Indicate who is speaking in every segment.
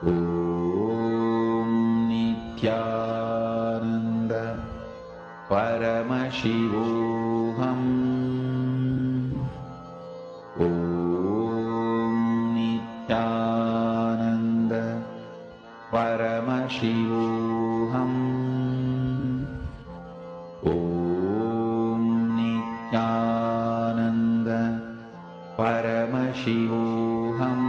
Speaker 1: Om Nithyananda Paramashivoham. Om Nithyananda Paramashivoham. Om Nithyananda Paramashivoham.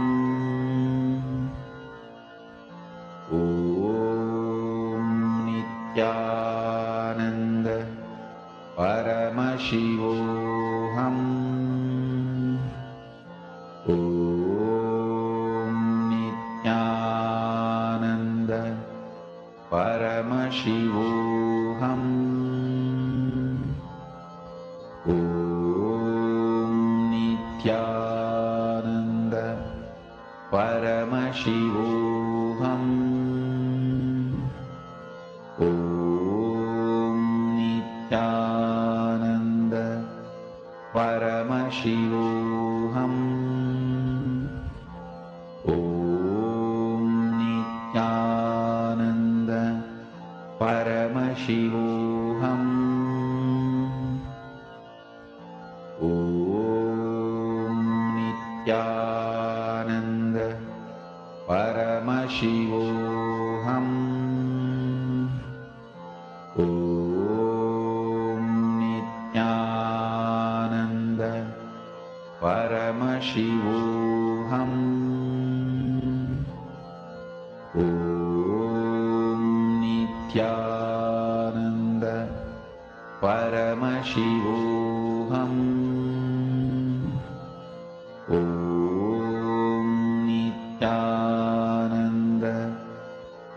Speaker 1: Om Nithyananda Paramashivoham. Om Nithyananda Paramashivoham. Om Nithyananda Paramashivoham. Om Nithyananda Paramashivoham. Om Nithyananda Paramashivoham. Om Nithyananda Paramashivoham. Om Nithyananda Paramashivoham. Om Nithyananda Paramashivoham. Om Nithyananda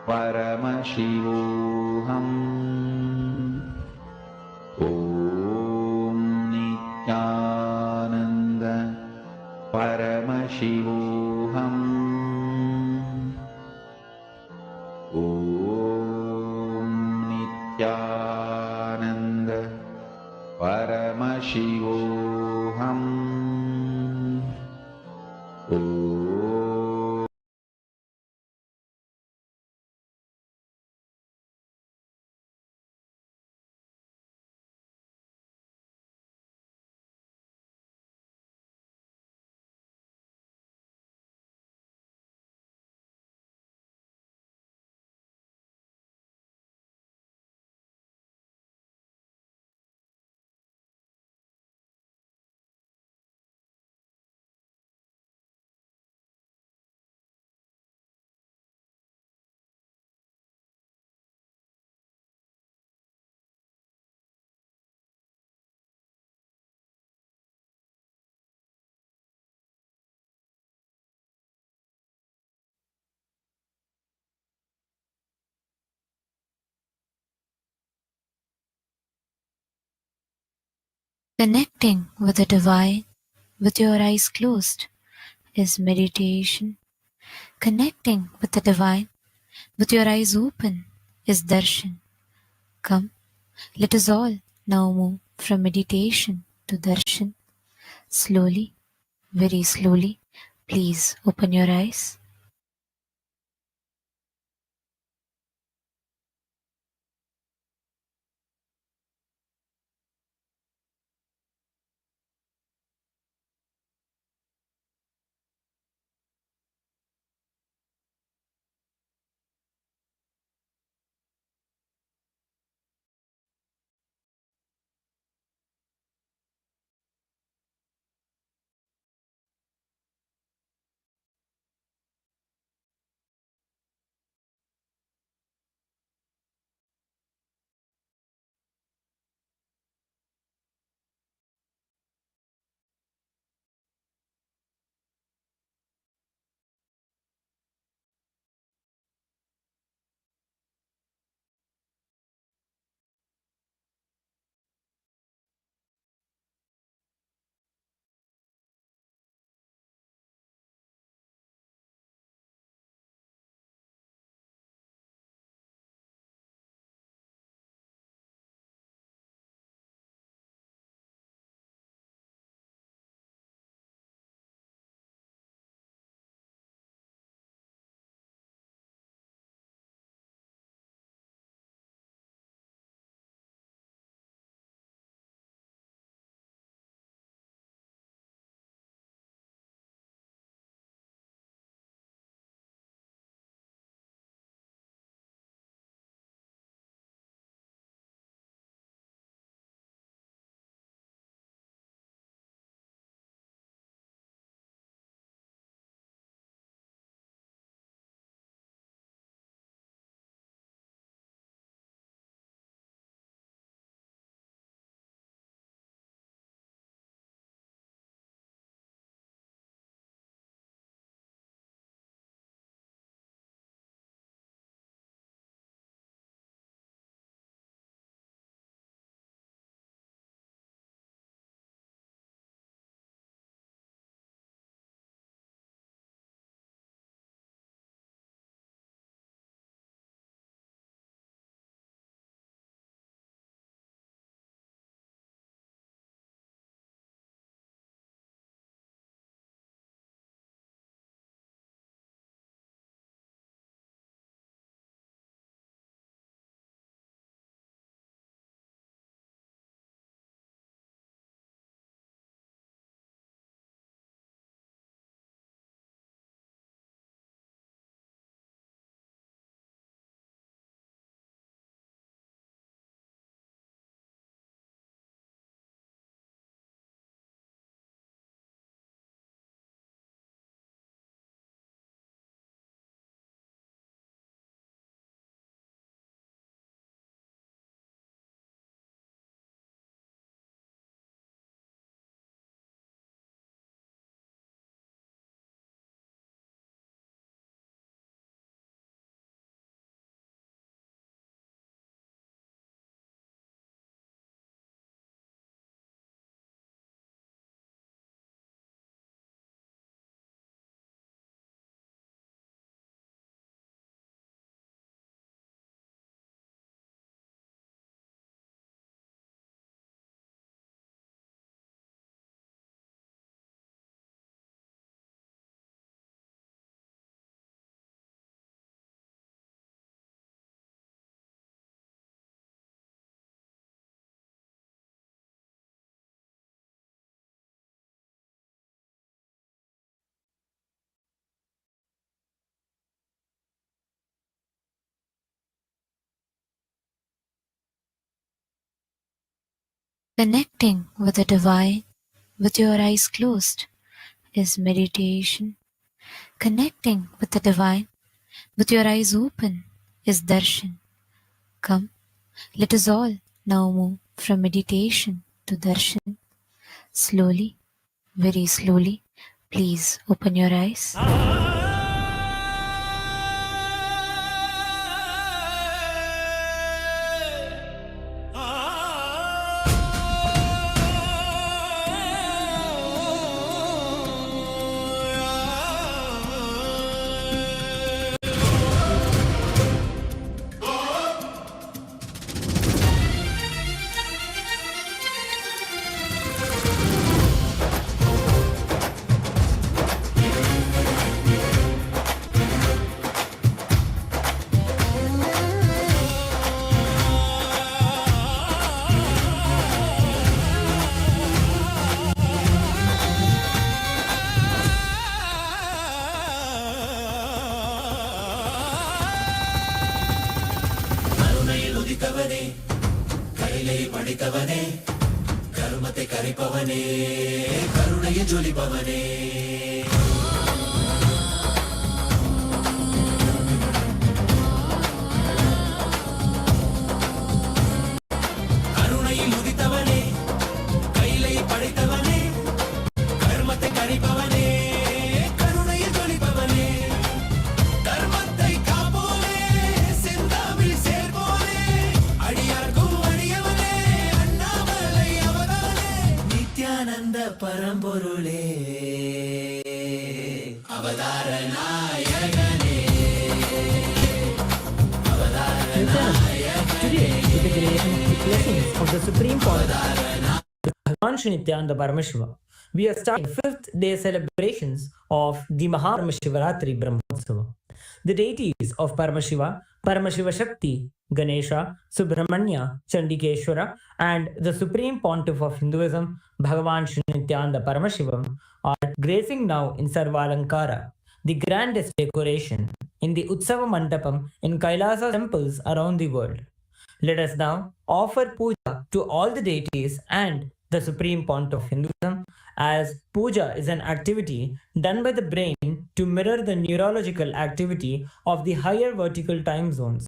Speaker 1: Paramashivoham. Om Nithyananda Paramashivoham. Om Nithyananda Paramashivoham. Om
Speaker 2: Connecting with the divine with your eyes closed is meditation. Connecting with the divine with your eyes open is darshan. Come, let us all now move from meditation to darshan. Slowly, very slowly, please open your eyes. Connecting with the divine with your eyes closed is meditation. Connecting with the divine with your eyes open is darshan. Come, let us all now move from meditation to darshan. Slowly, very slowly, please open your eyes.
Speaker 3: கைலை படித்தவனே கருமத்தை கரைப்பவனே கருணையை ஜொலிப்பவனே கருணையில் உதித்தவனே கைலை படைத்தவனே கருமத்தை கரைப்பவனே கருணையில் ஜொலிப்பவனே தர்மத்தை காப்போனே செந்தாமில் சேர்ப்போனே அடியார்க்கும் அடியவனே அண்ணாமலை அவதானே நித்யானந்த பரம்பொருளே அவதார நாயகனே அவதார
Speaker 4: Today, with the grace and blessings of the Supreme Pontiff, Bhagavan Nithyananda Paramashiva, we are starting 5th day celebrations of the Maha Paramashivaratri Brahmotsava. The deities of Paramashiva, Paramashiva Shakti, Ganesha, Subramanya, Chandikeshwara, and the Supreme Pontiff of Hinduism, Bhagavan Nithyananda Paramashivam, are gracing now in Sarvalankara, the grandest decoration in the Utsava Mandapam in KAILASA'S temples around the world. Let us now offer puja to all the deities and the Supreme Pontiff of Hinduism, as puja is an activity done by the brain to mirror the neurological activity of the higher vertical time zones.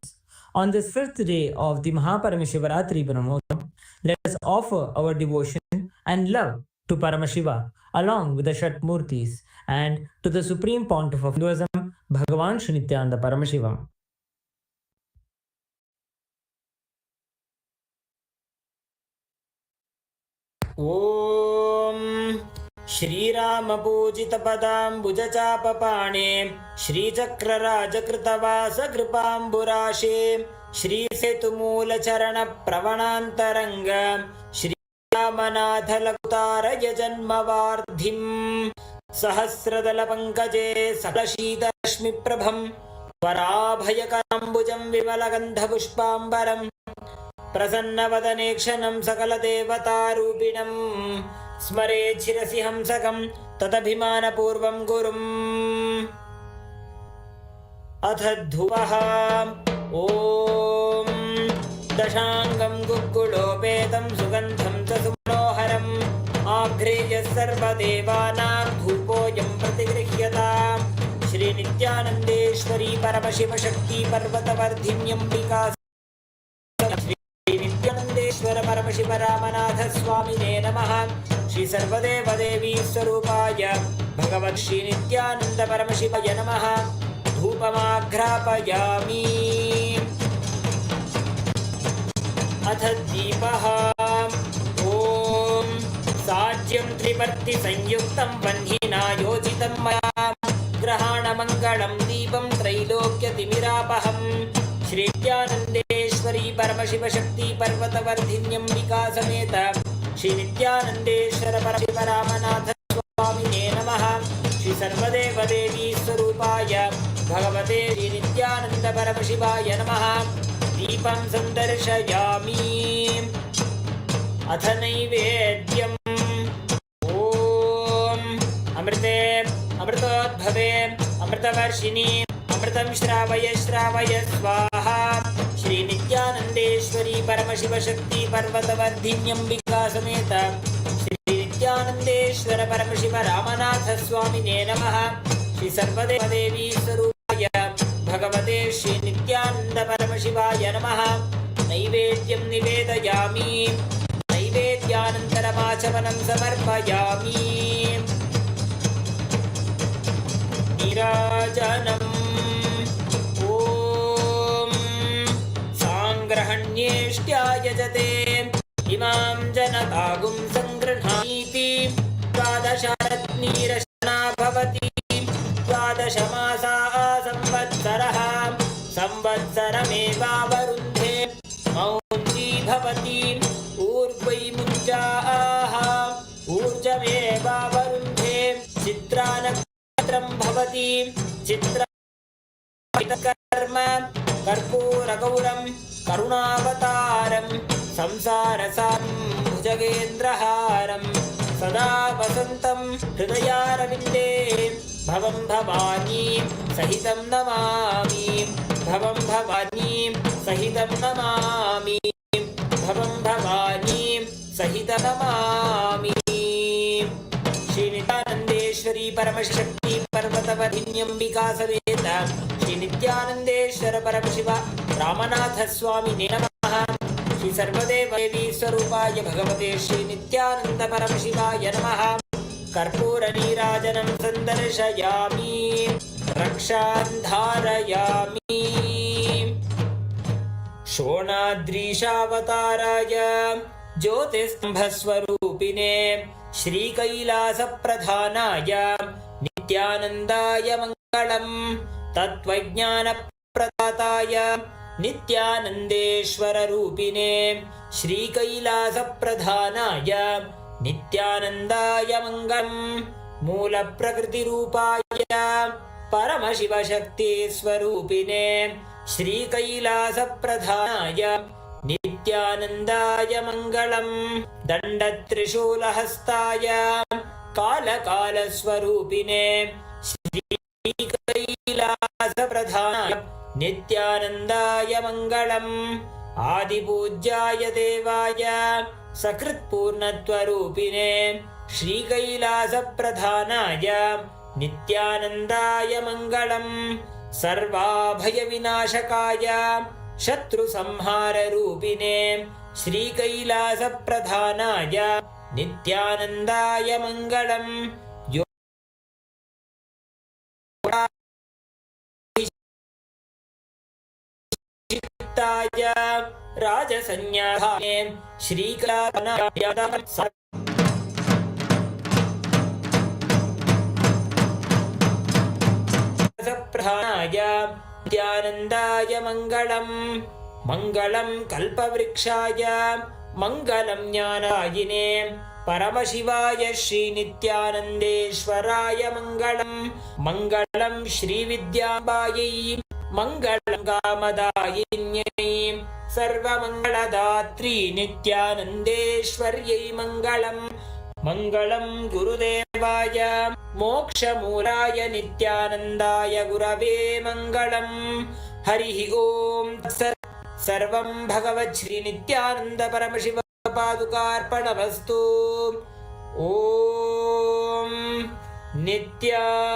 Speaker 4: On this 5th day of the Maha Paramashivaratri Brahmotsava, let us offer our devotion and love to Paramashiva along with the Shatmurtis and to the Supreme Pontiff of Hinduism, Bhagavan Nithyananda Paramashivam. ॐ श्रीरामपूजितपदाम्बुजचापपाणे श्रीचक्रराजकृतवासकृपाम्बुराशे श्रीसेतुमूलचरणप्रवणान्तरङ्ग श्रीरामनाथलकुतारय जन्मवार्धिम् सहस्रदलपङ्कजे सकलशीतरश्मिप्रभं वराभयकराम्बुजं विमलगन्धपुष्पाम्बरम् प्रसन्नवदनेक्षणं सकलदेवतारूपिणं स्मरेत् शिरसि हंसकं तदभिमानपूर्वं गुरुम् अथ ध्रुवः ॐ दशाङ्गं गुग्गुलोपेतं सुगन्धं च सुमनोहरम् आघ्रेयः सर्वदेवानां धूपोऽयं प्रतिगृह्यताम् श्रीनित्यानन्देश्वरी परमशिवशक्ति पर्वतवर्धिन्यम्बिका नित्यानंदेश्वर परमशिव रामनाथ स्वामिने नमः। श्री सर्वदेव देवी स्वरूपाय भगवत् श्री नित्यानंद परमशिवाय नमः। धूपमाघ्रापयामि। अथ दीपः ॐ साज्यं त्रिवर्ति संयुक्तं वह्निना योजितं मया ग्रहाणमङ्गलं दीपं त्रैलोक्यतिमिरापहम् श्रीनित्यानन्देश्वरी परमशिवशक्ति पर्वतवर्धिन्यम्बिका समेत श्री नित्यानन्देश्वर परमशिव रामनाथ स्वामिने नमः। श्री सर्वदेव देवी स्वरूपाय भगवते श्री नित्यानंद परमशिवाय नमः। दीपं सन्दर्शयामि। अथ नैवेद्यम् ॐ अमृते अमृतोद्भवे अमृतवर्षिणि अमृतं श्रावय श्रावय स्वाहा। नमः श्री नित्यानंदेश्वरी परमशिव शक्ति पर्वतवर्धिन्यंबिका समेत श्री नित्यानंदेश्वर परमशिव रामनाथ स्वामिने नमः श्री सर्वदेवी स्वरूपाय भगवते श्री नित्यानंद परमशिवाय नमः नैवेद्यं निवेदयामि नैवेद्यानन्तरमाचमनं समर्पयामि नीराजनम् ॐ साङ्ग्रहण्येष्ट्यायजते इमां जनतागुं सङ्गृह्णामीति द्वादशरत्नीरचना भवति द्वादशमासा संवत्सरः संवत्सरमेवावरुन्धे मौञ्जी भवति ऊर्ध्वै मुञ्जाः ऊर्जमेवावरुन्धे चित्रानक्षत्रं भवति चित्रकर्म कर्पूरगौरं करुणावतारं संसारसारं भुजगेन्द्रहारं सदा वसन्तं हृदयारविन्दे भवं भवानी सहितं नमामि भवं भवानी सहितं नमामि भवं भवानी सहितं नमामि श्री नित्यानंदेश्वरी परमशक्ति पर्वतवर्धिन्यंबिका समेत श्री नित्यानंदेश्वर परमशिव रामनाथ स्वामिने नमः श्री सर्वदेवी स्वरूपाय भगवते श्री नित्यानंद परमशिवाय नमः कर्पूर नीराजनं सन्दर्शयामि रक्षां धारयामि शोणाद्रीशावताराय ज्योतिस्तंभस्वरूपिणे श्रीकैलासप्रधानाय नित्यानन्दाय मङ्गलम् तत्त्वज्ञानप्रदाताय नित्यानन्देश्वररूपिणे श्रीकैलासप्रधानाय नित्यानन्दाय मङ्गलम् मूलप्रकृतिरूपाय परमशिवशक्तिस्वरूपिणे श्रीकैलासप्रधानाय नित्यानन्दाय मङ्गलम् दण्डत्रिशूलहस्ताय कालकालस्वरूपिणे श्रीकैलासप्रधानाय नित्यानन्दाय मङ्गलम् आदिपूज्याय देवाय सकृत्पूर्णत्वरूपिणे श्रीकैलासप्रधानाय नित्यानन्दाय मङ्गलम् सर्वाभयविनाशकाय शत्रुसंहाररूपिणे श्रीकैलासप्रधानाय नित्यानन्दाय मङ्गलम् योगिताय राजसंज्ञाने श्रीकैलासप्रधानाय नित्यानन्दाय मङ्गलम् मङ्गलं कल्पवृक्षाय मङ्गलं ज्ञानायिने परमशिवाय श्रीनित्यानन्देश्वराय मङ्गलम् मङ्गलं श्रीविद्याम्बायै मङ्गलं कामदायिन्यै सर्वमङ्गलदात्री नित्यानन्देश्वर्यै मङ्गलम् मङ्गलं गुरुदेवाय मोक्षमूलाय नित्यानन्दाय गुरवे मङ्गलम् हरिः ॐ सर्वं भगवत् श्री नित्यानन्द परमशिव पादुकार्पणमस्तु ॐ नित्यानन्दम्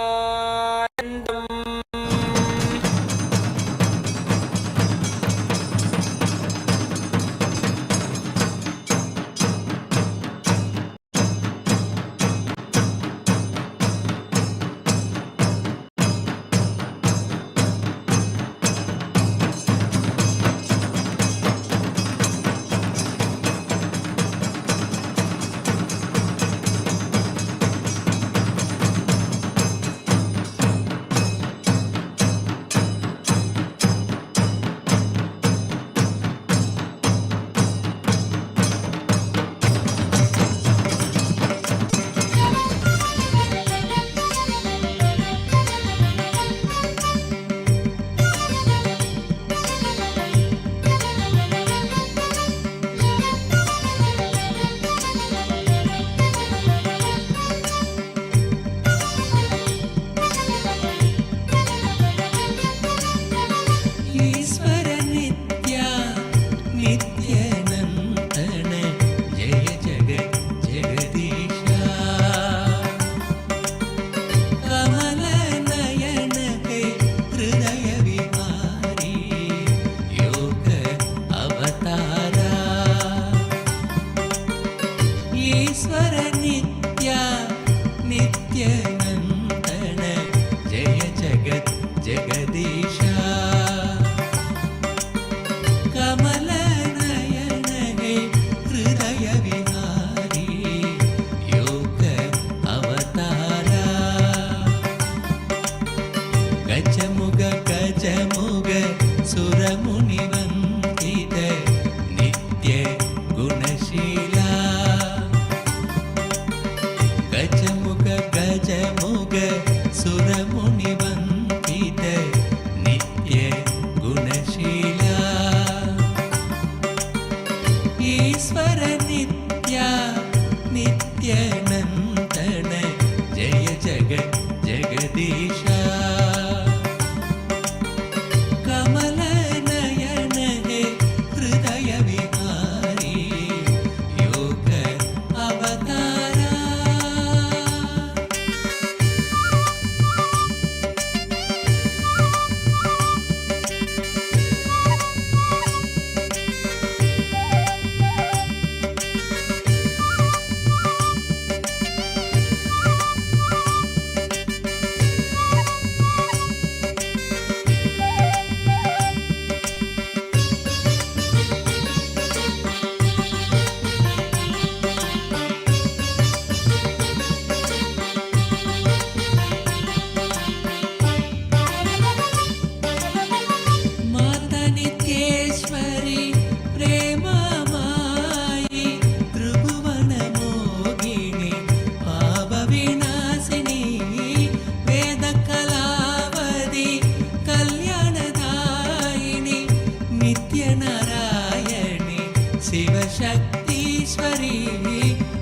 Speaker 3: शक्तीश्वरी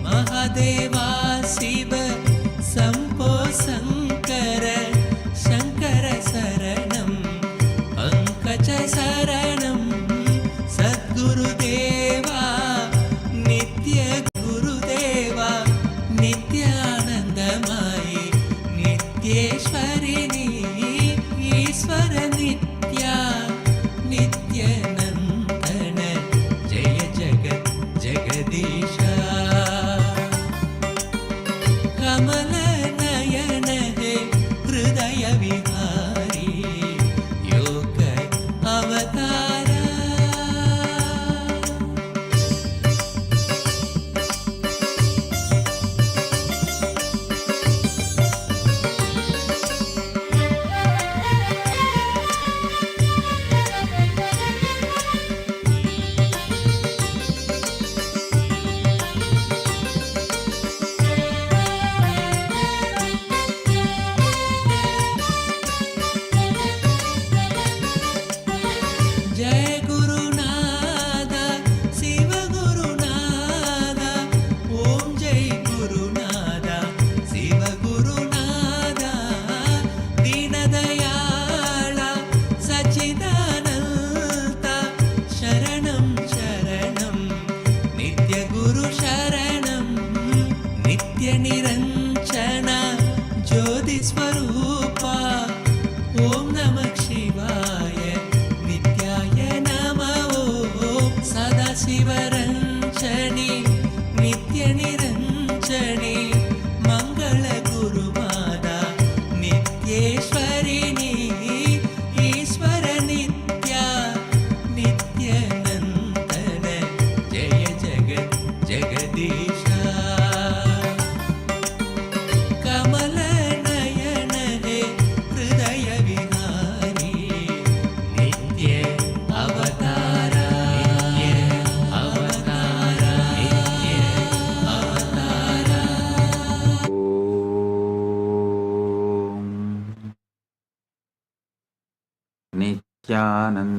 Speaker 3: महादेवा शिव संपो शंकर शंकर शरणं पंकज शरणं सद्गुरुदेवा नित्य गुरुदेवा नित्यानंदमयी नित्येश्वरिणी ईश्वर नित्या नित्यानंदन जय जगत् जगदीशा कमल नयन हे हृदय विहारी योग अवतारा जय गुरुनाथ शिव गुरुनाथ ओम जय गुरुनाथ शिव गुरुनाथ दीनदयाळ सच्चिदानंद शरणं शरणं नित्य गुरु शरणं नित्य निरंजन ज्योति स्वरूपा ओम नमः शिवाय नित्याय नमः ओम सदाशिवरञ्जनी नित्य निरञ्जनी मंगल गुरुमाता नित्येश्वरिणी ईश्वर नित्या नित्यानंदन जय जगत् जगदीशा कमल नयन हे हृदय विहारी नित्य अवतारा नित्य अवतारा नित्य अवतारा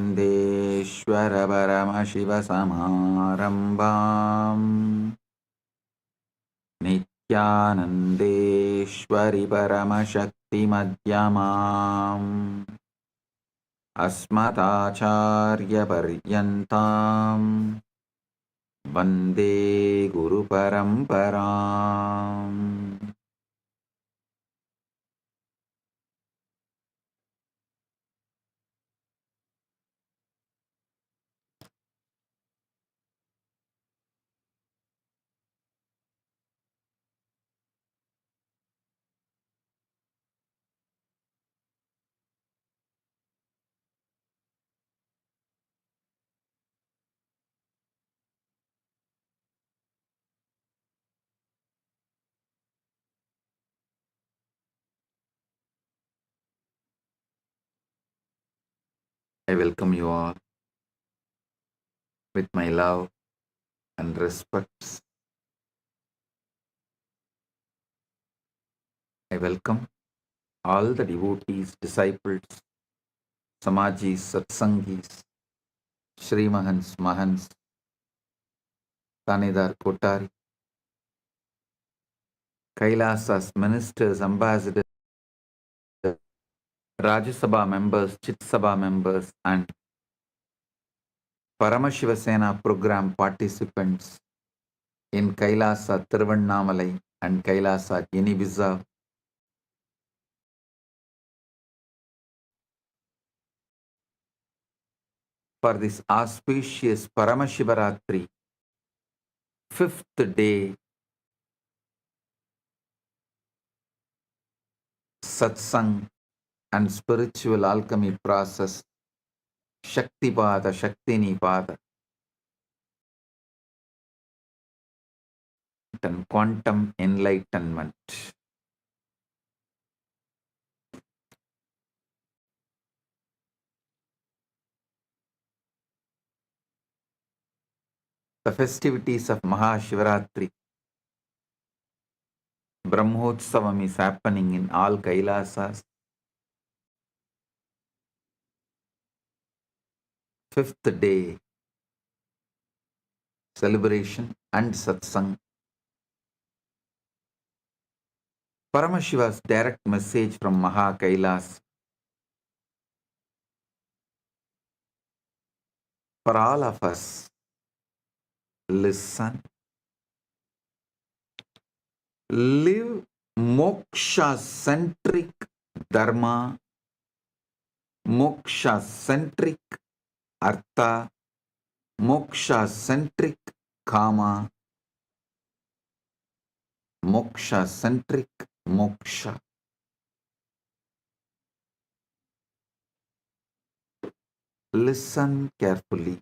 Speaker 1: नित्यानन्देश्वर परमशिव समारम्भाम् नित्यानन्देश्वरि परमशक्ति मध्यमाम् अस्मदाचार्य पर्यन्ताम् वन्दे गुरु परम्पराम् I welcome you all with my love and respects. I welcome all the devotees, disciples, Samajis, Satsangis, Shri Mahans, Mahans, Tanidar Kotari, Kailasa's ministers, ambassadors, Rajya Sabha members, Chit Sabha members, and Paramashiva Sena program participants in Kailasa Thiruvannamalai and Kailasa Guinea-Bissau. For this auspicious Paramashivaratri, 5th day Satsang and spiritual alchemy process, Shaktipada, Shaktinipada, and quantum enlightenment. The festivities of Maha Shivaratri, Brahmotsavam is happening in all Kailasas. 5th day, celebration and satsang. Paramashiva's direct message from Maha Kailas for all of us. Listen. Live moksha-centric dharma, moksha-centric artha, moksha-centric kama, moksha-centric moksha. Listen carefully.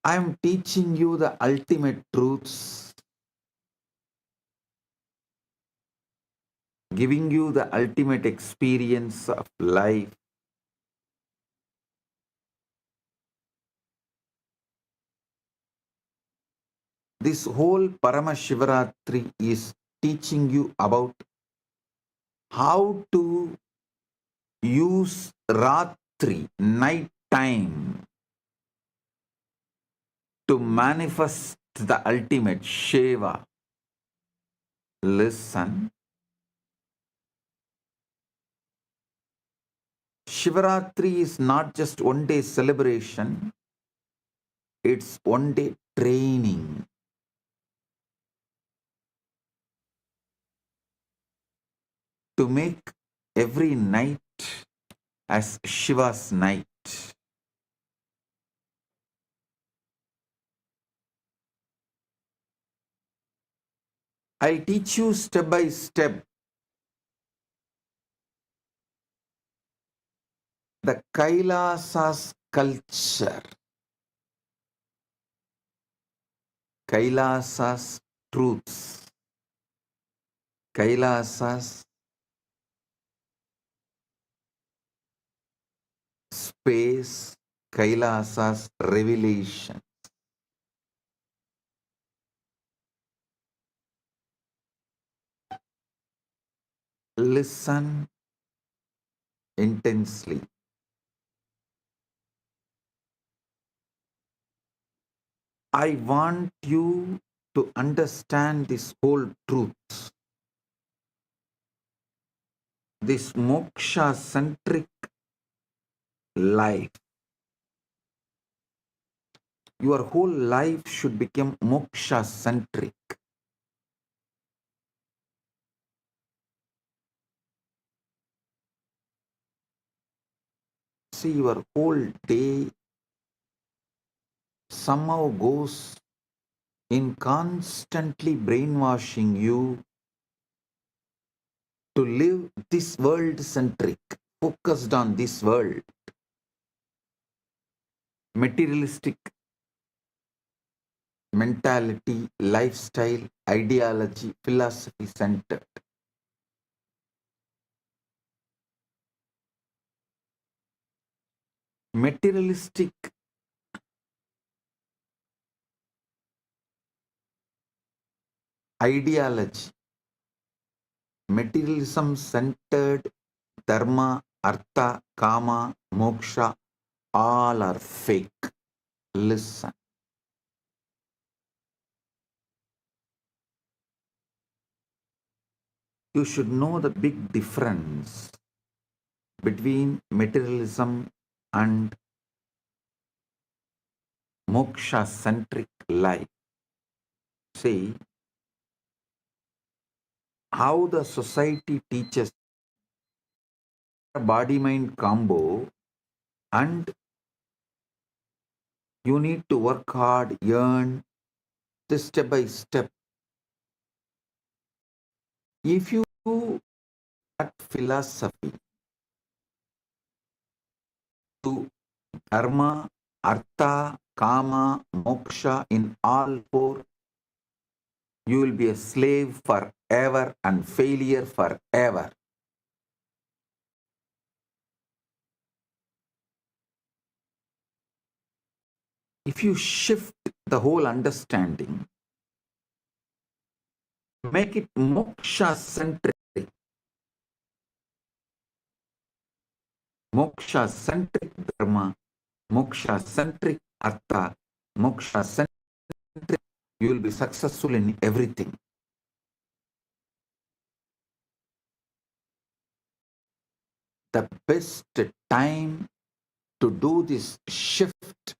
Speaker 1: I am teaching you the ultimate truths, giving you the ultimate experience of life. This whole Paramashivaratri is teaching you about how to use Ratri, night time, to manifest the ultimate Sheva. Listen. Shivaratri is not just one day celebration, it's one day training. To make every night as Shiva's night. I'll teach you step by step the Kailasa's culture, Kailasa's truths, Kailasa's space, Kailasa's revelation. Listen intensely. I want you to understand this whole truth, this moksha-centric life. Your whole life should become moksha-centric. See, your whole day somehow goes in constantly brainwashing you to live this world-centric, focused on this world, materialistic mentality, lifestyle, ideology, philosophy-centered. Materialistic ideology, materialism-centered dharma, artha, kama, moksha, all are fake. Listen. You should know the big difference between materialism and moksha-centric life. See, how the society teaches body-mind combo, and you need to work hard, earn, this step by step. If you do that philosophy to dharma, artha, kama, moksha in all four, you will be a slave forever and failure forever. If you shift the whole understanding, make it moksha-centric. moksha-centric dharma, moksha-centric artha, moksha-centric, you will be successful in everything. The best time to do this shift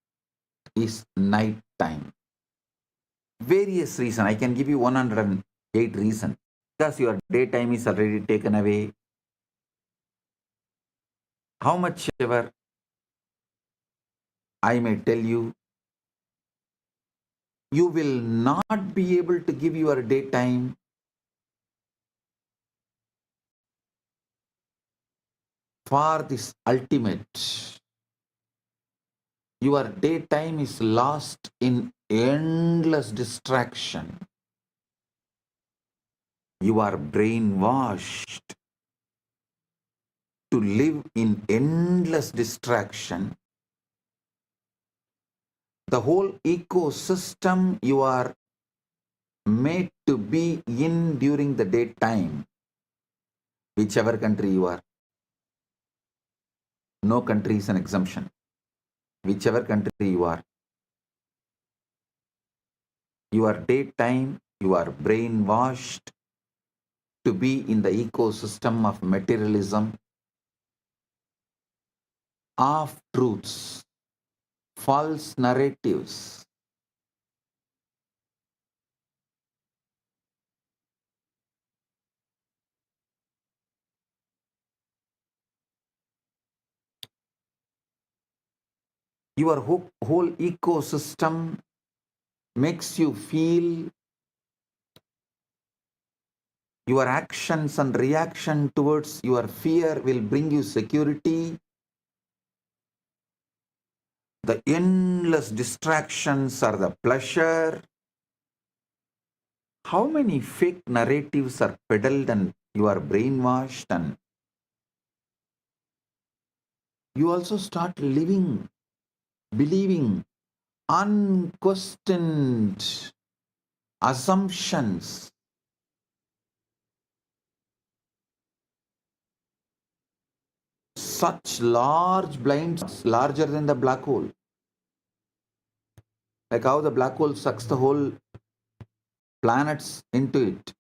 Speaker 1: is night time. Various reasons. I can give you 108 reasons. Because your daytime is already taken away. How much ever I may tell you, you will not be able to give your daytime for this ultimate. Your daytime is lost in endless distraction. You are brainwashed to live in endless distraction. The whole ecosystem you are made to be in during the daytime, whichever country you are. No country is an exemption. Whichever country you are, your daytime, you are brainwashed to be in the ecosystem of materialism, half truths, false narratives. Your whole ecosystem makes you feel your actions and reaction towards your fear will bring you security. The endless distractions are the pleasure. How many fake narratives are peddled and you are brainwashed, and you also start living, believing unquestioned assumptions. Such large blind spots, larger than the black hole. Like how the black hole sucks the whole planets into it.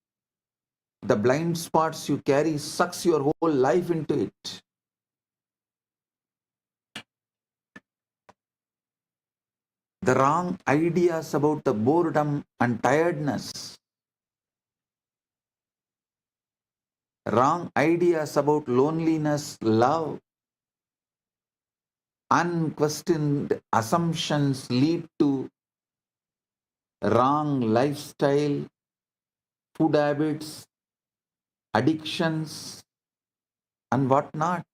Speaker 1: The blind spots you carry sucks your whole life into it. The wrong ideas about the boredom and tiredness. Wrong ideas about loneliness, love. Unquestioned assumptions lead to wrong lifestyle, food habits, addictions, and whatnot.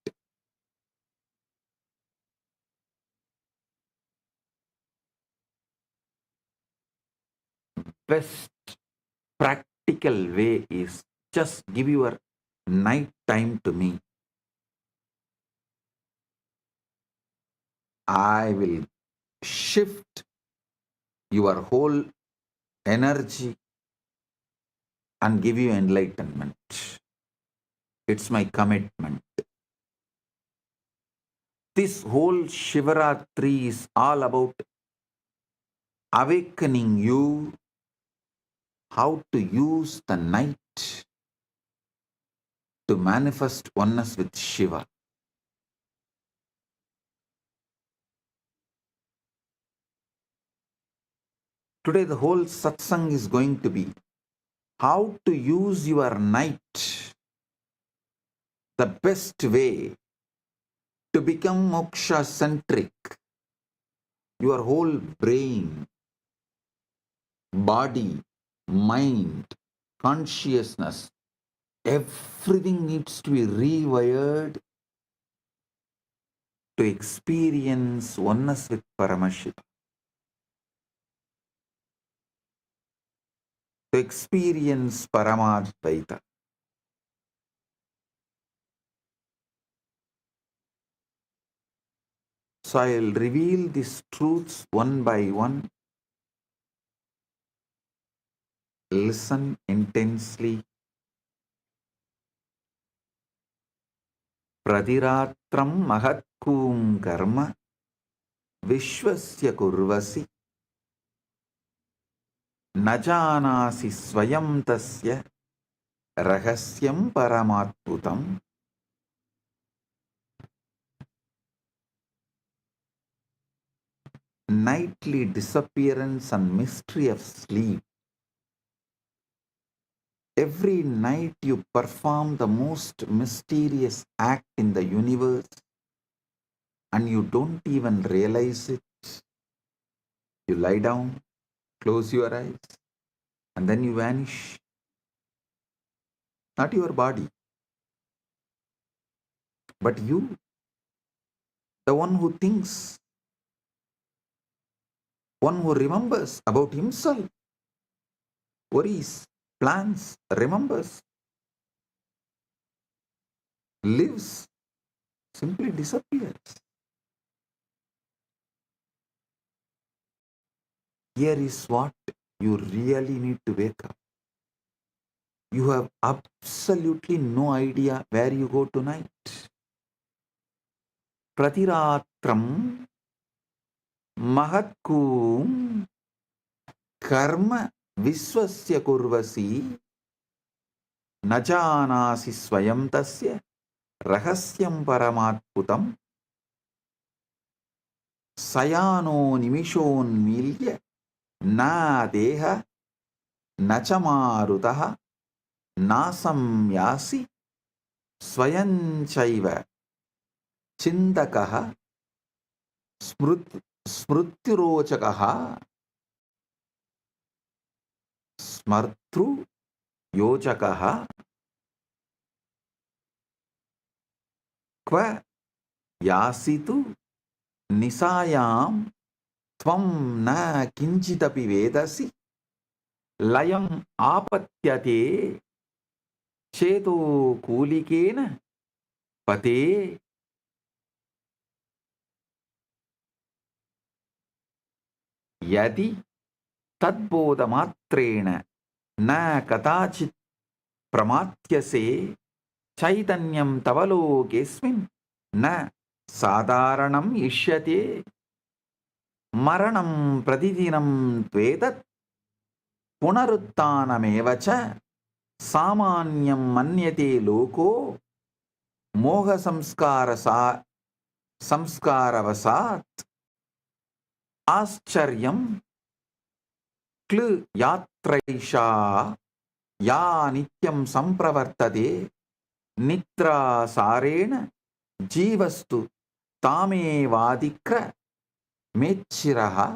Speaker 1: Best practical way is just give your night time to me. I will shift your whole energy and give you enlightenment. It's my commitment. This whole Shivaratri is all about awakening you how to use the night to manifest oneness with Shiva. Today the whole satsang is going to be how to use your night the best way to become moksha-centric. Your whole brain, body, mind, consciousness, everything needs to be rewired to experience oneness with Paramashiva, to experience Paramadvaita. So I'll reveal these truths one by one. Listen intensely. Pradiratram mahatkum karma vishwasya kurvasi najanasi swayam tasya rahasyam paramatputam. Nightly disappearance and mystery of sleep. Every night you perform the most mysterious act in the universe and you don't even realize it. You lie down, close your eyes, and then you vanish. Not your body, but you, the one who thinks, one who remembers about himself, worries, plans, remembers, lives, simply disappears. Here is what you really need to wake up. You have absolutely no idea where you go tonight. Pratiratram mahatkum karma viswasya kurvasi najanasi swayam tasya rahasyam paramatputam sayano nimishonmilya na deha nachamarutaha nasam yasi swayanchaiva chindakaha smrutyrochakaha smartru yojakaha kva yasitu nisayam tvam na kinchitapi vedasi layam apatyate cheto kulikena pate. Yadi tadbodamatrena na katachit pramatyase chaitanyam tavalokesmin na sadharanam ishyate maranam pratidinam tvedat punarutthanamevacha samanyam manyate loko moha samskaravasat ascharyam klu yatraisha ya nityam sampravartate nitra sarena jivastu tame vadikra mechiraha.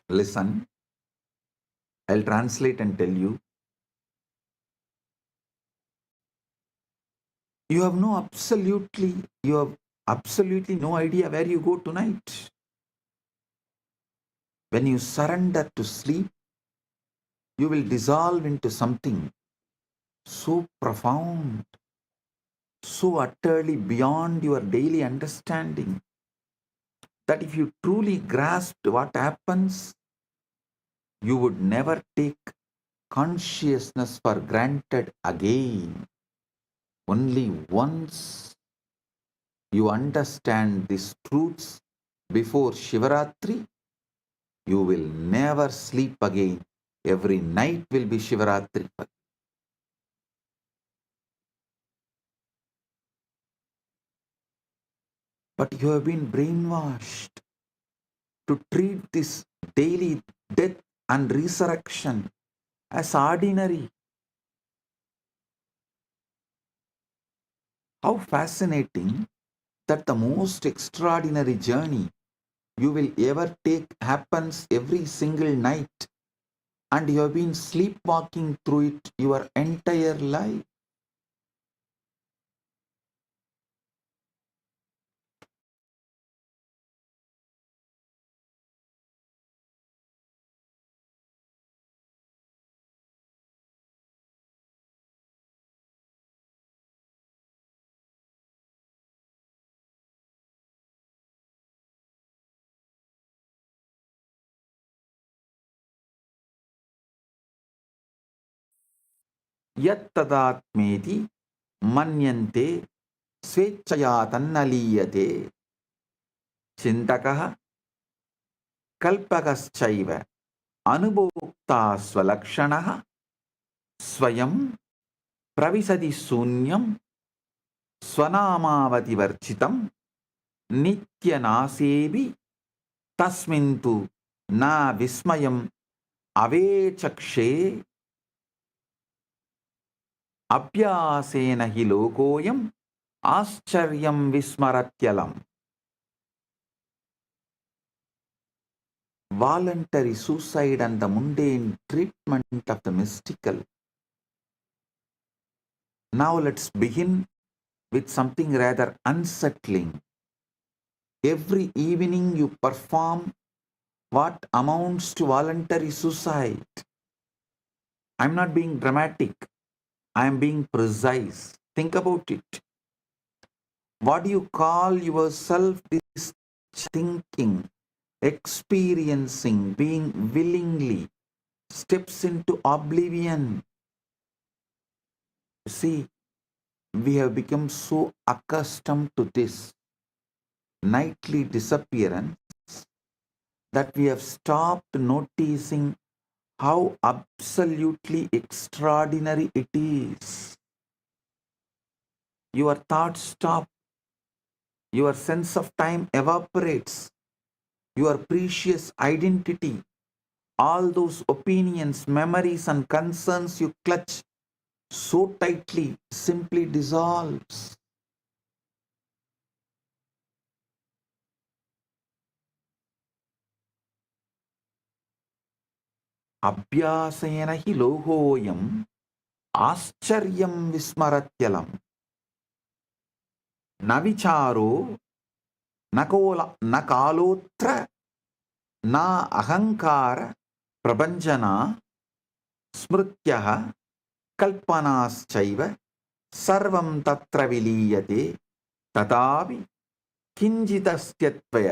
Speaker 1: Listen, I'll translate and tell you. You have absolutely no idea where you go tonight. When you surrender to sleep, you will dissolve into something so profound, so utterly beyond your daily understanding, that if you truly grasped what happens, you would never take consciousness for granted again. Only once you understand these truths before Shivaratri, you will never sleep again. Every night will be Shivaratri. But you have been brainwashed to treat this daily death and resurrection as ordinary. How fascinating that the most extraordinary journey you will ever take happens every single night, and you have been sleepwalking through it your entire life. Yat tadatmeti manyante swechaya tannaliyate chintakaha kalpakaschaiva anubhokta swalakshanaha swayam pravisadi sunyam swanamavati varchitam nityanasevi tasmintu na vismayam avechakshe abhyasena hi lokoyam आश्चर्यं विस्मरत्यलम. Voluntary suicide and the mundane treatment of the mystical. Now let's begin with something rather unsettling. Every evening you perform what amounts to voluntary suicide. I'm not being dramatic. I am being precise. Think about it. What do you call yourself this thinking, experiencing, being willingly steps into oblivion? See, we have become so accustomed to this nightly disappearance that we have stopped noticing how absolutely extraordinary it is. Your thoughts stop. Your sense of time evaporates. Your precious identity, all those opinions, memories, and concerns you clutch so tightly, simply dissolves. Abhyasena hi lohoyam आश्चर्यं विस्मरत्यलम. न विचारो न कालोत्र न अहंकार प्रपंचना स्मृत्यः कल्पनाश्चैव सर्वं तत्र विलीयते तथापि किंचिदस्त्यत्वय.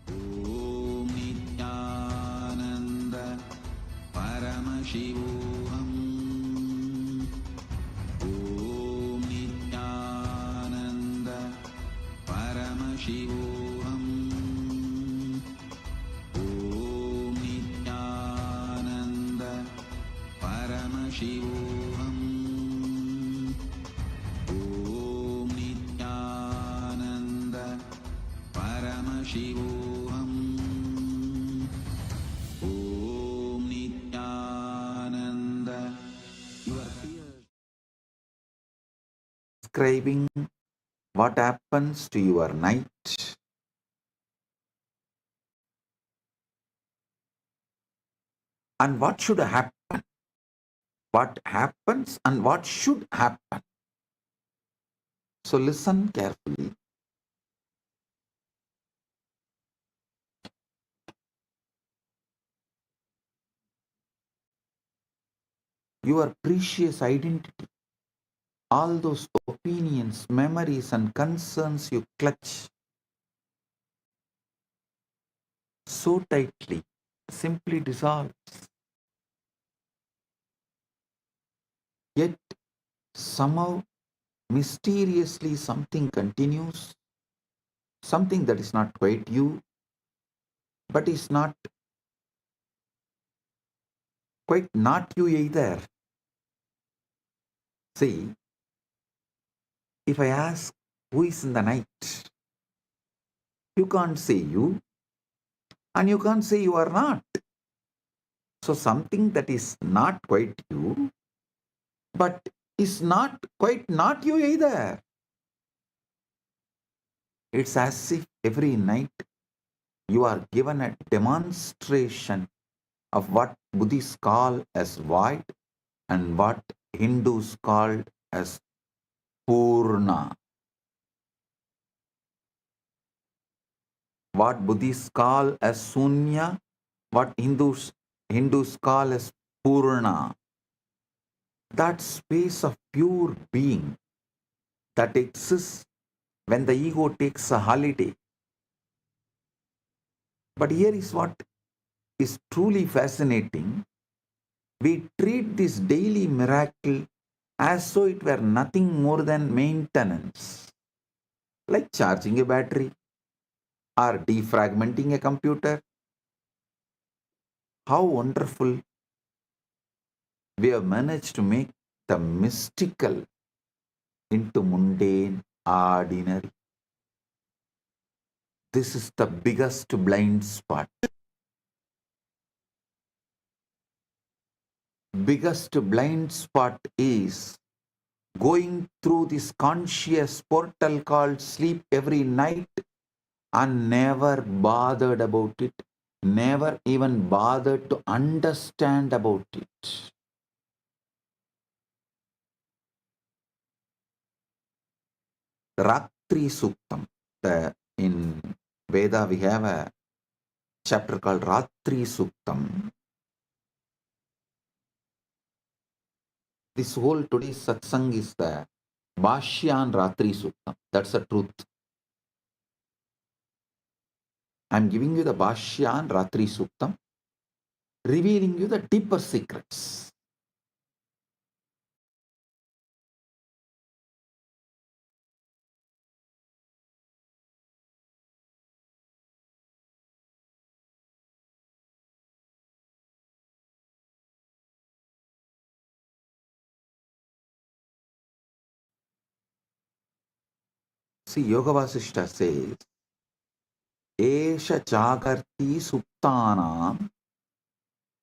Speaker 1: Om Nithyananda Paramashivoham. Om Nithyananda Paramashivoham. Om Nithyananda Paramashivoham. Om Nithyananda Paramashivoham. Om Nithyananda. Your fear. Describing what happens to your night. And what should happen? What happens and what should happen? So listen carefully. Your precious identity, all those opinions, memories, and concerns you clutch so tightly, simply dissolves. Yet somehow, mysteriously, something continues, something that is not quite you, but is not quite not you either. See, if I ask who is in the night, you can't say you, and you can't say you are not. So something that is not quite you, but is not quite not you either. It's as if every night you are given a demonstration of what Buddhists call as void and what Hindus call as Purna. What Buddhists call as Sunya, what Hindus call as Purna. That space of pure being that exists when the ego takes a holiday. But here is what is truly fascinating. We treat this daily miracle as though it were nothing more than maintenance, like charging a battery or defragmenting a computer. How wonderful we have managed to make the mystical into mundane, ordinary. This is the biggest blind spot. Biggest blind spot is going through this conscious portal called sleep every night and never bothered about it, never even bothered to understand about it. Ratri Suktam. In Veda we have a chapter called Ratri Suktam. This whole today's satsang is the Bhashyan Ratri Suktam. That's the truth. I'm giving you the Bhashyan Ratri Suktam, revealing you the deeper secrets. See, Yoga Vasishta says, Esha Jagarti Suptanam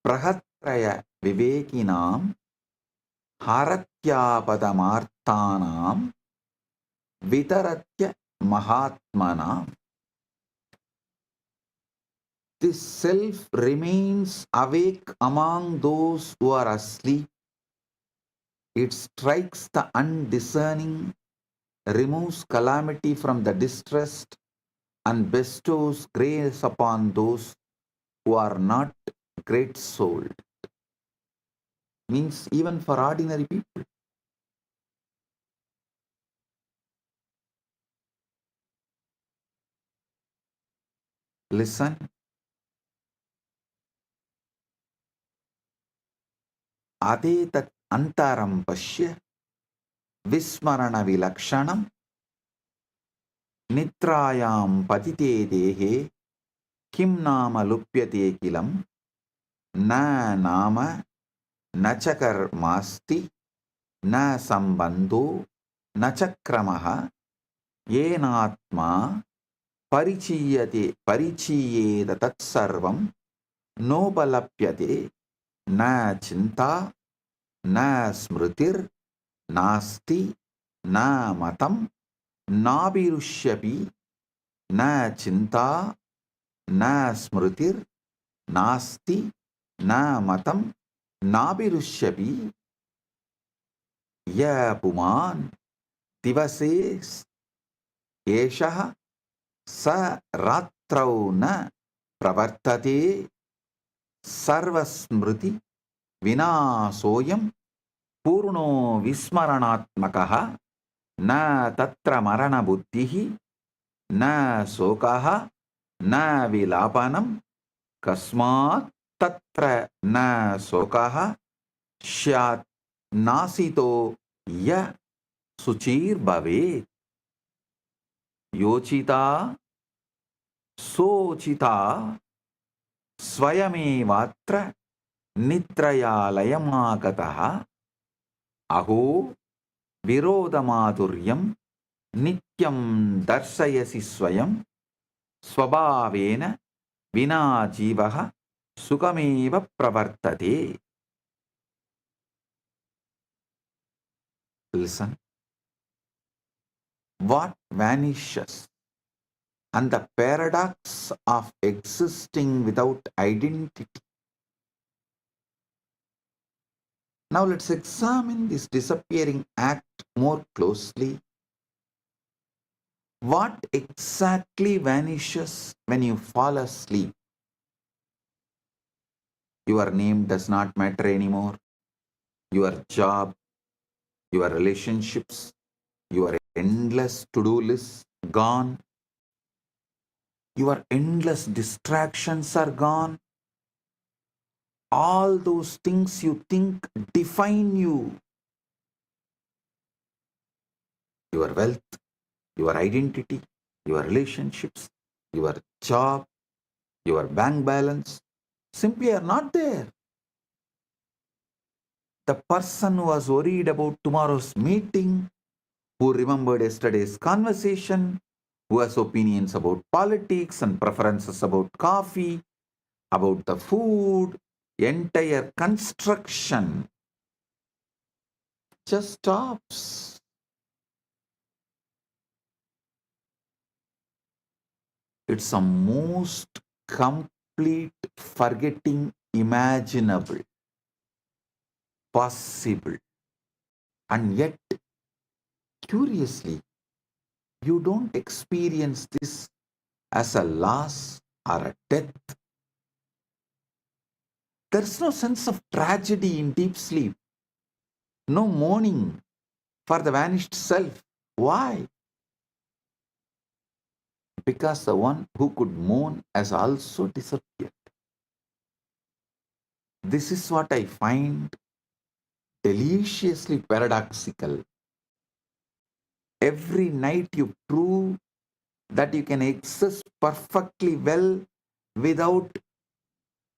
Speaker 1: Prahatraya Vivekinam Haratyapadamaarthanam Vitaratya Mahatmanam. This self remains awake among those who are asleep. It strikes the undiscerning, removes calamity from the distressed, and bestows grace upon those who are not great-souled. Means even for ordinary people. Listen. Adetat antaram pashya vismarana vilakshanam nitrayam patite dehe kim nama lupyate kilam na nama nachakar masti na sambandho nachakramaha yenatma परिचीयेत तत्सर्वं नोपलप्यते न चिंता न स्मृतिर नास्ति न मतं नाभिरुष्यपि न चिंता न स्मृतिर नास्ति न मतं नाभिरुष्यपि य पुमान् दिवसे एषः स रात्रौ न प्रवर्तते सर्वस्मृति विनाशोऽयं पूर्णो विस्मरणात्मकः न तत्र मरणबुद्धिः न शोकः न विलापनं कस्मात् तत्र न शोकः स्यात् नासितो य शुचिर्भवेत् योचिता सोचिता स्वयमेवात्र nitrayalayamagataha aho virodamaduryam nityam darshayasi swayam swabhavena vina jivaha sukameva pravartate. Listen, what vanishes and the paradox of existing without identity. Now let's examine this disappearing act more closely. What exactly vanishes when you fall asleep? Your name does not matter anymore. Your job, your relationships, your endless to-do list gone. Your endless distractions are gone. All those things you think define you. Your wealth, your identity, your relationships, your job, your bank balance simply are not there. The person who was worried about tomorrow's meeting, who remembered yesterday's conversation, who has opinions about politics and preferences about coffee, about the food, entire construction just stops. It's a most complete forgetting imaginable, possible. And yet, curiously, you don't experience this as a loss or a death. There's no sense of tragedy in deep sleep, no mourning for the vanished self. Why? Because the one who could mourn has also disappeared. This is what I find deliciously paradoxical. Every night you prove that you can exist perfectly well without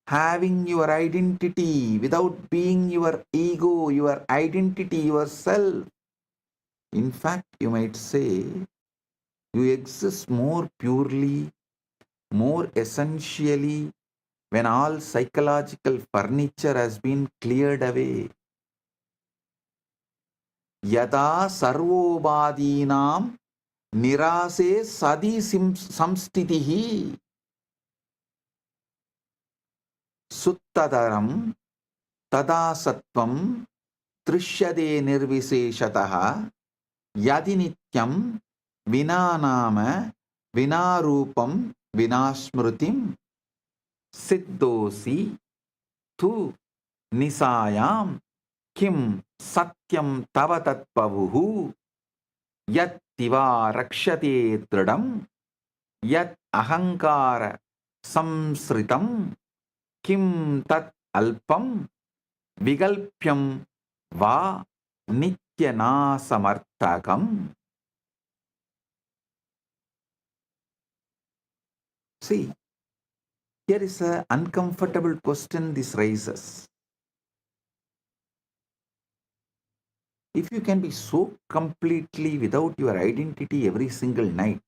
Speaker 1: having your identity, without being your ego, your identity, yourself. In fact, you might say you exist more purely, more essentially when all psychological furniture has been cleared away. Yada sarvobadinam nirase sadi samstitihi suttadaram tada sattvam trishyade nirviseshataha yadi nityam vinanama vinarupam vinasmrutim siddhosi tu nisayam kim satyam tava tatpavuhu yat tiva rakshate tridam yat ahankara samsritam kim tat alpam vigalpyam va nityana samarthakam. See, here is an uncomfortable question this raises. If you can be so completely without your identity every single night,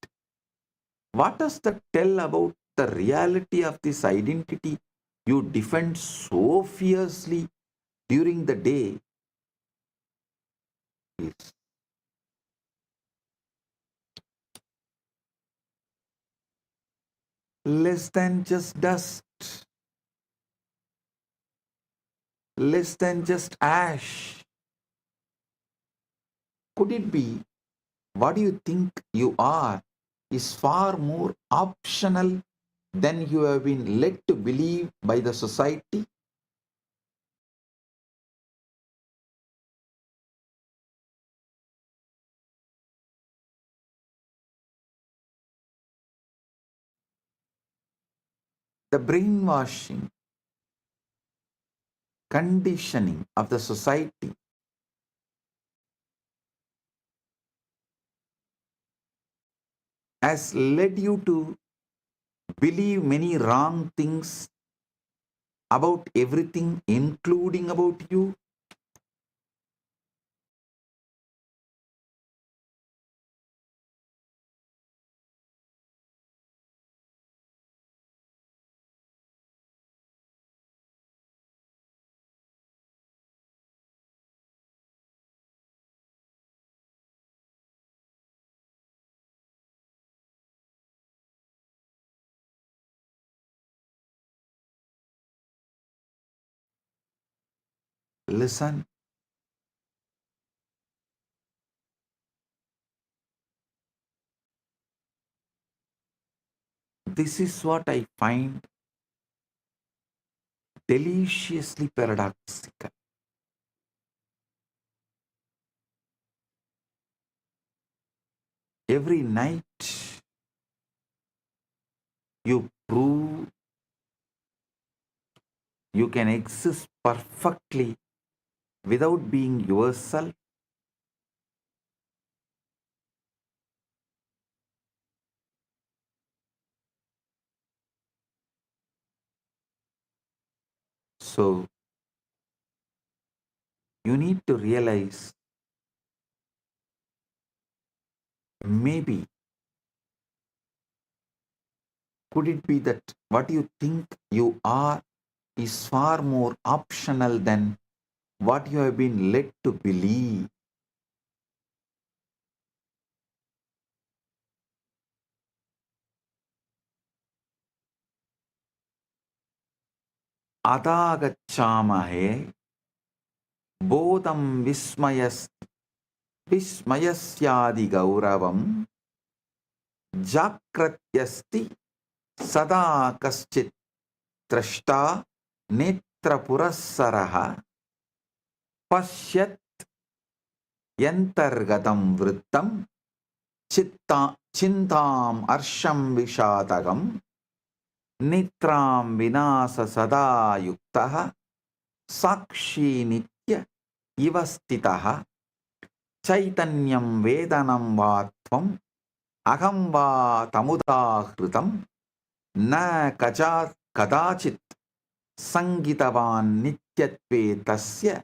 Speaker 1: what does that tell about the reality of this identity you defend so fiercely during the day? Is less than just dust, less than just ash. Could it be what you think you are is far more optional than you have been led to believe by the society? The brainwashing, conditioning of the society has led you to believe many wrong things about everything, including about you? Listen. This is what I find deliciously paradoxical. Every night you prove you can exist perfectly without being yourself. So you need to realize, maybe could it be that what you think you are is far more optional than what you have been led to believe. Adagachamahe bodham vismayasyadi gauravam jakratyasti sada kaschit trashta netrapurassaraha pashyat yantargatam vrittam chintam arsham vishadagam nitram vinasa sada yuktaha sakshi nitya ivastitaha chaitanyam vedanam vatvam aham va tamudahritam na kadachit sangitavan nityatve tasya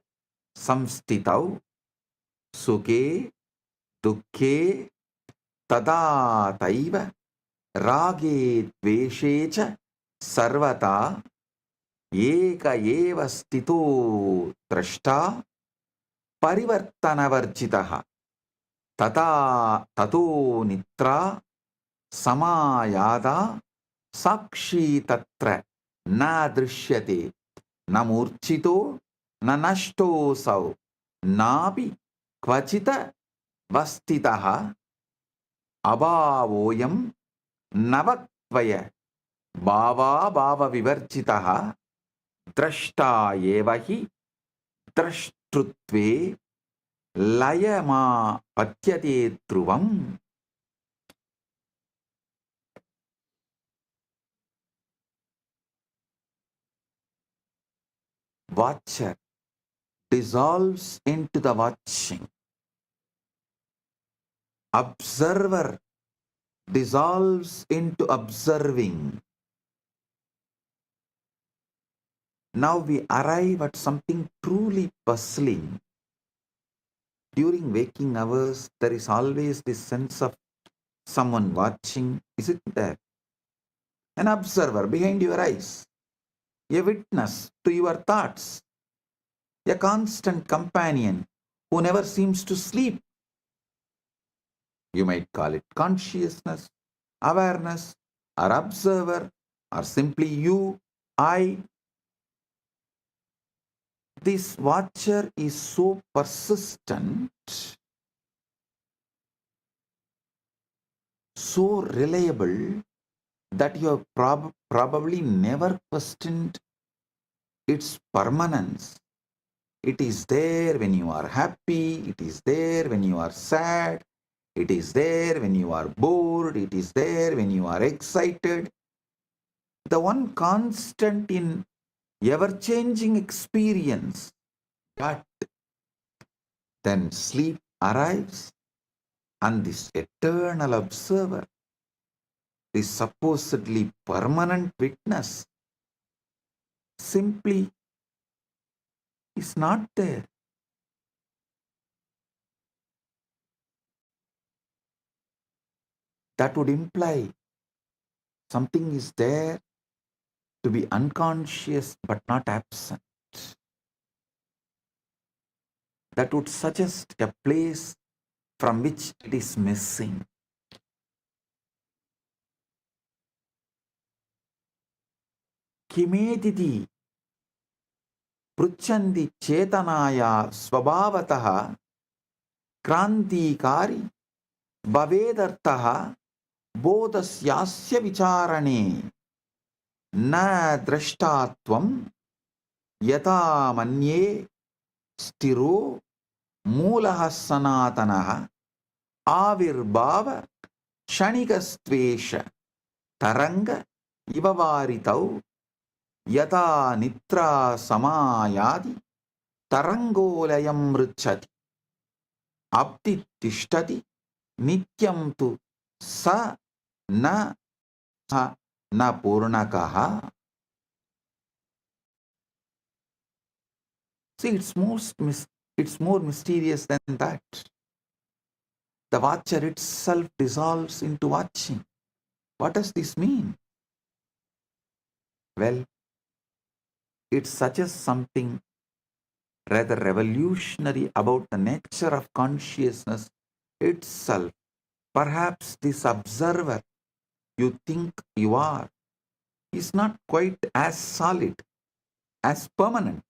Speaker 1: samstitau sukhe dukhe tada taiva rage dveshe cha sarvata eka eva stito drashta parivartanavarjitaha tato nitra samayada sakshi tatra na drishyate na murchito na nashto sau napi kvachita vastitaha abhavoyam navatvaya bhava bhava vivarjitaha drashta evahi drashtrutve layama patyate dhruvam. Watcher dissolves into the watching. Observer dissolves into observing. Now we arrive at something truly puzzling. During waking hours, there is always this sense of someone watching, isn't there? An observer behind your eyes, a witness to your thoughts, a constant companion who never seems to sleep. You might call it consciousness, awareness, or observer, or simply you, I. This watcher is so persistent, so reliable, that you have probably never questioned its permanence. It is there when you are happy, it is there when you are sad, it is there when you are bored, it is there when you are excited. The one constant in ever-changing experience. But then sleep arrives, and this eternal observer, this supposedly permanent witness, simply is not there. That would imply something is there to be unconscious but not absent. That would suggest a place from which it is missing. Kimediti pruchandi chetanaya svabhavataha krantikari bhavedartaha bodhasyasya vicharane na drashtatvam yata manye stiro मूलः सनातनः आविर्भाव क्षणिकस्त्वेष तरंग इव वारितौ यथा निद्रा समायाति तरंगोलयं मृच्छति अब्धि तिष्ठति नित्यं तु स न पूर्णकः. See, it's more mysterious than that. The watcher itself dissolves into watching. What does this mean? Well, it suggests something rather revolutionary about the nature of consciousness itself. Perhaps this observer you think you are is not quite as solid, as permanent,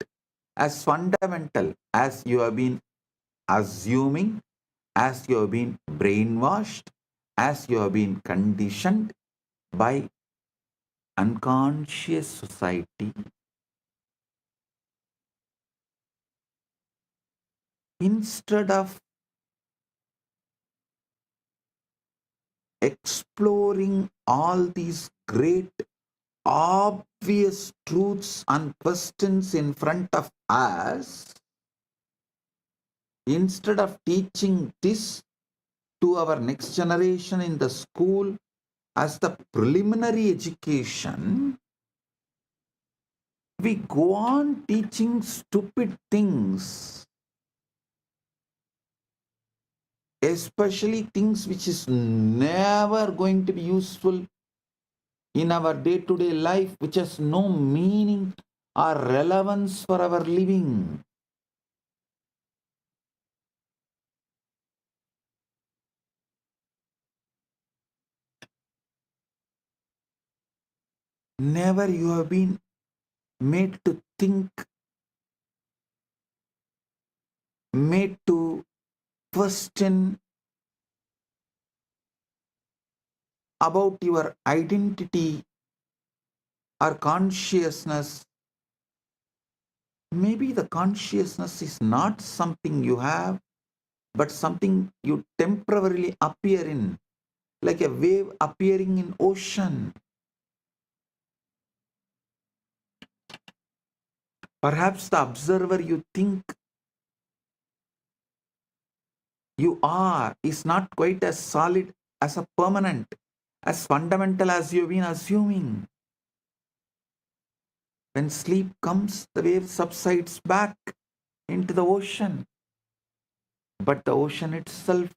Speaker 1: as fundamental as you have been assuming, as you have been brainwashed, as you have been conditioned by unconscious society. Instead of exploring all these great obvious truths and questions in front of us, instead of teaching this to our next generation in the school as the preliminary education, we go on teaching stupid things, especially things which is never going to be useful in our day-to-day life, which has no meaning or relevance for our living. Never you have been made to think, made to question about your identity or consciousness. Maybe the consciousness is not something you have, but something you temporarily appear in, like a wave appearing in ocean. Perhaps the observer you think you are is not quite as solid, as a permanent, as fundamental as you've been assuming. When sleep comes, the wave subsides back into the ocean. But the ocean itself,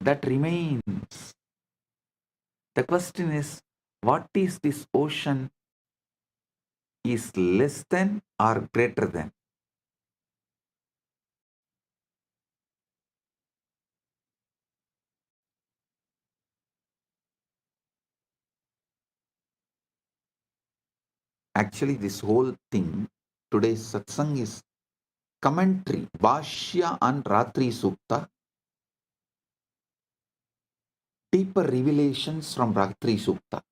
Speaker 1: that remains. The question is, what is this ocean is less than or greater than? Actually, this whole thing, today's satsang is commentary, Bhashya on Ratri Sukta, deeper revelations from Ratri Sukta.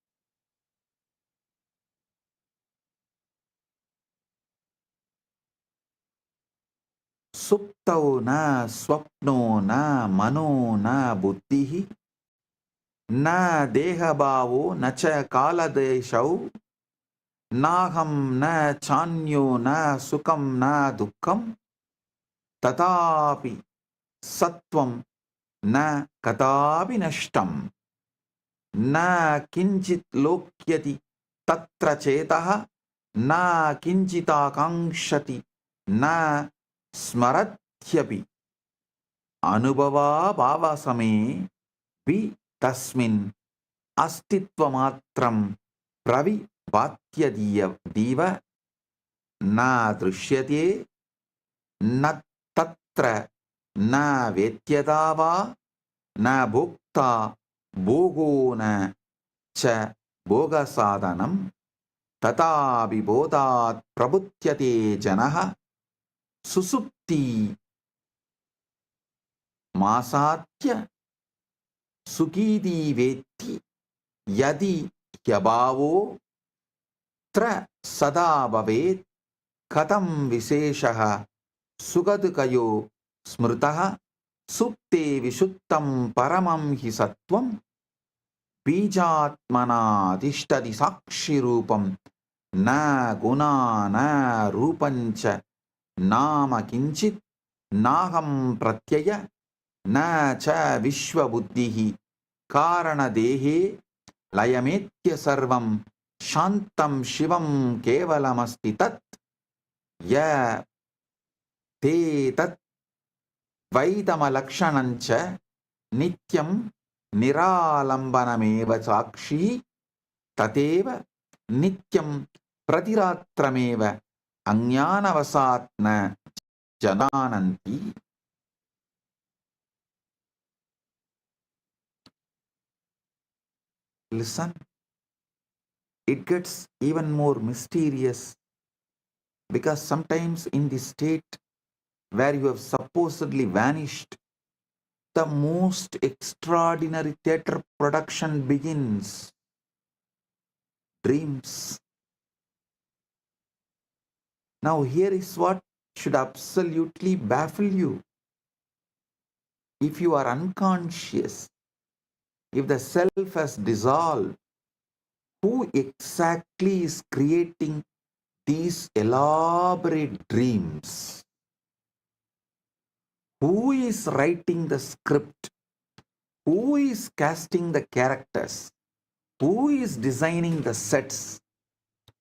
Speaker 1: Suptau na swapno na mano na buddhihi na deha bhavo na cha kala deshau naham na chanyo na sukam na dukkam tatapi sattvam na kadapi nashtam na kinchit lokyati tatra chetaha na kinchita kankshati, na smarathyapi, anubhava bhavasame vi tasmin astitvamatram pravivatya diva na drishyate na tatra na vetyadava na bhukta bhogo na cha bhoga sadhanam tata vibodhat prabhutyate janah susupti masatya sukidi veti yadi hyabhavo tra sada bhavet katam visheshaha sugadkayo smritaha supte vishuttam paramam hi sattvam बीजात्मना तिष्ठति साक्षि रूपम न गुणा न रूपञ्च नाम किंचित नाहं प्रत्यय न च विश्वबुद्धिः कारणदेहे लयमेत्य सर्वं शान्तं शिवं केवलमस्ति तत् य ते तत् वैतमलक्षणञ्च नित्यं निरालम्बनमेव साक्षी तदेव नित्यं प्रतिरात्रमेव अज्ञानवशात् न जानन्ति. Listen, it gets even more mysterious because sometimes in the state where you have supposedly vanished, the most extraordinary theatre production begins. Dreams. Now here is what should absolutely baffle you. If you are unconscious, if the self has dissolved, who exactly is creating these elaborate dreams? Who is writing the script? Who is casting the characters? Who is designing the sets?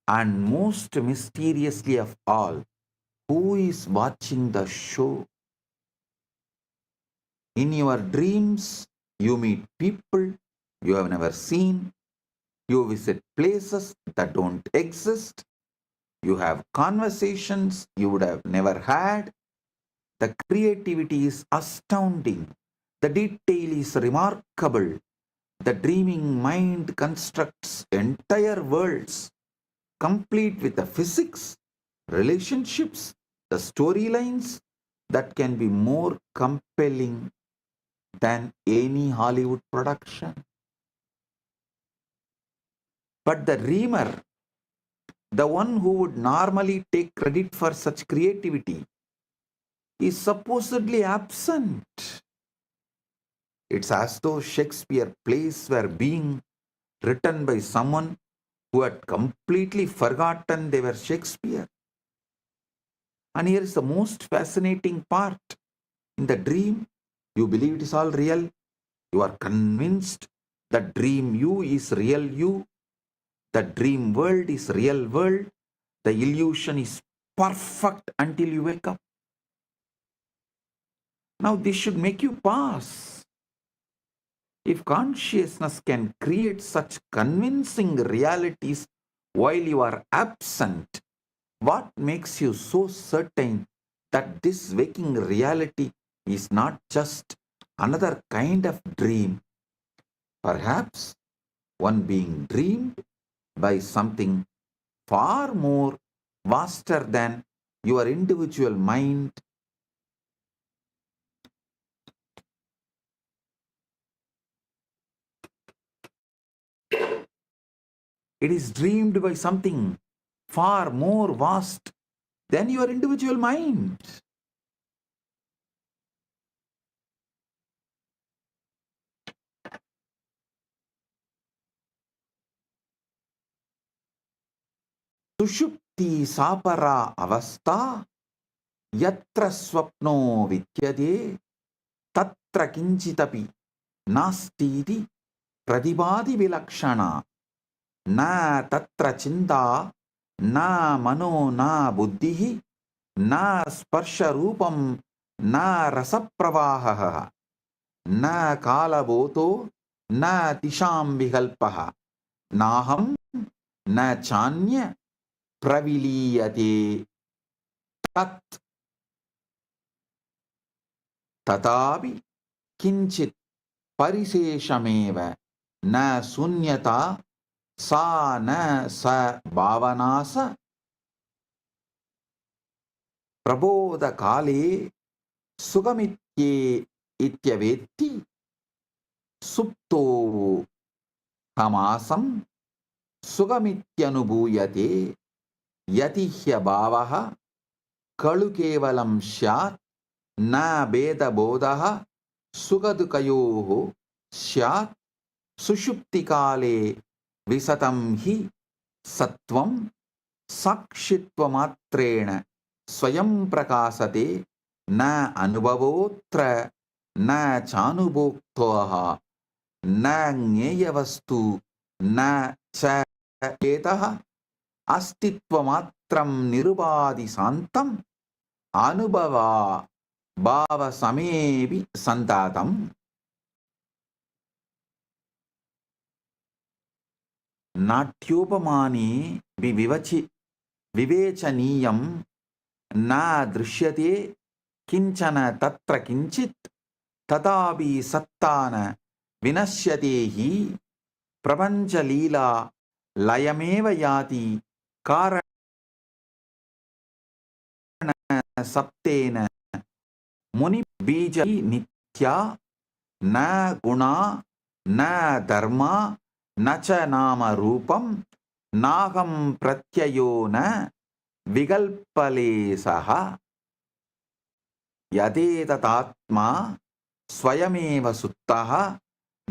Speaker 1: And most mysteriously of all, who is watching the show? In your dreams, you meet people you have never seen. You visit places that don't exist. You have conversations you would have never had. The creativity is astounding. The detail is remarkable. The dreaming mind constructs entire worlds, complete with the physics, relationships, the storylines that can be more compelling than any Hollywood production. But the dreamer, the one who would normally take credit for such creativity, is supposedly absent. It's as though Shakespeare plays were being written by someone who had completely forgotten they were Shakespeare. And here is the most fascinating part. In the dream, you believe it is all real. You are convinced that dream you is real you. The dream world is real world. The illusion is perfect until you wake up. Now this should make you pause. If consciousness can create such convincing realities while you are absent, what makes you so certain that this waking reality is not just another kind of dream? Perhaps one being dreamed by something far more vaster than your individual mind. It is dreamed by something far more vast than your individual mind. Sushupti sapara avastha yatra swapno vidyade tatra kinchitapi nastiti pradibadi vilakshana na tatra chinta na mano na buddhihi, na sparsha rupam, na rasa pravahaha, na kala boto, na tisham vikalpaha, naham na chanya praviliyate tat tatavi kinchit pariseshameva na sunyata sa na sa bhavanasa prabodha kale sugamitye ityavetti supto tamasam sugamityanubhuyate yatihya bhavaha kalu kevalam syat na beda bodha sugadukayoho syat sushupti kale visatam hi satvam sakshitva swayam prakasate na anubhavotra na chanubhoktoha na gnyeya vastu na cha etah astitva matram nirubadi santam anubhava bhava samevi santatam natyopamani vivechaniyam na drishyate kinchana tatra kinchit tatabi sattana vinashyate hi prapancha leela layameva yati karana saptena muni bija nitya na guna na dharma na cha nama rupam nagam pratyayo na vigalpalesaha yadetatma swayameva suttaha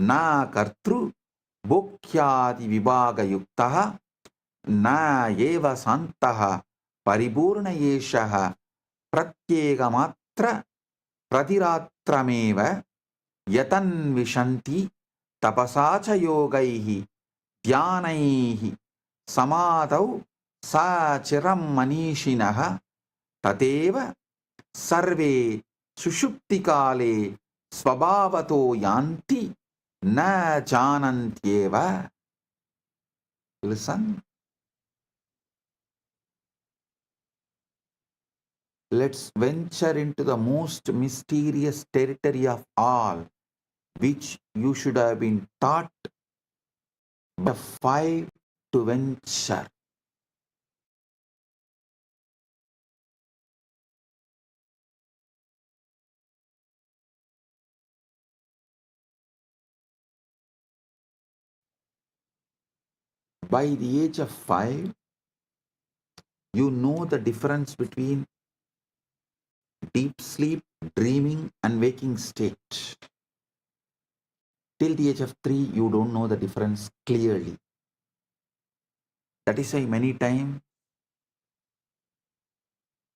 Speaker 1: na kartru bhokhyadi vibhaga yuktaha na eva santaha paripurna yeshaha pratyega pratiratrameva yatan vishanti tapasacha yogaihi dhyanaihi samadau sa chiram manishinaha tateva sarve sushuptikale svabhavato yanti na janantyeva. Listen. Let's venture into the most mysterious territory of all, which you should have been taught by 5 to venture. By the age of 5, you know the difference between deep sleep, dreaming, and waking state. Till the age of 3, you don't know the difference clearly. That is why many times,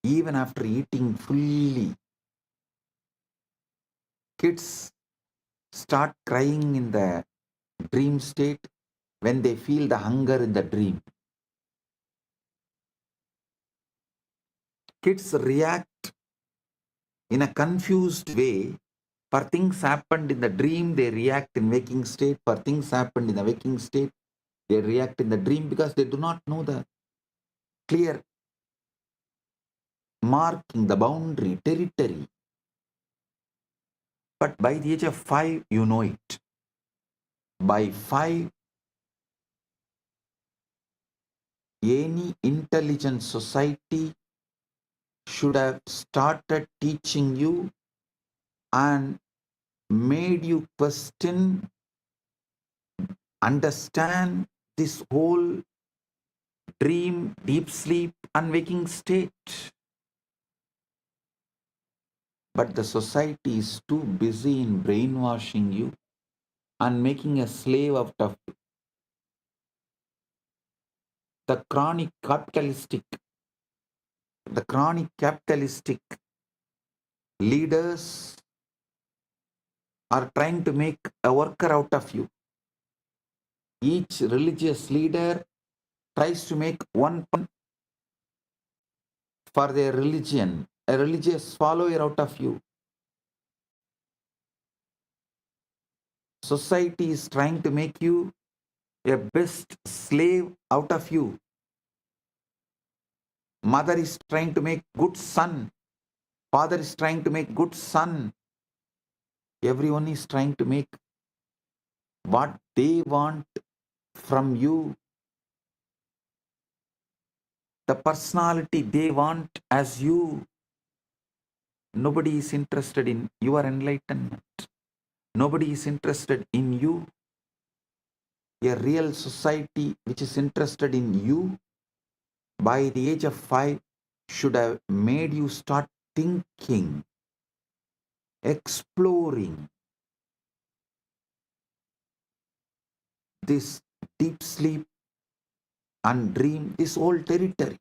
Speaker 1: even after eating fully, kids start crying in the dream state when they feel the hunger in the dream. Kids react in a confused way. For things happened in the dream, they react in waking state. For things happened in the waking state, they react in the dream because they do not know the clear marking, the boundary, territory. But by the age of 5, you know it. By 5, any intelligent society should have started teaching you and made you question, understand this whole dream, deep sleep, and waking state. But the society is too busy in brainwashing you and making a slave out of you. The chronic capitalistic leaders are trying to make a worker out of you. Each religious leader tries to make one for their religion, a religious follower out of you. Society is trying to make you a best slave out of you. Mother is trying to make good son. Father is trying to make good son. Everyone is trying to make what they want from you. The personality they want as you. Nobody is interested in your enlightenment. Nobody is interested in you. A real society which is interested in you by the age of 5 should have made you start thinking, exploring this deep sleep and dream, this whole territory.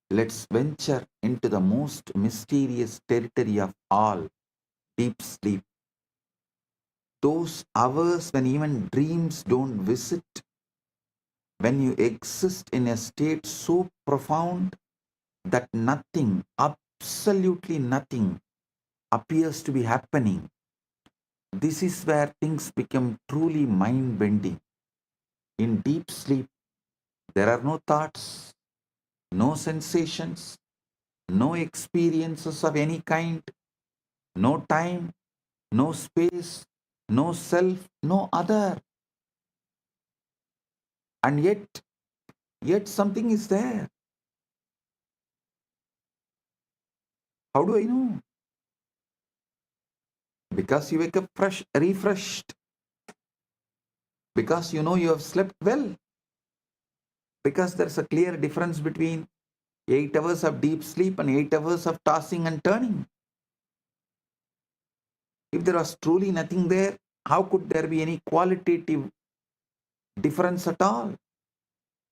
Speaker 1: Let's venture into the most mysterious territory of all, deep sleep. Those hours when even dreams don't visit, when you exist in a state so profound that nothing, absolutely nothing, appears to be happening. This is where things become truly mind-bending. In deep sleep, there are no thoughts, no sensations, no experiences of any kind, no time, no space, no self, no other. And yet something is there. How do I know? Because you wake up fresh, refreshed. Because you know you have slept well. Because there's a clear difference between 8 hours of deep sleep and 8 hours of tossing and turning. If there was truly nothing there, how could there be any qualitative difference at all?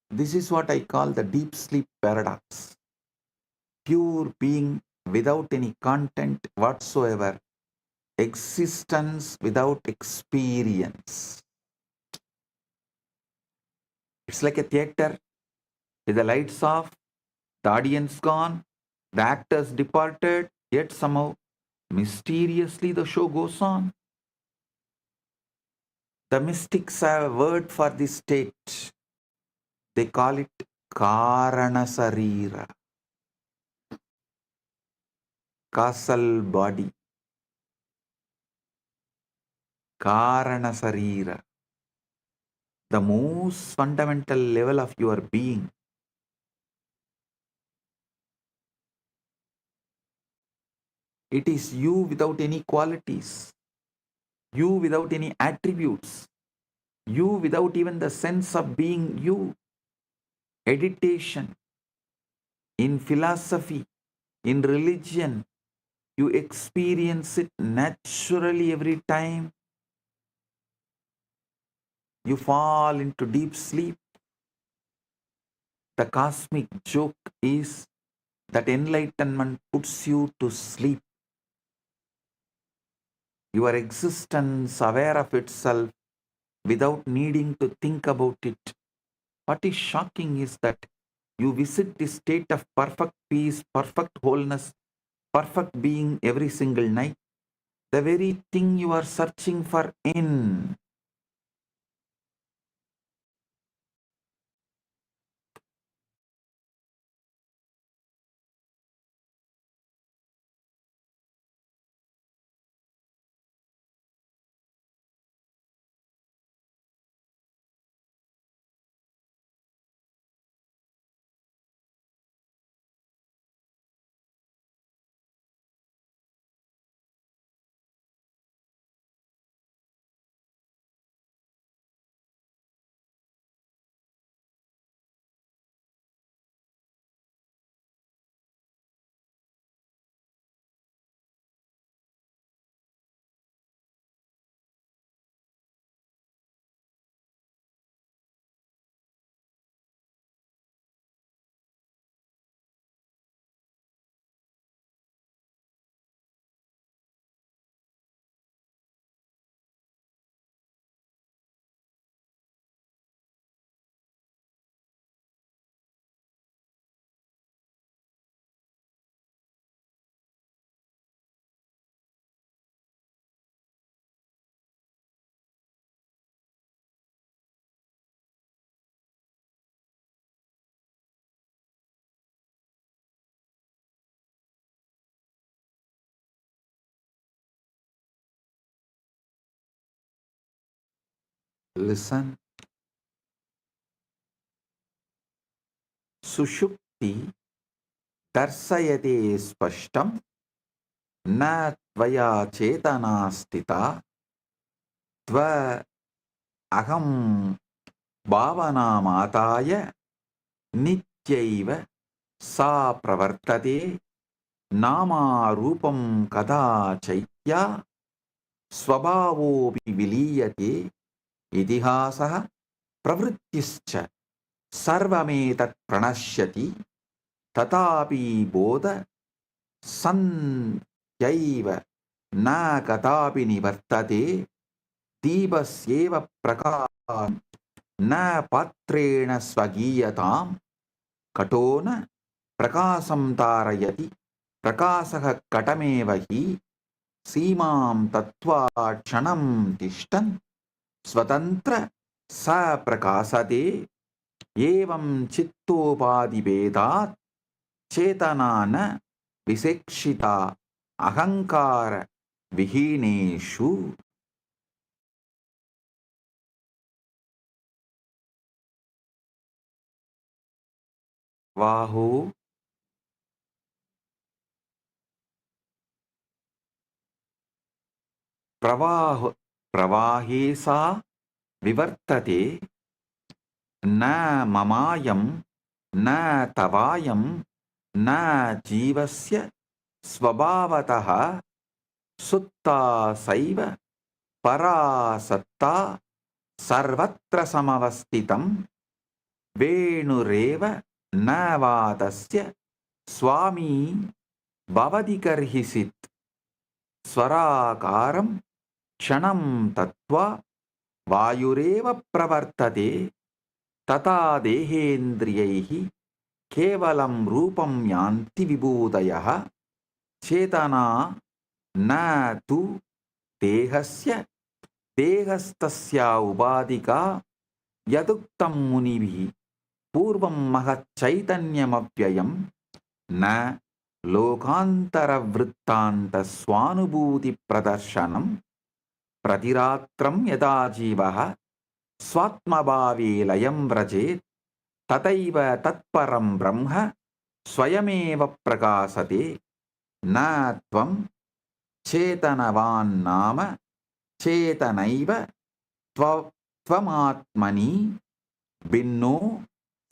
Speaker 1: This is what I call the deep sleep paradox. Pure being without any content whatsoever. Existence without experience. It's like a theater with the lights off, the audience gone, the actors departed, yet somehow mysteriously the show goes on. The mystics have a word for this state. They call it Karanasarira, causal body. Karanasarira, the most fundamental level of your being. It is you without any qualities, you without any attributes, you without even the sense of being you. Meditation, in philosophy, in religion, you experience it naturally every time you fall into deep sleep. The cosmic joke is that enlightenment puts you to sleep. Your existence aware of itself without needing to think about it. What is shocking is that you visit this state of perfect peace, perfect wholeness, perfect being every single night. The very thing you are searching for in. Listen. Sushupti darsayate spashtam na tvaya chetana stita tva aham bhavana mataya nityaiva sa pravartate nama rupam kada chaitya swabhavopi viliyate idihasah pravrittischa sarvametat pranashyati tatapi bodha sanyaiva na kadapi nivartate deepasyeva prakasham na patrena swagiyatam katona prakasam tarayati prakasah katameva hi सीमां तत्वा क्षणं तिष्ठन् स्वतंत्र स प्रकाशते एवं चित्तोपाधिभेदात् चेतना न विसेक्षिता अहंकार विहीनेषु वाहो प्रवाहे सा विवर्तते न ममायं न तवायं न जीवस्य स्वभावतः सुत्ता सैव परासत्ता सर्वत्र समवस्थितं वेणुरेव न वा तस्य स्वामी भवति कर्हिसित् स्वराकारं क्षणं तत्त्वा वायुरेव प्रवर्तते तथा देहेन्द्रियैः केवलं रूपं यान्ति विभूतयः चेतना न तु देहस्य देहस्तस्य उपाधिका यदुक्तं मुनिभिः पूर्वं महच्चैतन्यमव्ययं न लोकान्तरवृत्तान्तस्वानुभूतिप्रदर्शनं प्रतिरात्रं यदा जीवः स्वात्मभावे लयं व्रजेत् तथैव तत्परं ब्रह्म स्वयमेव प्रकाशते न त्वं चेतनवान् नाम चेतनैव त्वमात्मनि भिन्नो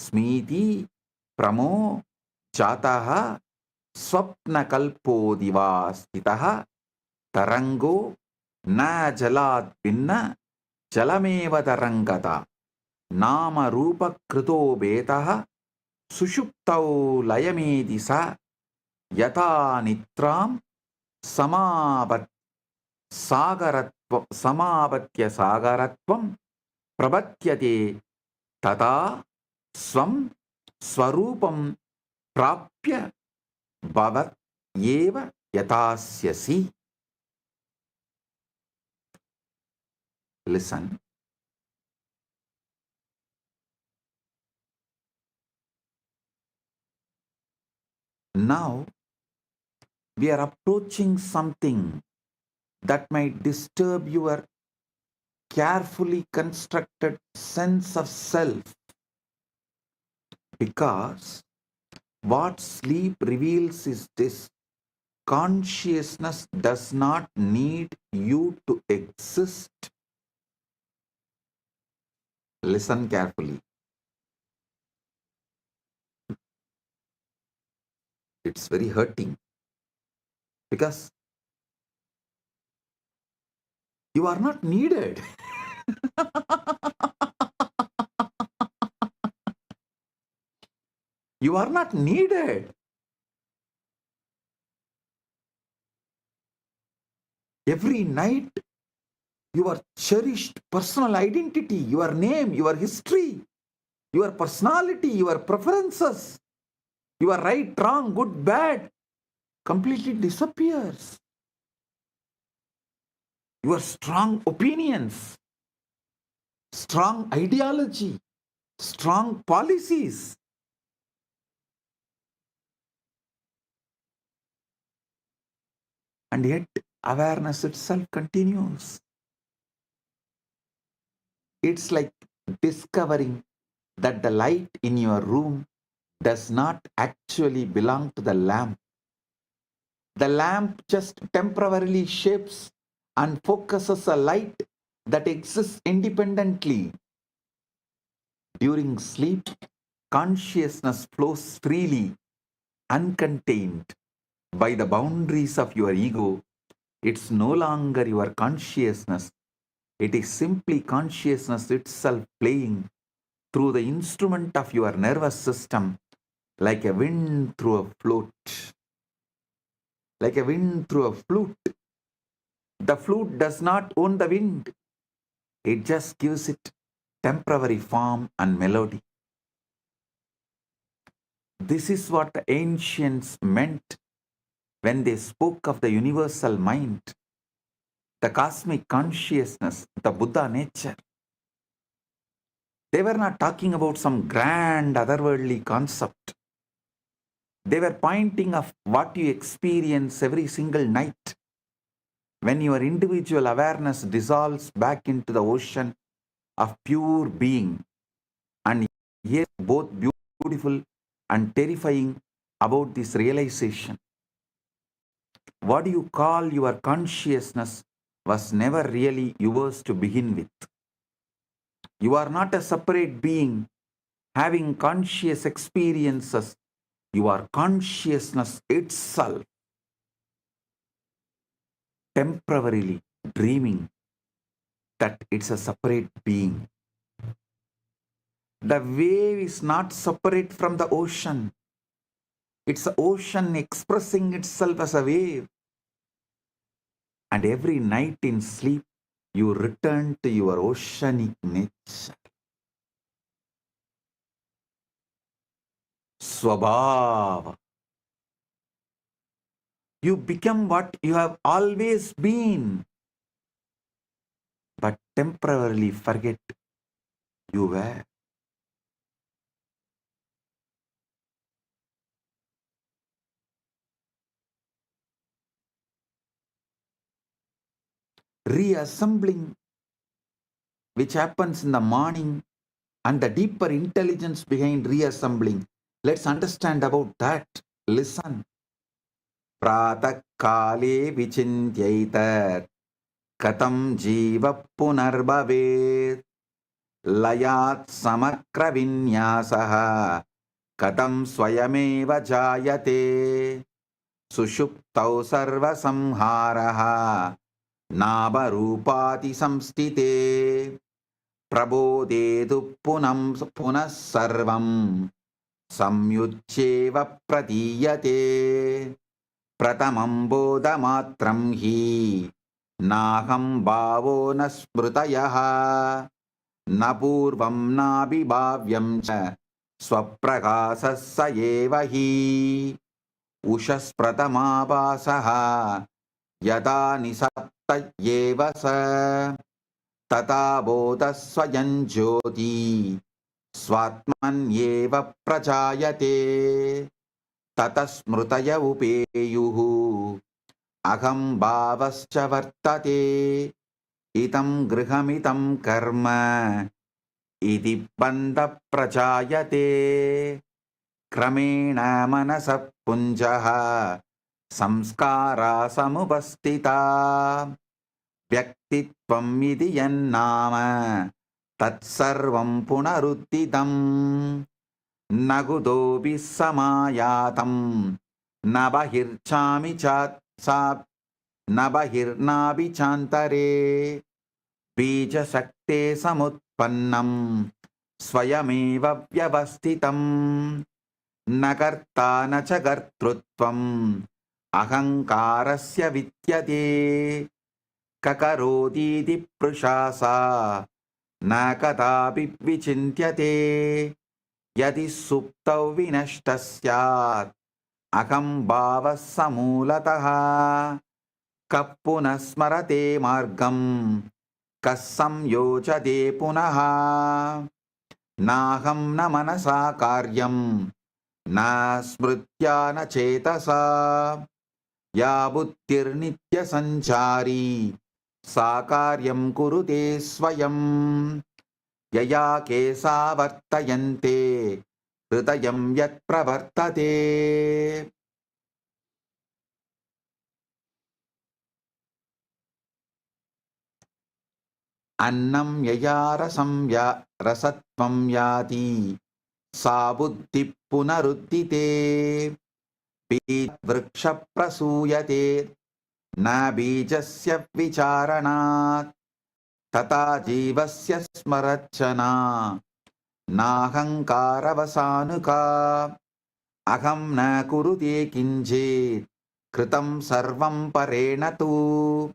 Speaker 1: स्मीति प्रमो जातः स्वप्नकल्पोदिवा स्थितः तरंगो न जलात् भिन्न जलमेव तरंगता नाम रूपकृतो भेदः सुषुप्तौ लयमेति स यथा निद्रां समापत्य सागरत्वं प्रपद्यते तथा स्वं स्वरूपं प्राप्य भवत् एव यथास्यसि. Listen. Now we are approaching something that might disturb your carefully constructed sense of self, because what sleep reveals is this: consciousness does not need you to exist. Listen carefully. It's very hurting, because you are not needed. You are not needed. Every night, your cherished personal identity, your name, your history, your personality, your preferences, your right, wrong, good, bad, completely disappears. Your strong opinions, strong ideology, strong policies. And yet, awareness itself continues. It's like discovering that the light in your room does not actually belong to the lamp. The lamp just temporarily shapes and focuses a light that exists independently. During sleep, consciousness flows freely, uncontained by the boundaries of your ego. It's no longer your consciousness. It is simply consciousness itself playing through the instrument of your nervous system like a wind through a flute. Like a wind through a flute. The flute does not own the wind. It just gives it temporary form and melody. This is what the ancients meant when they spoke of the universal mind, the cosmic consciousness, the Buddha nature. They were not talking about some grand otherworldly concept. They were pointing of what you experience every single night when your individual awareness dissolves back into the ocean of pure being. And yes, both beautiful and terrifying about this realization. What you call your consciousness was never really yours to begin with. You are not a separate being having conscious experiences. You are consciousness itself, temporarily dreaming that it's a separate being. The wave is not separate from the ocean. It's the ocean expressing itself as a wave. And every night in sleep, you return to your oceanic nature. Swabhava. You become what you have always been, but temporarily forget you were. Reassembling, which happens in the morning, and the deeper intelligence behind reassembling. Let's understand about that. Listen. Pratak kale vichintyaita katam jiva punarbhavet layat samakra vinyasaha katam swayameva jayate sushuptau sarva samharaha naba rupati samstite prabodhetu punas sarvam samyuccheva pratiyate pratamam bodhamatram hi naham bhavo na smrutayaha na purvam na vibhavyam cha swaprakasassa eva hi ushas pratamabhasaha yada nisapta eva sa tata bodha swayam jyoti swatmanyeva prajayate tata smrutaya upeyuhu aham bhavascha vartate itam grihamitam karma iti bandha prajayate kramena manasa punjaha samskara samupastita vyaktitvam iti yannama tatsarvam punaruttitam nagudobi samayatam nabahirchami chatsab nabahirnabi chantare bija sakte samutpannam swayameva vyavastitam nakarta nacha gartrutvam ahankarasya vidyate kakaroti prushasa nakatapi vichintyate yadi suptau vinashtasyat aham bhava samulataha kappunasmarate margam kassam yojade punaha naham na manasa karyam na smritya na chetasa ya buddhir nitya sanchari sakaryam kurute swayam yaya kesa vartayante hridayam yat pravartate. Annam yaya rasam ya rasatvam yati sa buddhi punaruddhite vriksha prasuyate na bijasya vicharanat tata jivasya smarachana nahankaravasanuka aham na kurude kinjit kritam sarvam parena tu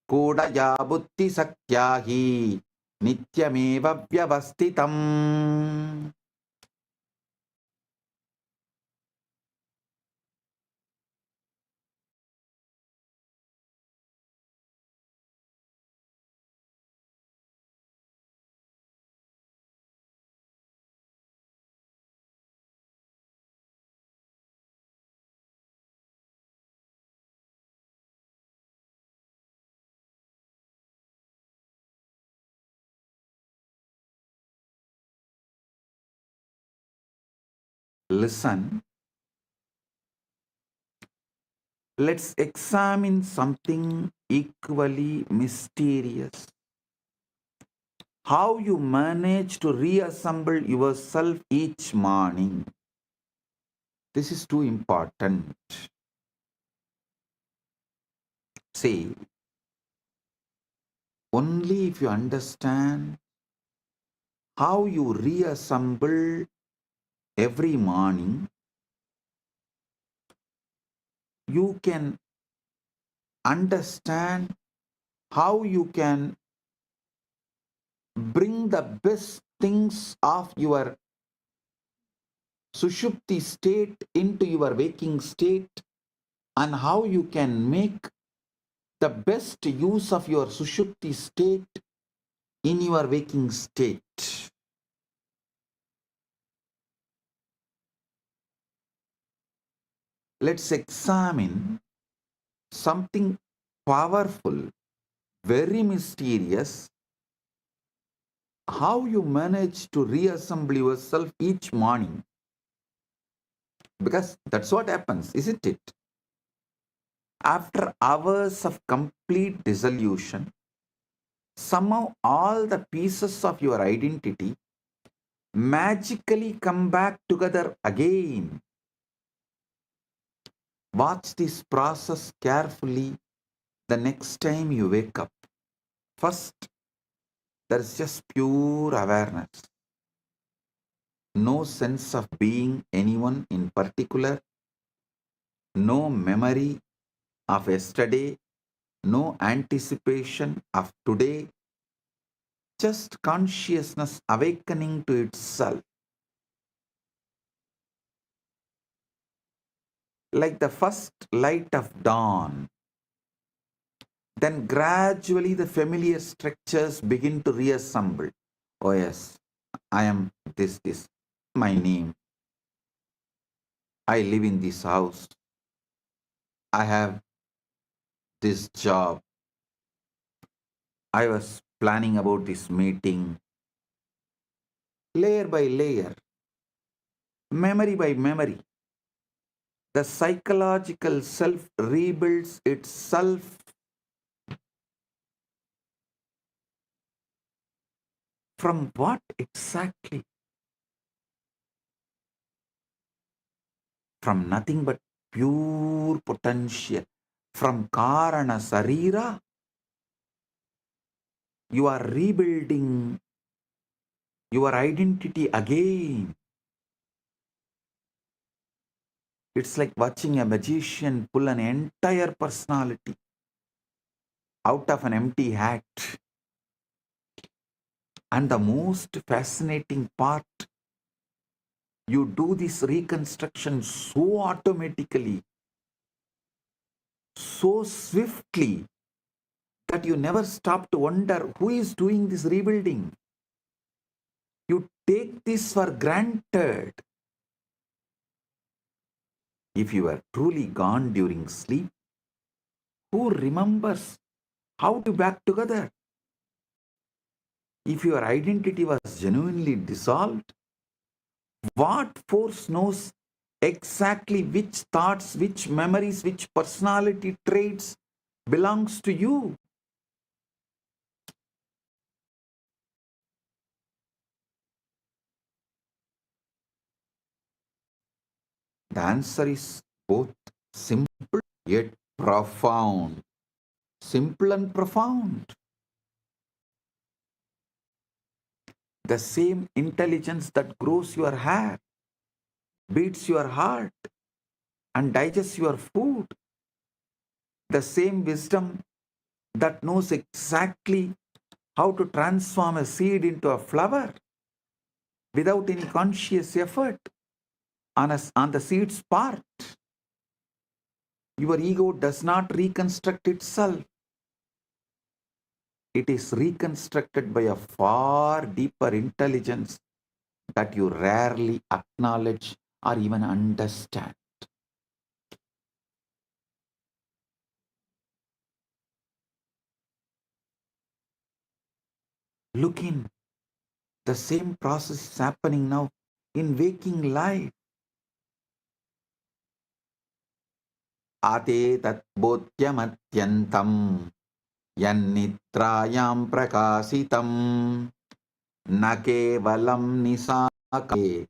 Speaker 1: kudaya buddhi sakyahi nityameva vyavastitam. Listen, let's examine something equally mysterious. How you manage to reassemble yourself each morning. This is too important. See, only if you understand how you reassemble every morning, you can understand how you can bring the best things of your sushupti state into your waking state, and how you can make the best use of your sushupti state in your waking state. Let's examine something powerful, very mysterious, how you manage to reassemble yourself each morning. Because that's what happens, isn't it? After hours of complete dissolution, somehow all the pieces of your identity magically come back together again. Watch this process carefully the next time you wake up. First, there is just pure awareness. No sense of being anyone in particular, no memory of yesterday, no anticipation of today, just consciousness awakening to itself. Like the first light of dawn. Then gradually the familiar structures begin to reassemble. Oh yes, I am this, my name. I live in this house. I have this job. I was planning about this meeting. Layer by layer, memory by memory, the psychological self rebuilds itself from what exactly? From nothing but pure potential. From Karana Sarira, you are rebuilding your identity again. It's like watching a magician pull an entire personality out of an empty hat. And the most fascinating part, you do this reconstruction so automatically, so swiftly, that you never stop to wonder who is doing this rebuilding. You take this for granted. If you are truly gone during sleep, who remembers how to back together? If your identity was genuinely dissolved, what force knows exactly which thoughts, which memories, which personality traits belongs to you? The answer is both simple yet profound. Simple and profound. The same intelligence that grows your hair, beats your heart, and digests your food. The same wisdom that knows exactly how to transform a seed into a flower without any conscious effort on the seed's part. Your ego does not reconstruct itself. It is reconstructed by a far deeper intelligence that you rarely acknowledge or even understand. Look in. The same process is happening now in waking life. Ate tat bodhyamatyantam yannitrayam prakasitam na kevalam nisake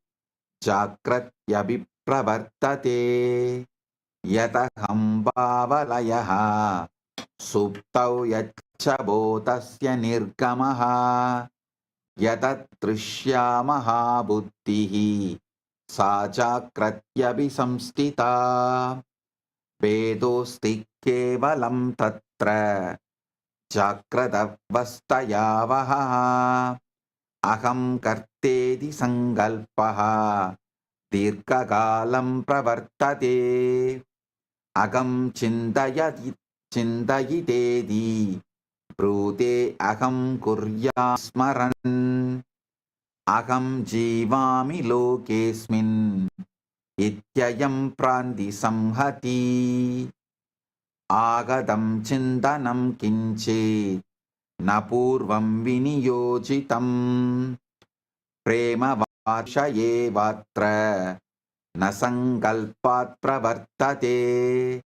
Speaker 1: jagratyabhipravartate yataham bhavalayaha suptau yachabhotasya nirgamaha yatatrishya buddhihi sa jagratyabhisamstita vedosti kevalam tatra jagratavastayavaha aham kartedi sangalpaha dirghakalam pravartate agam chindayitedi brute aham kurya smaran aham jivami lokesmin ityayam pranti samhati agadam chindanam kinchit napurvam viniyojitam prema varshaye vatra nasangalpat pravartate.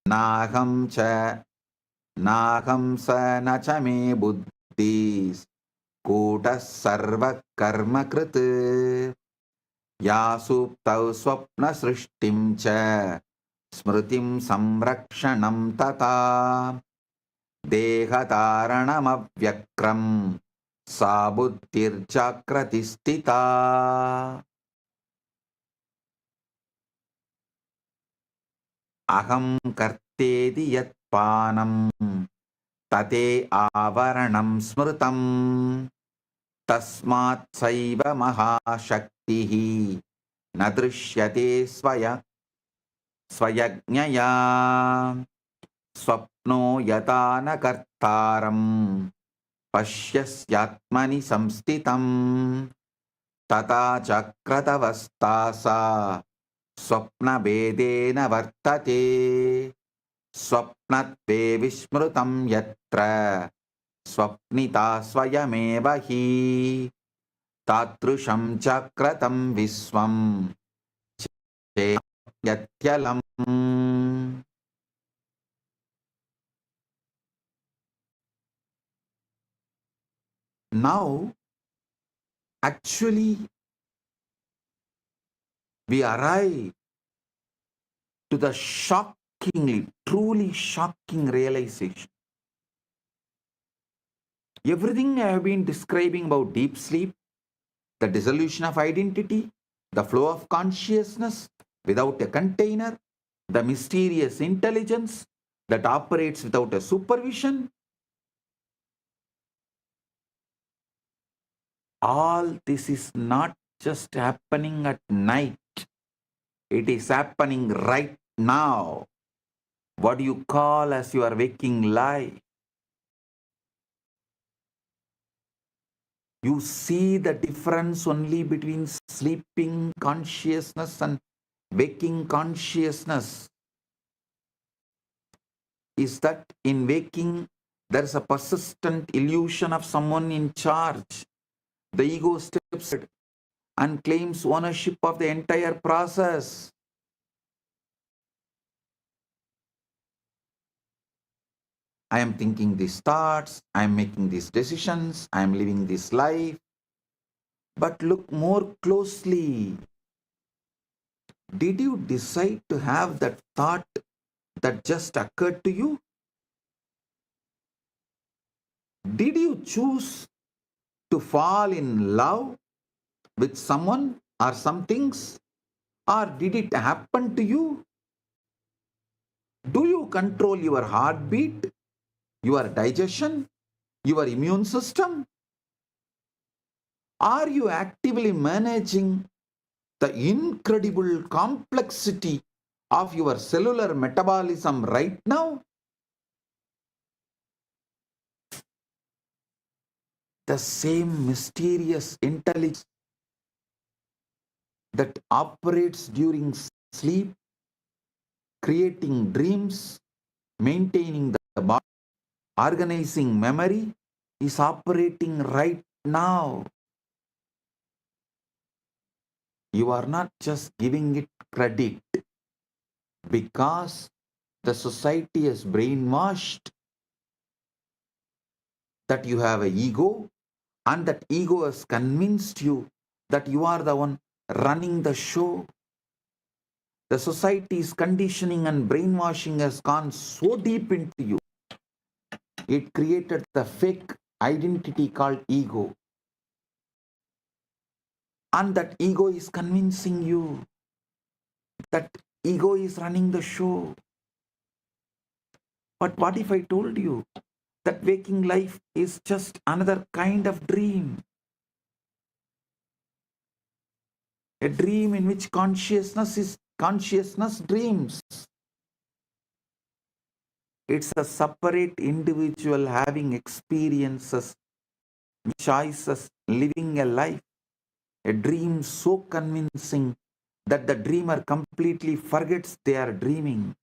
Speaker 1: Naham cha naham sa na cha me buddhis kutas sarva karma krit ya suptau swapna srishtim cha smritim samrakshanam tata देहधारणम अव्यक्रम सा बुद्धिर्जाग्रति स्थिता. अहम कर्तेदि यत्पानं तते आवरणं स्मृतं तस्मात् सैव महाशक्तिः न दृश्यते स्वयज्ञया स्वप्नो यथा न कर्तारं पश्यस्यात्मनि संस्थितं तथा जाग्रदवस्था सा स्वप्नभेदेन वर्तते स्वप्नत्वे विस्मृतं यत्र स्वप्निता स्वयमेव हि तादृशं जाग्रतं विश्वं चेत्यलम्. Now, actually, we arrive to the shockingly, truly shocking realization. Everything I have been describing about deep sleep, the dissolution of identity, the flow of consciousness without a container, the mysterious intelligence that operates without a supervision, all this is not just happening at night. It is happening right now. what you call as your waking life. You see the difference only between sleeping consciousness and waking consciousness is that in waking there is a persistent illusion of someone in charge. The ego steps in and claims ownership of the entire process. I am thinking these thoughts, I am making these decisions, I am living this life. But look more closely. Did you decide to have that thought that just occurred to you? Did you choose to fall in love with someone or some things? Or did it happen to you? Do you control your heartbeat, your digestion, your immune system? Are you actively managing the incredible complexity of your cellular metabolism right now? The same mysterious intelligence that operates during sleep, creating dreams, maintaining the body, organizing memory, is operating right now. You are not just giving it credit because the society has brainwashed that you have an ego, and that ego has convinced you that you are the one running the show. The society's conditioning and brainwashing has gone so deep into you. It created the fake identity called ego. And that ego is convincing you that ego is running the show. But what if I told you that waking life is just another kind of dream? A dream in which consciousness dreams. It's a separate individual having experiences, choices, living a life. A dream so convincing that the dreamer completely forgets they are dreaming.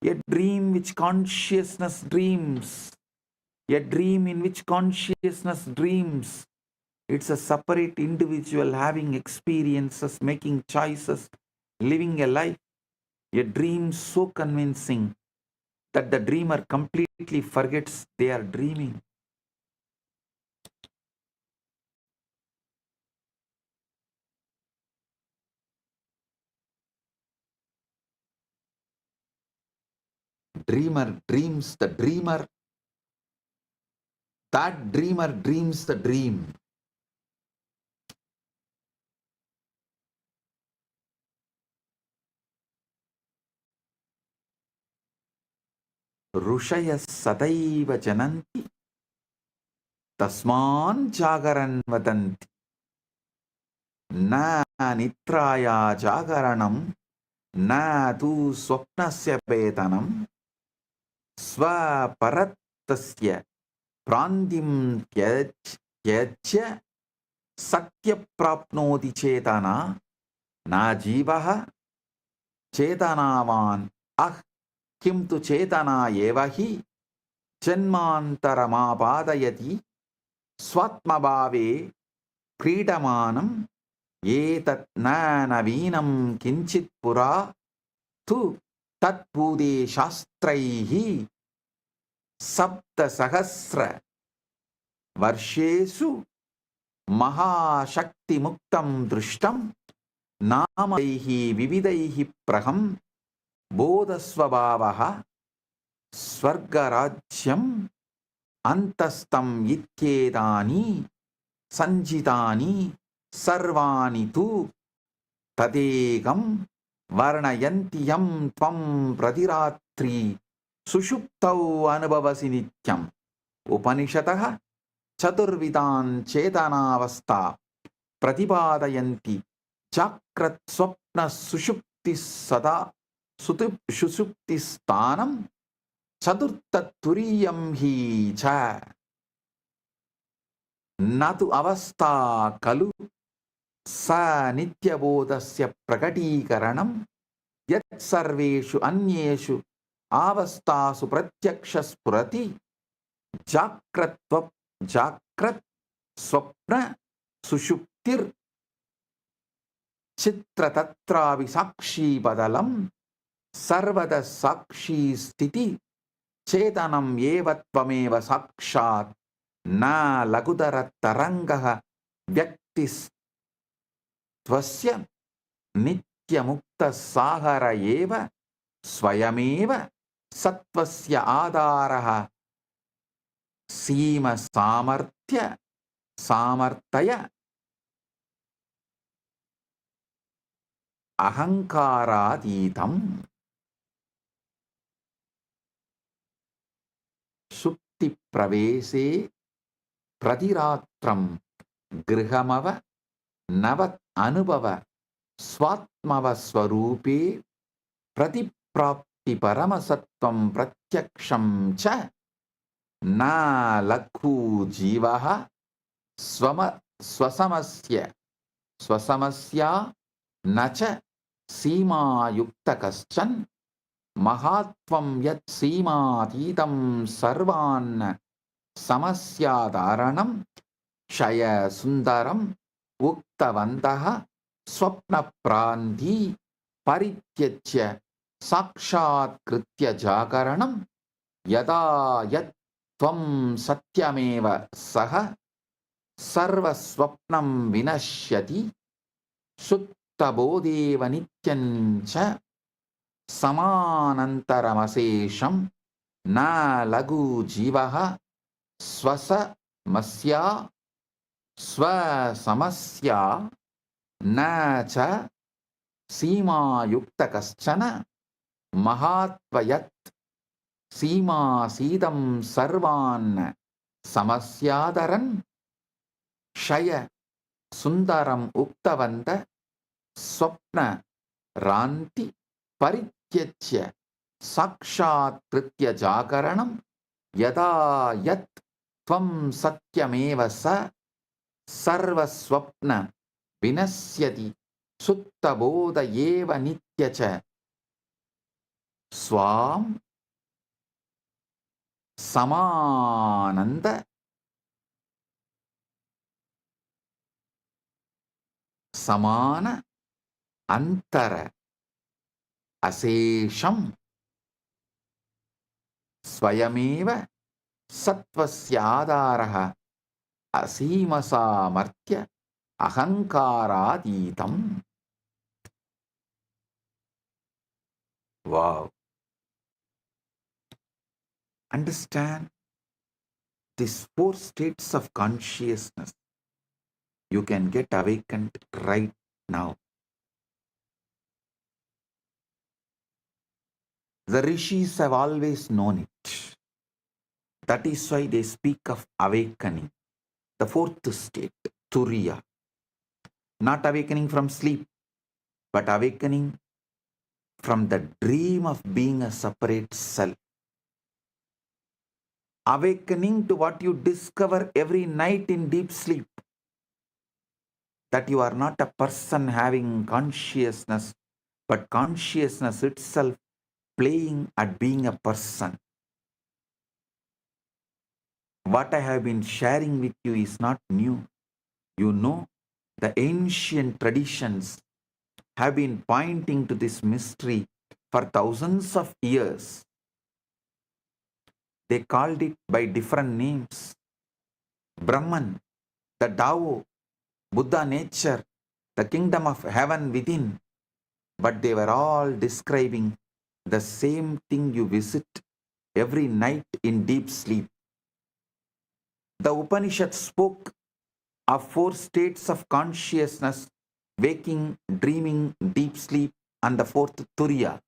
Speaker 1: A dream which consciousness dreams. A dream in which consciousness dreams. It's a separate individual having experiences, making choices, living a life. A dream so convincing that the dreamer completely forgets they are dreaming. Dreamer dreams the dreamer. That dreamer dreams the dream. Rushaya sadaiva jananti tasman jagaran vadanti na nitraya jagaranam na tu swapnasya vedanam swaparattasya prandim tyajya satya prapnoti chetana na jivaha chetanavan ah kim tu chetana evahi janmantaramapadayati swatmabhave kridamanam etat na navinam kinchit pura tu tatpude shastraihi sapta sahasra varshesu maha shakti muktam drushtam namadaihi vividaihi praham bodhasvabhavaha swargarajyam antastam ityedani sanjitani sarvani tu tadegam varnayantiyam tvam pradiratri sushuptau anubhavasi nityam upanishataha chaturvidan chetanavastha pratipadayanti chakrat swapna sushupti sada Sushupti Stanam Chaturta Turiyam hi cha Natu Avastha Kalu Sa Nityabodhasya Prakatikaranam Yat Sarveshu Anyeshu Avastasu Pratyakshas Purati Jakrat Swapna Sushuptir Chitra Tatravi Sakshi Badalam Sarvada Sakshi Stiti Chetanam Yevatvameva Sakshat Na Lagudara Tarangaha Vyaktis Tvasya Nitya Mukta Sahara Eva Swayameva Satvasya Adaraha Sima Samartya Ahankaraditam Supti Pravese Pradiratram Grihamava Navat Anubhava Swatmava Swarupe Pratiprapti Paramasatvam Pratyaksham Cha Na Lakhu Jivaha Swasamasya Nacha Sima Yuktakaschan Mahatvam Yat Sima Titam Sarvan Samasya Dharanam Shaya Sundaram Uktavantaha Swapna Pranti Parityachya Sakshat Kritya Jagaranam Yada Yat Tvam Satyameva Saha Sarva Swapnam Vinashyati Sutta Bodheva Nityancha Samanantaramasesham Na Lagu Jivaha Swasa Masya Swasamasya Na Cha Sima Yuktakaschana Mahatvayat Sima Sidam Sarvan Samasyadaran Shaya Sundaram Uktavanta Swapna Ranti Parityachya Sakshat Kritya Jagaranam Yada Yat Tvam Satyameva Sa Sarva Swapna Vinasyati Sutta Bodha Yeva Nityacha Swam Samananda Samana Antara Asesham Swayameva Satvasya Asimasa Martya Ahankaraditam. Wow. Understand these four states of consciousness. You can get awakened right now. The rishis have always known it. That is why they speak of awakening. The fourth state, Turiya. Not awakening from sleep, but awakening from the dream of being a separate self. Awakening to what you discover every night in deep sleep. That you are not a person having consciousness, but consciousness itself playing at being a person. What I have been sharing with you is not new. You know, the ancient traditions have been pointing to this mystery for thousands of years. They called it by different names. Brahman, the Tao, Buddha nature, the kingdom of heaven within. But they were all describing the same thing you visit every night in deep sleep. The Upanishad spoke of four states of consciousness: waking, dreaming, deep sleep, and the fourth, Turiya.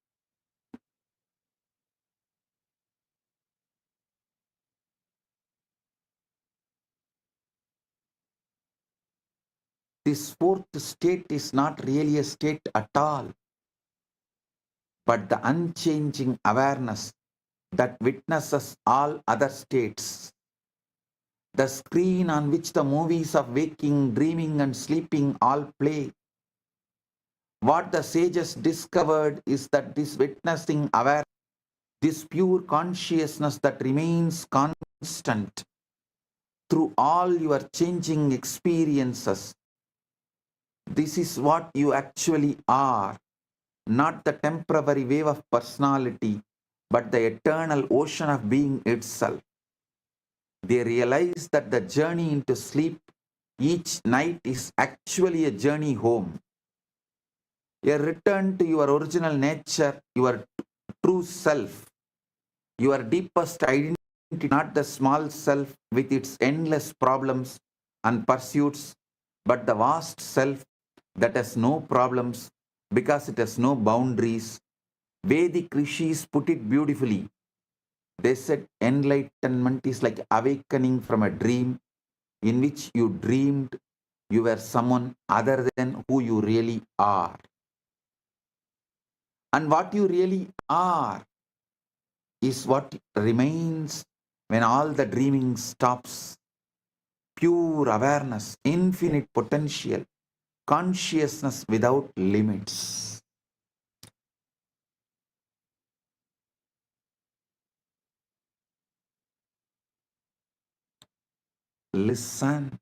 Speaker 1: This fourth state is not really a state at all. but the unchanging awareness that witnesses all other states. The screen on which the movies of waking, dreaming, and sleeping all play. What the sages discovered is that this witnessing awareness, this pure consciousness that remains constant through all your changing experiences, this is what you actually are, not the temporary wave of personality, but the eternal ocean of being itself. They realize that the journey into sleep each night is actually a journey home. A return to your original nature, your true self, your deepest identity, not the small self with its endless problems and pursuits, but the vast self that has no problems because it has no boundaries. Vedic rishis put it beautifully. They said enlightenment is like awakening from a dream in which you dreamed you were someone other than who you really are. And what you really are is what remains when all the dreaming stops. Pure awareness, infinite potential, consciousness without limits. Listen.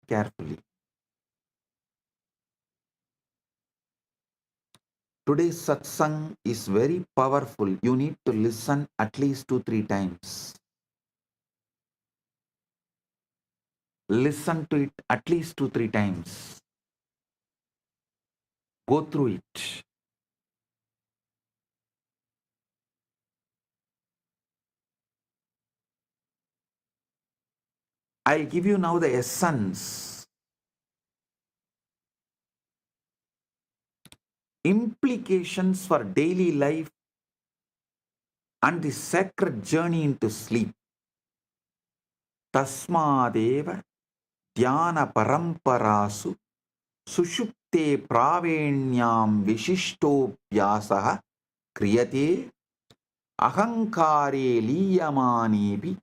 Speaker 1: Carefully. Today's satsang is very powerful. You need to listen at least 2-3 times. Listen to it at least 2-3 times. Go through it. I'll give you now the essence. Implications for daily life and the sacred journey into sleep. Tasmadeva dhyana paramparasu sushupte pravenyam vishishtovyasah kriyate ahankare liyamanebi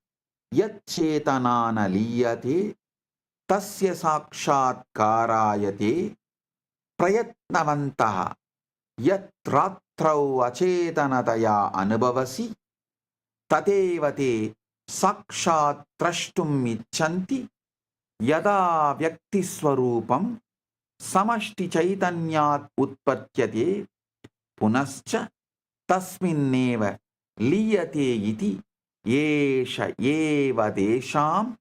Speaker 1: yacchetanana liyate tasya sakshatkarayate prayatnavantaha yatratrau acetanataya anubhavasi tatevate sakshat trashtum ichanti yada vyakti swarupam samashti chaitanyat utpatyate punascha tasminneva liyate iti yesha eva desham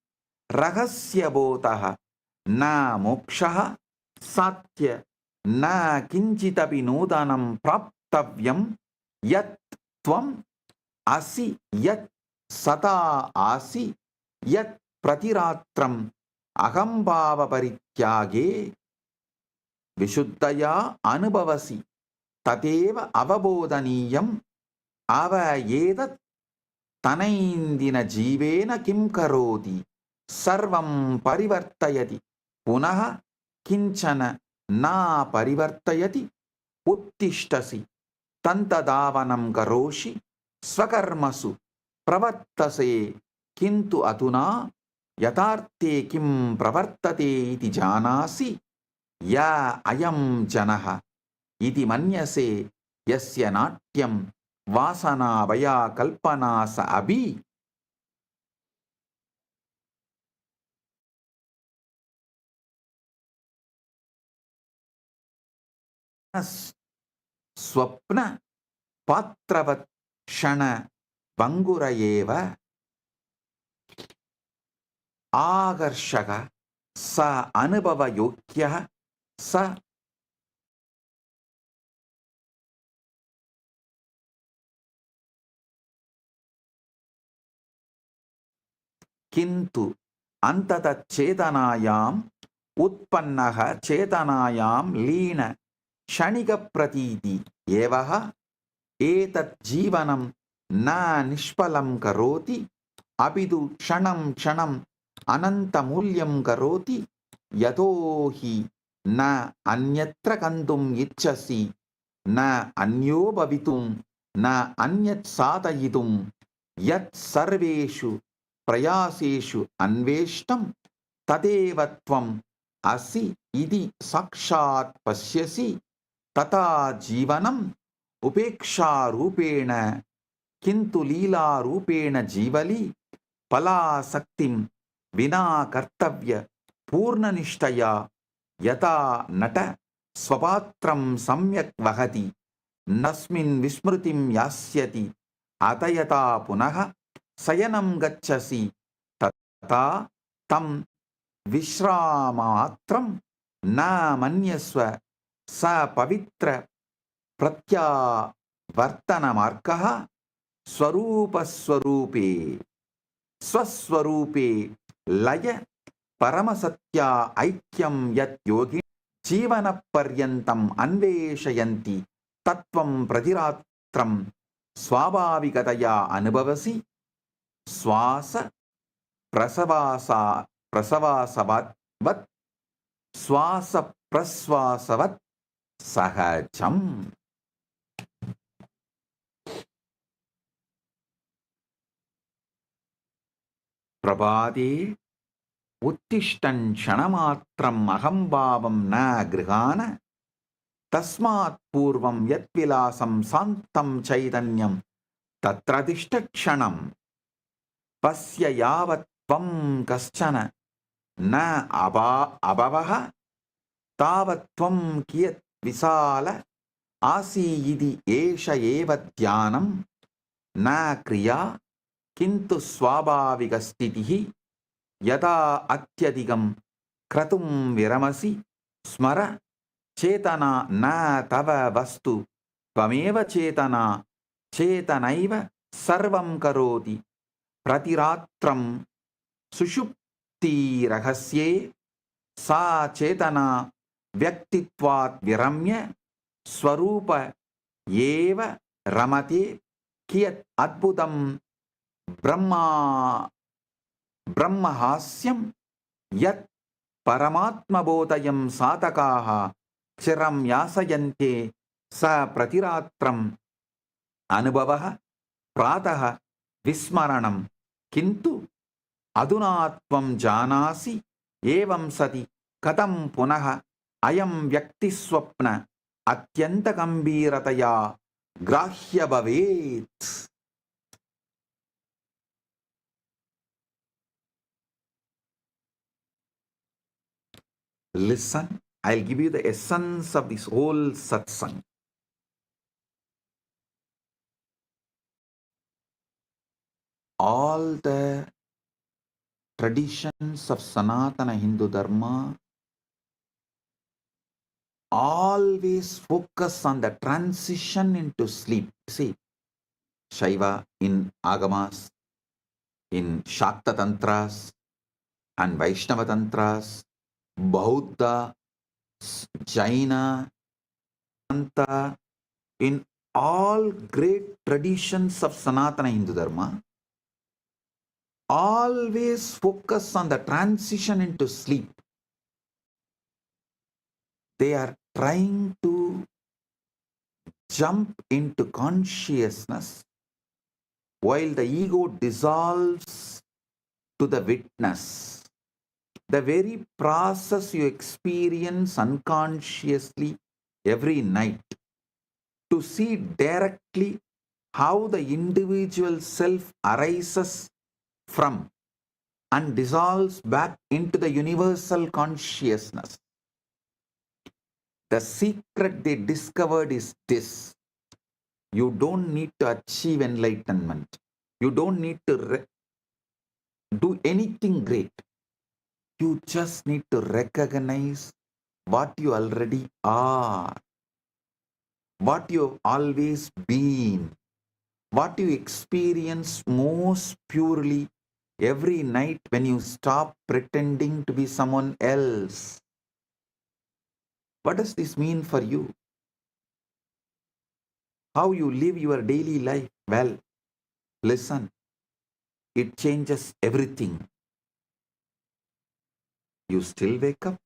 Speaker 1: rahasya botaha na mokshaha satya na kinchitapi nodanam praptavyam yat tvam asi yat sata asi yat pratiratram ahambhava parityage vishuddhaya anubhavasi tateva avabodhaniyam avayedat tanaindina jivena kim karoti sarvam parivartayati punaha kinchana na parivartayati uttishtasi tantadavanam karoshi swakarmasu pravartase kintu atuna yatarte kim pravartate iti janasi ya ayam janaha iti manyase yasya natyam vasana vaya kalpana sa abhi swapna patravat shana bangurayeva आकर्षक स अनुभव योग्य स किन्तु अन्ततः चेतनायाम् उत्पन्नः चेतनायां लीन क्षणिकप्रतीति एवः एतत् जीवनं न निष्फलं करोति अपि तु क्षणं क्षणम् अनन्तमूल्यं करोति यतो हि न अन्यत्र गन्तुम् इच्छसि न अन्यो भवितुं न अन्यत् साधयितुं यत् सर्वेषु प्रयासेषु अन्वेष्टं तदेव त्वम् असि इति साक्षात् पश्यसि तथा जीवनम् उपेक्षारूपेण किन्तु लीलारूपेण जीवली फलासक्तिं विना कर्तव्य पूर्णनिष्ठया यथा नट स्वपात्रं सम्यक् वहति नस्मिन् विस्मृतिं यास्यति अत यथा पुनः शयनं गच्छसि तथा तं विश्रामात्रं न मन्यस्व स पवित्र प्रत्यावर्तनमार्गः स्वरूपस्वरूपे स्वस्वरूपे लय परमसत्या ऐक्यं यत् योगी जीवनपर्यन्तम् अन्वेषयन्ति तत्त्वं प्रतिरात्रं स्वाभाविकतया अनुभवसि श्वास प्रसवासवत् श्वास प्रश्वासवत् सहजम्. प्रभाते उत्तिष्ठन् क्षणमात्रम् अहंभावं न गृहाण तस्मात् पूर्वं यत्विलासं शान्तं चैतन्यं तत्र तिष्ठ क्षणं पश्य यावत् त्वं कश्चन न अभवः तावत् त्वं कियत् विशाल आसि इति एष एव ध्यानं न क्रिया किन्तु स्वाभाविकस्थितिः यदा अत्यधिकं क्रतुं विरमसि स्मर चेतना न तव वस्तु त्वमेव चेतना चेतनैव सर्वं करोति प्रतिरात्रं सुषुप्तिरहस्ये सा चेतना व्यक्तित्वात् विरम्य स्वरूप एव रमते कियत् अद्भुतं ब्रह्महास्यं यत् परमात्मबोधयं साधकाः चिरं यासयन्ते स प्रतिरात्रम् अनुभवः प्रातः विस्मरणं किन्तु अधुना त्वं जानासि एवं सति कथं पुनः अयं व्यक्तिस्वप्न अत्यन्तगम्भीरतया ग्राह्य भवेत्. Listen, I'll give you the essence of this whole satsang. All the traditions of Sanatana Hindu Dharma always focus on the transition into sleep. See, Shaiva in Agamas, in Shakta Tantras and Vaishnava Tantras, Bauddha, Jaina, Anta, in all great traditions of Sanatana Hindu Dharma, always focus on the transition into sleep. They are trying to jump into consciousness while the ego dissolves to the witness. The very process you experience unconsciously every night, to see directly how the individual self arises from and dissolves back into the universal consciousness. The secret they discovered is this: you don't need to achieve enlightenment. You don't need to do anything great. You just need to recognize what you already are, what you've always been, what you experience most purely every night when you stop pretending to be someone else. What does this mean for you? How you live your daily life? Well, listen, it changes everything. You still wake up,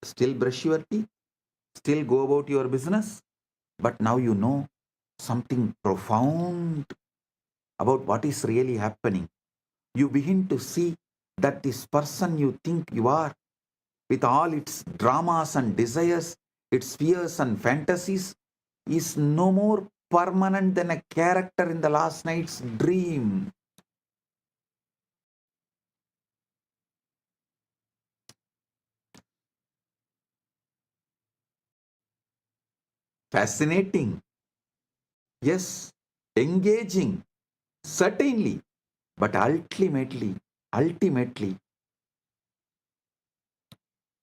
Speaker 1: still brush your teeth, still go about your business, but now you know something profound about what is really happening. You begin to see that this person you think you are, with all its dramas and desires, its fears and fantasies, is no more permanent than a character in the last night's dream. Fascinating, yes, engaging, certainly, but ultimately,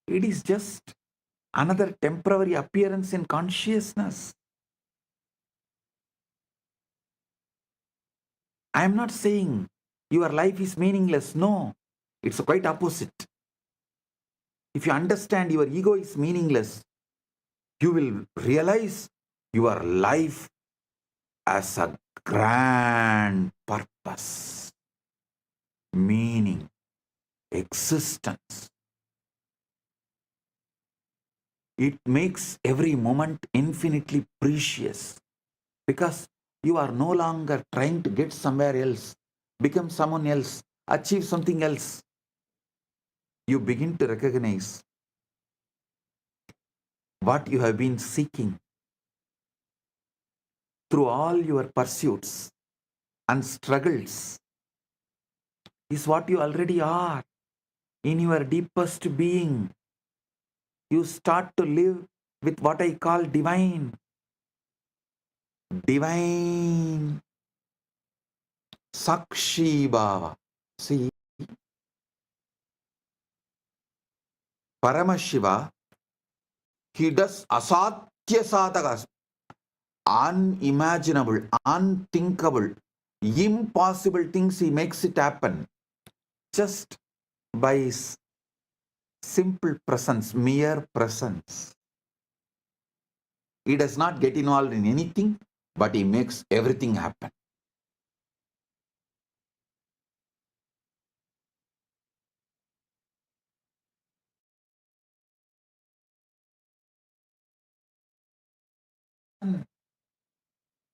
Speaker 1: it is just another temporary appearance in consciousness. I am not saying your life is meaningless. No, it's quite opposite. If you understand your ego is meaningless, you will realize your life as a grand purpose, meaning, existence. It makes every moment infinitely precious because you are no longer trying to get somewhere else, become someone else, achieve something else. You begin to recognize what you have been seeking through all your pursuits and struggles is what you already are in your deepest being. You start to live with what I call divine Sakshi Bhava. See, Paramashiva, he does asatya sadhakas, unimaginable, unthinkable, impossible things. He makes it happen just by his simple presence, mere presence. He does not get involved in anything, but he makes everything happen.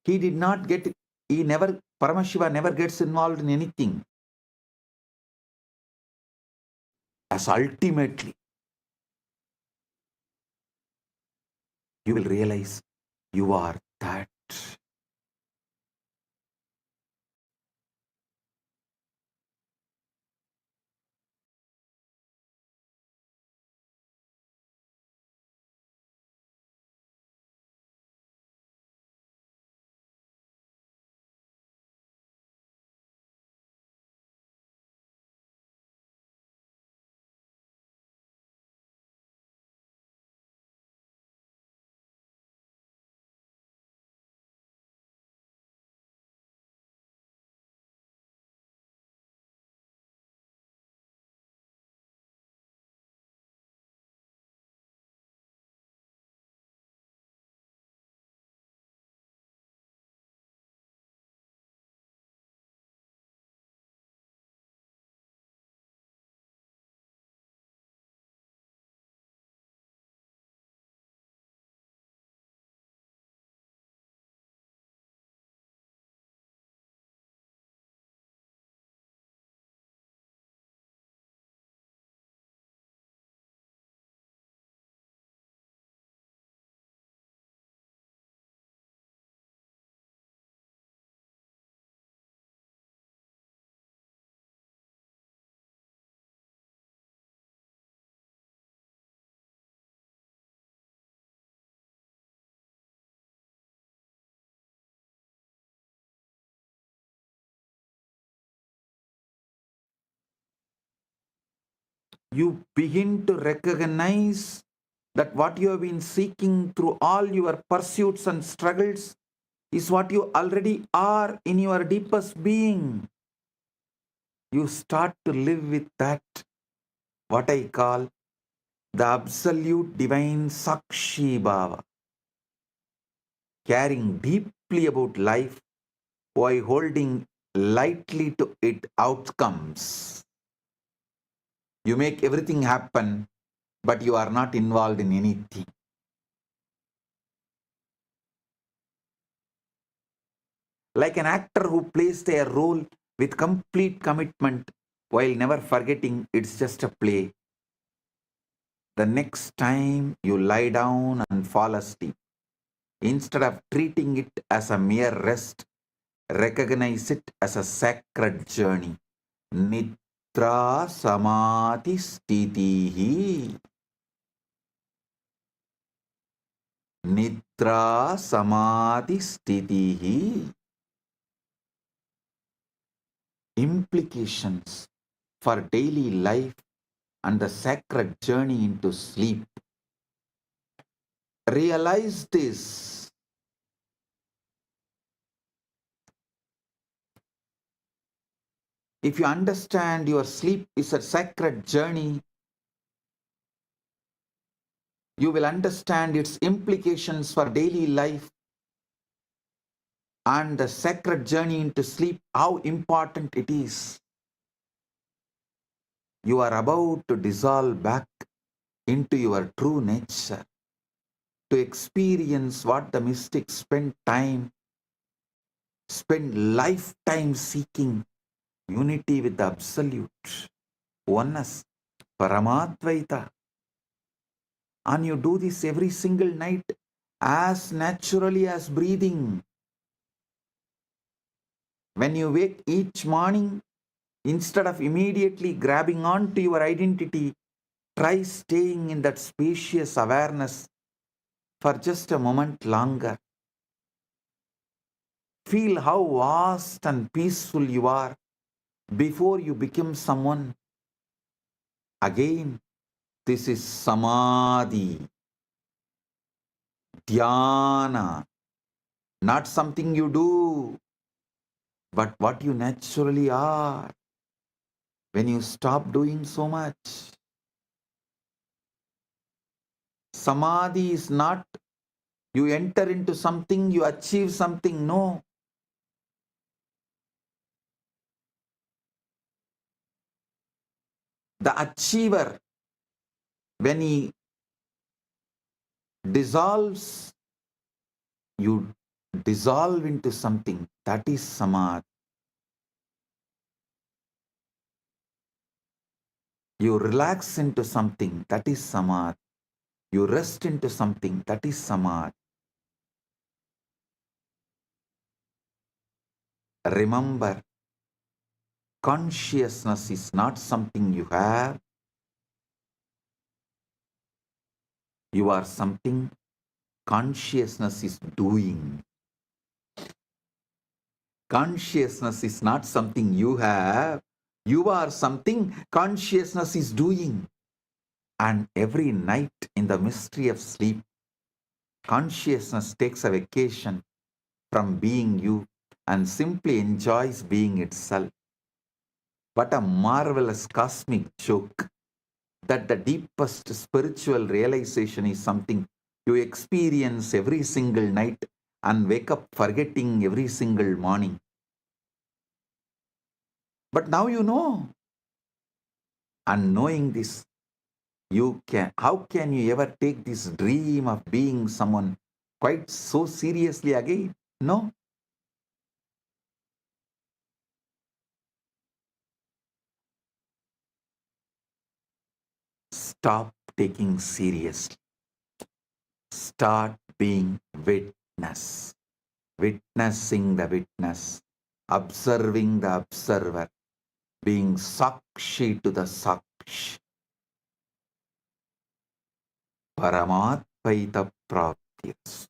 Speaker 1: He did not get, Paramashiva never gets involved in anything. As ultimately, you will realize you are that. You begin to recognize that what you have been seeking through all your pursuits and struggles is what you already are in your deepest being. you start to live with that, what I call the absolute divine Sakshi Bhava, caring deeply about life while holding lightly to its outcomes. You make everything happen, but you are not involved in anything. Like an actor who plays their role with complete commitment while never forgetting it's just a play. The next time you lie down and fall asleep, instead of treating it as a mere rest, recognize it as a sacred journey. Nitra Samadhi Stitihi. Nitra Samadhi Stitihi. Implications for daily life and the sacred journey into sleep. Realize this. If you understand your sleep is a sacred journey, you will understand its implications for daily life and the sacred journey into sleep, how important it is. You are about to dissolve back into your true nature, to experience what the mystics spend lifetime seeking, unity with the Absolute, oneness, Paramadvaita. And you do this every single night as naturally as breathing. When you wake each morning, instead of immediately grabbing onto your identity, try staying in that spacious awareness for just a moment longer. Feel how vast and peaceful you are before you become someone. Again, this is Samadhi, Dhyana, not something you do, but what you naturally are when you stop doing so much. Samadhi is not you enter into something, you achieve something. No. The achiever, when he dissolves, you dissolve into something. That is Samadhi. You relax into something. That is Samadhi. You rest into something. That is Samadhi. Remember, consciousness is not something you have. You are something consciousness is doing. Consciousness is not something you have. You are something consciousness is doing. And every night in the mystery of sleep, consciousness takes a vacation from being you and simply enjoys being itself. What a marvelous cosmic joke that the deepest spiritual realization is something you experience every single night and wake up forgetting every single morning. But now you know. And knowing this, how can you ever take this dream of being someone quite so seriously again? No. Stop taking seriously. Start being witness. Witnessing the witness. Observing the observer. Being Sakshi to the Sakshi. Paramatvaita Praptiyastu.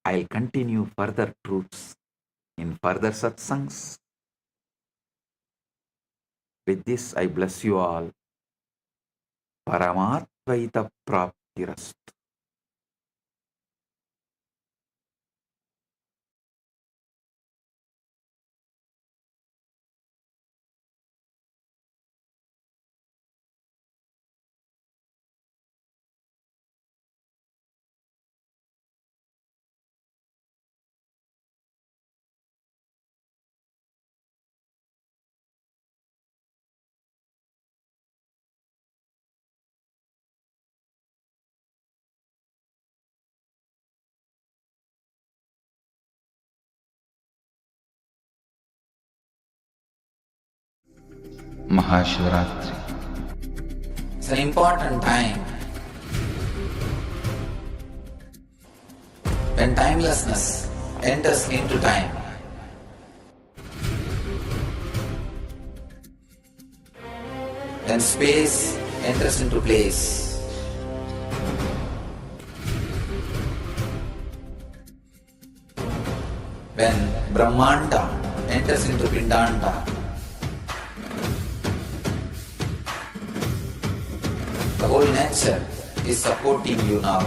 Speaker 1: I'll continue further truths in further satsangs. With this, I bless you all. Paramatvaita Praptirastu. Mahashivaratri. It's an important time when timelessness enters into time. When space enters into place. When Brahmanda enters into Pindanda. The whole nature is supporting you now.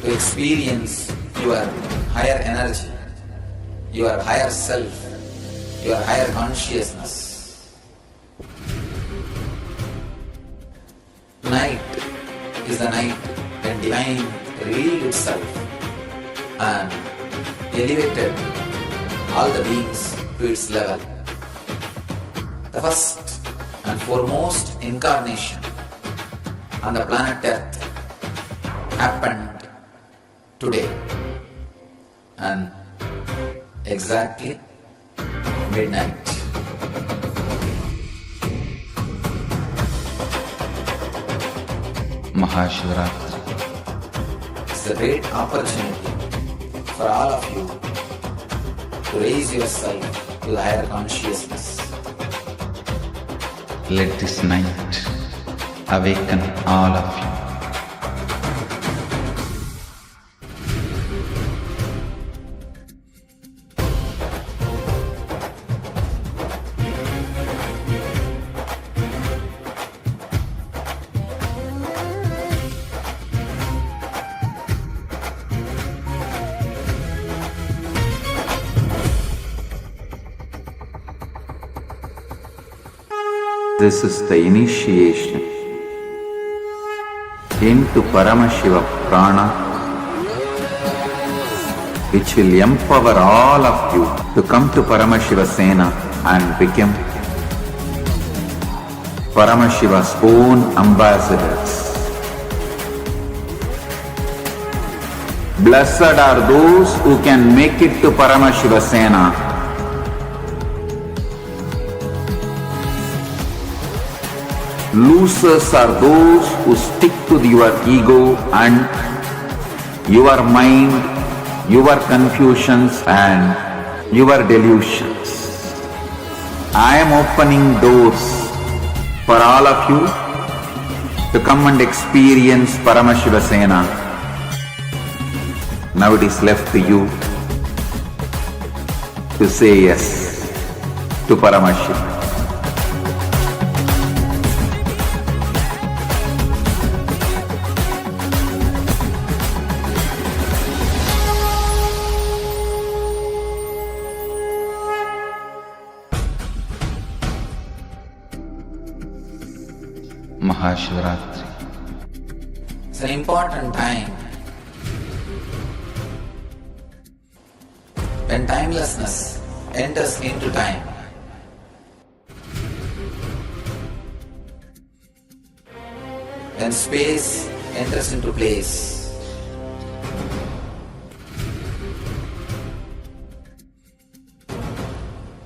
Speaker 1: To experience your higher energy, your higher self, your higher consciousness. Tonight is the night when divine revealed itself and elevated all the beings to its level. The first and foremost incarnation on the planet Earth happened today and exactly midnight. Mahashivaratri. It's a great opportunity for all of you to raise yourself to the higher consciousness. Let this night awaken all of you. This is the initiation into Paramashiva Prana, which will empower all of you to come to Paramashiva Sena and become Paramashiva's own ambassadors. Blessed are those who can make it to Paramashiva Sena. Losers are those who stick to your ego and your mind, your confusions and your delusions. I am opening doors for all of you to come and experience Paramashiva Sena. Now it is left to you to say yes to Paramashiva. Mahashivaratri. It's an important time when timelessness enters into time. When space enters into place.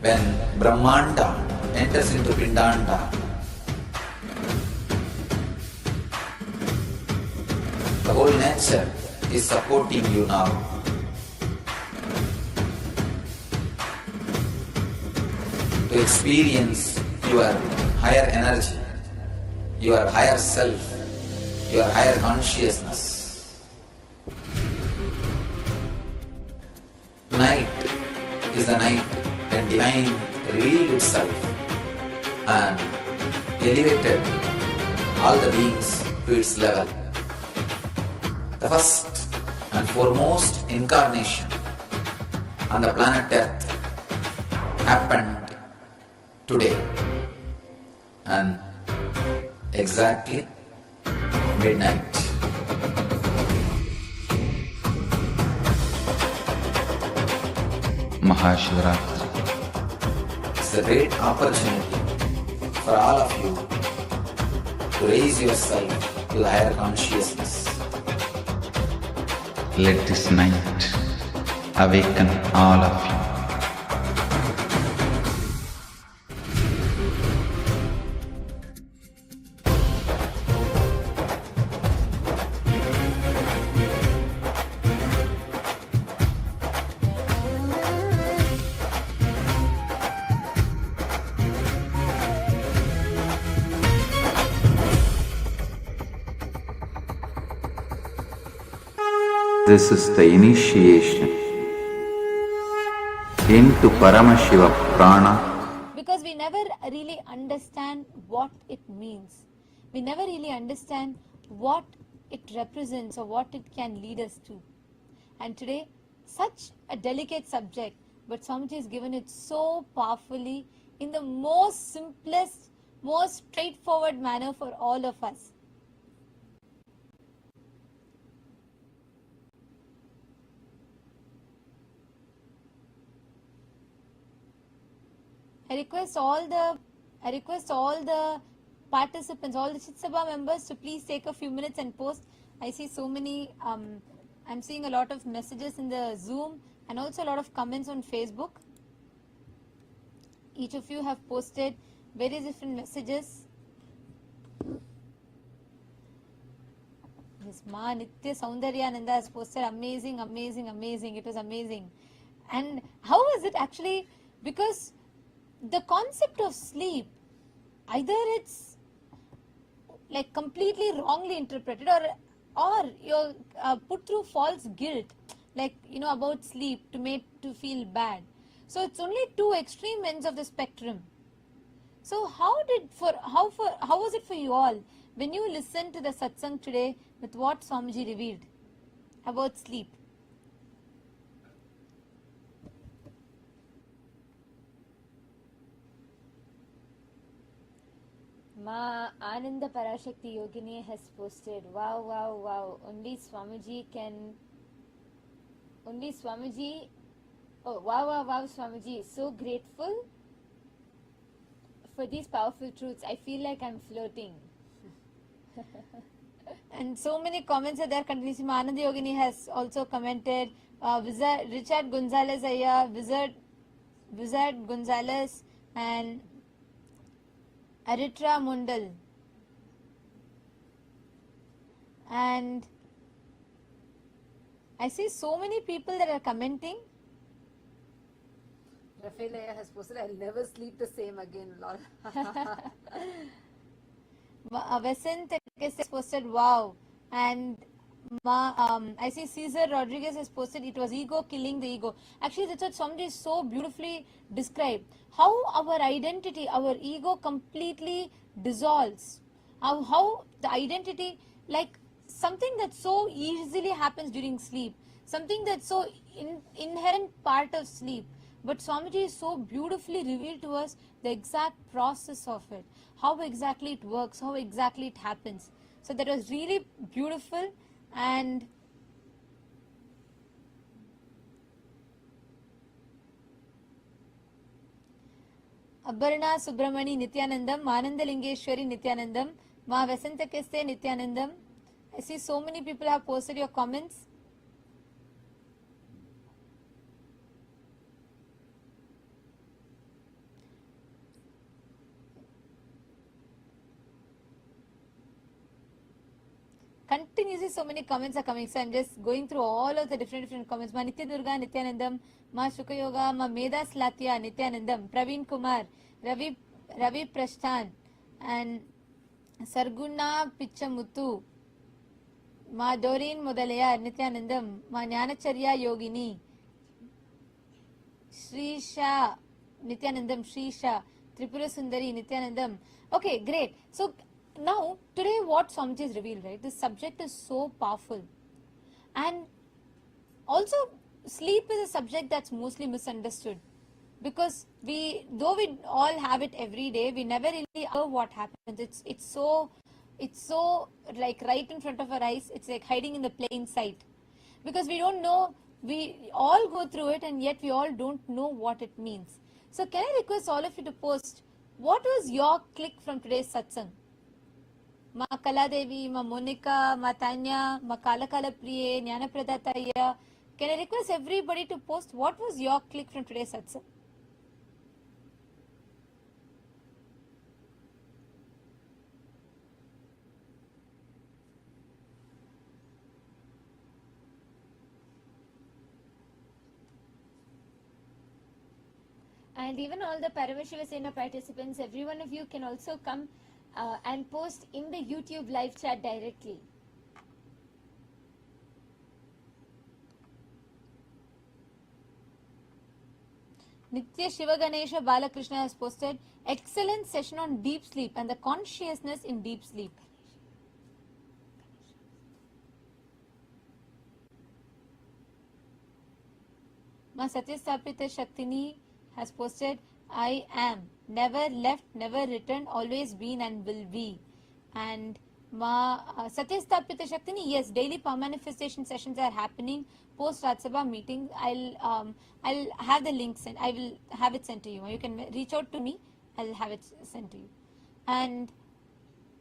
Speaker 1: When Brahmanda enters into Pindanda. The whole nature is supporting you now. To experience your higher energy, your higher self, your higher consciousness. Tonight is the night when divine revealed itself and elevated all the beings to its level. The first and foremost incarnation on the planet Earth happened today and exactly midnight. Mahashivaratri. It's a great opportunity for all of you to raise yourself to the higher consciousness. Let this night awaken all of you. This is the initiation into Paramashiva Prana.
Speaker 5: Because we never really understand what it means. We never really understand what it represents or what it can lead us to. And today, such a delicate subject, but Swamiji has given it so powerfully in the most simplest, most straightforward manner for all of us. I request all the participants, all the Chitsabha members to please take a few minutes and post. I see so many, I'm seeing a lot of messages in the Zoom and also a lot of comments on Facebook. Each of you have posted various different messages. Yes, Ma Nitya Soundaryananda has posted amazing, amazing, amazing. It was amazing. And how was it actually? Because the concept of sleep, either it's like completely wrongly interpreted or you're put through false guilt, like, you know, about sleep to make to feel bad. So it's only two extreme ends of the spectrum. So how was it for you all when you listened to the satsang today with what Swamiji revealed about sleep? Ma Ananda Parashakti Yogini has posted, wow, wow, wow, only Swamiji, oh, wow, wow, wow, Swamiji, so grateful for these powerful truths. I feel like I'm floating. And so many comments are there continuously. Ma Ananda Yogini has also commented, Richard Gonzalez Aya, Wizard Gonzalez, and Aritra Mundal, and I see so many people that are commenting.
Speaker 6: Rafaelaya has posted, I'll never sleep the same again, lol.
Speaker 5: Vesant has posted, wow, and I see Cesar Rodriguez has posted, it was ego killing the ego. Actually, that's what somebody so beautifully described. How our identity, our ego completely dissolves. How the identity, like something that so easily happens during sleep, something that's so inherent part of sleep. But Swamiji so beautifully revealed to us the exact process of it, how exactly it works, how exactly it happens. So that was really beautiful. And Abharna Subramani Nithyanandam, Mananda Lingeshwari Nithyanandam, Ma Vasanta Keste Nithyanandam. I see so many people have posted your comments. Continuously so many comments are coming, so I'm just going through all of the different comments. Ma Nitya Durga Nithyanandam, Ma Shukha Yoga, Ma Medas Latya Nithyanandam, Praveen Kumar, Ravi Prashthan, and Sarguna Pichamuttu, Ma Doreen Mudalaya Nithyanandam, Ma Jnanacharya Yogini, Shrisha Nithyanandam, Shrisha, Tripura Sundari Nithyanandam. Okay, great. So now, today what Swamiji has revealed, right? This subject is so powerful. And also, sleep is a subject that's mostly misunderstood. Because though we all have it every day, we never really know what happens. It's so like right in front of our eyes. It's like hiding in the plain sight. Because we don't know, we all go through it and yet we all don't know what it means. So can I request all of you to post, what was your click from today's satsang? Ma Kaladevi, Ma Monica, Ma Tanya, Ma Kala Priye, Jnana Pradataya. Can I request everybody to post what was your click from today's satsang? And even all the Paramashiva Sena participants, every one of you can also come and post in the YouTube live chat directly. Nitya Shiva Ganesha Balakrishna has posted excellent session on deep sleep and the consciousness in deep sleep. Ma Satyastapita Shaktini has posted, I am, never left, never returned, always been and will be. And Ma Satyastapita Shaktini, yes, daily manifestation sessions are happening post Rajya meeting. I'll have the link sent. I will have it sent to you. You can reach out to me. I'll have it sent to you. And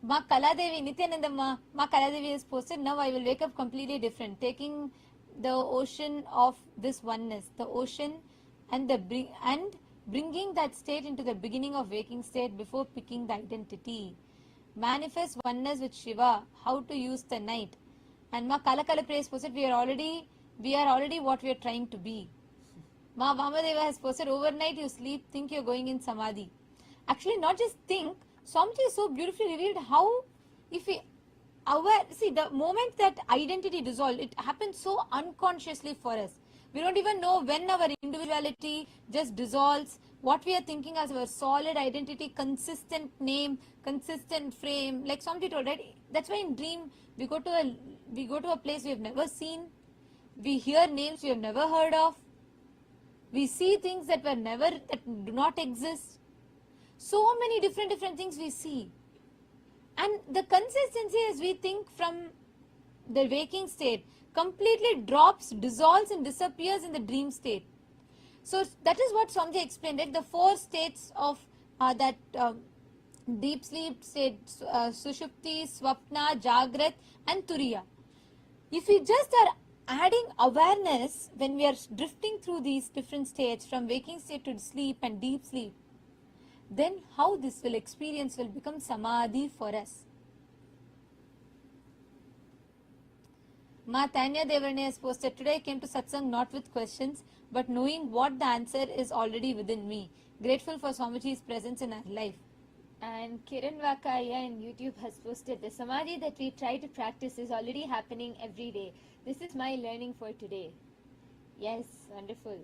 Speaker 5: Ma Kaladevi, Nithyananda Ma Kaladevi has posted, now I will wake up completely different, taking the ocean of this oneness, the ocean and bringing that state into the beginning of waking state before picking the identity. Manifest oneness with Shiva, how to use the night. And Ma Kalakala Praise posted, we are already what we are trying to be. Ma Vamadeva has posted, overnight you sleep, think you are going in Samadhi. Actually, not just think, Swamiji is so beautifully revealed how, if we see, the moment that identity dissolves, it happens so unconsciously for us. We don't even know when our individuality just dissolves, what we are thinking as our solid identity, consistent name, consistent frame. Like Swamiji told, right? That's why in dream we go to a place we have never seen. We hear names we have never heard of. We see things that do not exist. So many different things we see. And the consistency as we think from the waking state completely drops, dissolves and disappears in the dream state. So that is what Swamiji explained, right? The 4 states of that deep sleep state, Sushupti, Swapna, Jagrat and Turiya. If we just are adding awareness when we are drifting through these different states from waking state to sleep and deep sleep, then how this experience will become Samadhi for us. Ma Tanya Devarne has posted, today I came to Satsang not with questions, but knowing what the answer is already within me. Grateful for Swamiji's presence in our life.
Speaker 7: And Kiran Vakaya in YouTube has posted, the Samadhi that we try to practice is already happening every day. This is my learning for today. Yes, wonderful.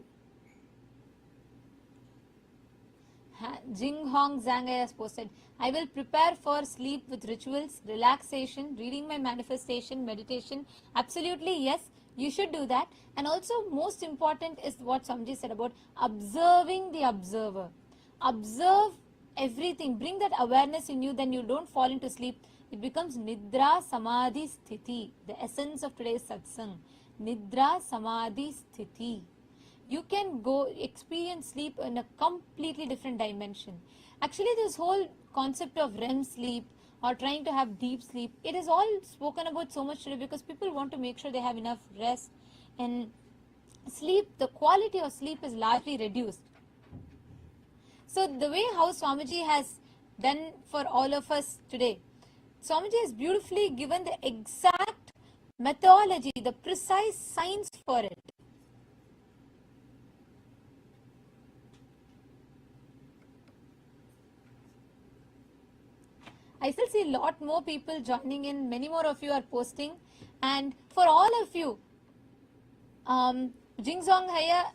Speaker 5: Jing Hong Zhang has posted, I will prepare for sleep with rituals, relaxation, reading my manifestation, meditation. Absolutely, yes, you should do that. And also most important is what Swamiji said about observing the observer. Observe everything. Bring that awareness in you, then you don't fall into sleep. It becomes Nidra Samadhi Sthiti, the essence of today's Satsang. Nidra Samadhi Sthiti. You can go experience sleep in a completely different dimension. Actually, this whole concept of REM sleep or trying to have deep sleep, it is all spoken about so much today because people want to make sure they have enough rest. And sleep, the quality of sleep is largely reduced. So the way how Swamiji has done for all of us today, Swamiji has beautifully given the exact methodology, the precise science for it. I still see a lot more people joining in. Many more of you are posting. And for all of you, Jingzong Haya,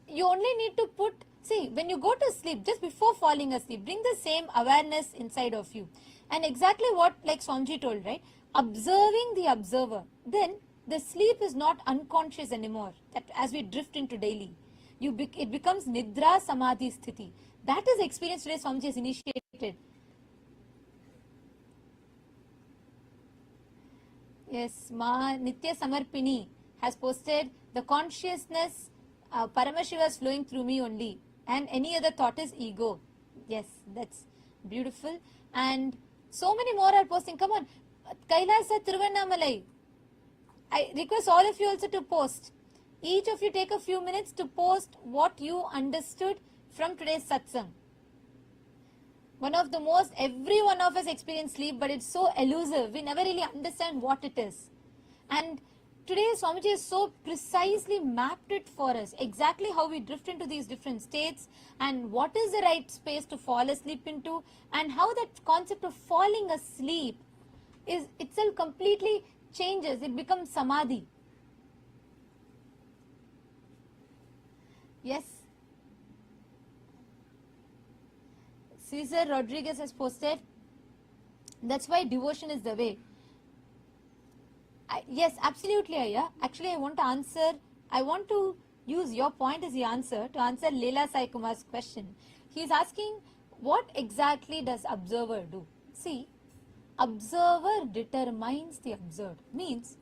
Speaker 5: you only need to put, see, when you go to sleep, just before falling asleep, bring the same awareness inside of you. And exactly what, like Swamiji told, right? Observing the observer. Then the sleep is not unconscious anymore. That as we drift into daily, it becomes Nidra Samadhi Sthiti. That is the experience today Swamiji has initiated. Yes, Ma Nitya Samarpini has posted, the consciousness, Paramashiva is flowing through me only, and any other thought is ego. Yes, that's beautiful. And so many more are posting. Come on, Kailasa Thiruvannamalai. I request all of you also to post. Each of you take a few minutes to post what you understood from today's satsang. One of the most, every one of us experience sleep, but it's so elusive. We never really understand what it is. And today Swamiji has so precisely mapped it for us, exactly how we drift into these different states and what is the right space to fall asleep into, and how that concept of falling asleep is itself completely changes. It becomes Samadhi. Yes. Cesar Rodriguez has posted, that's why devotion is the way. Yes, absolutely, Aya. Actually, I want to use your point as the answer to answer Leela Sai Kumar's question. He is asking, what exactly does observer do? See, observer determines the observed. Means,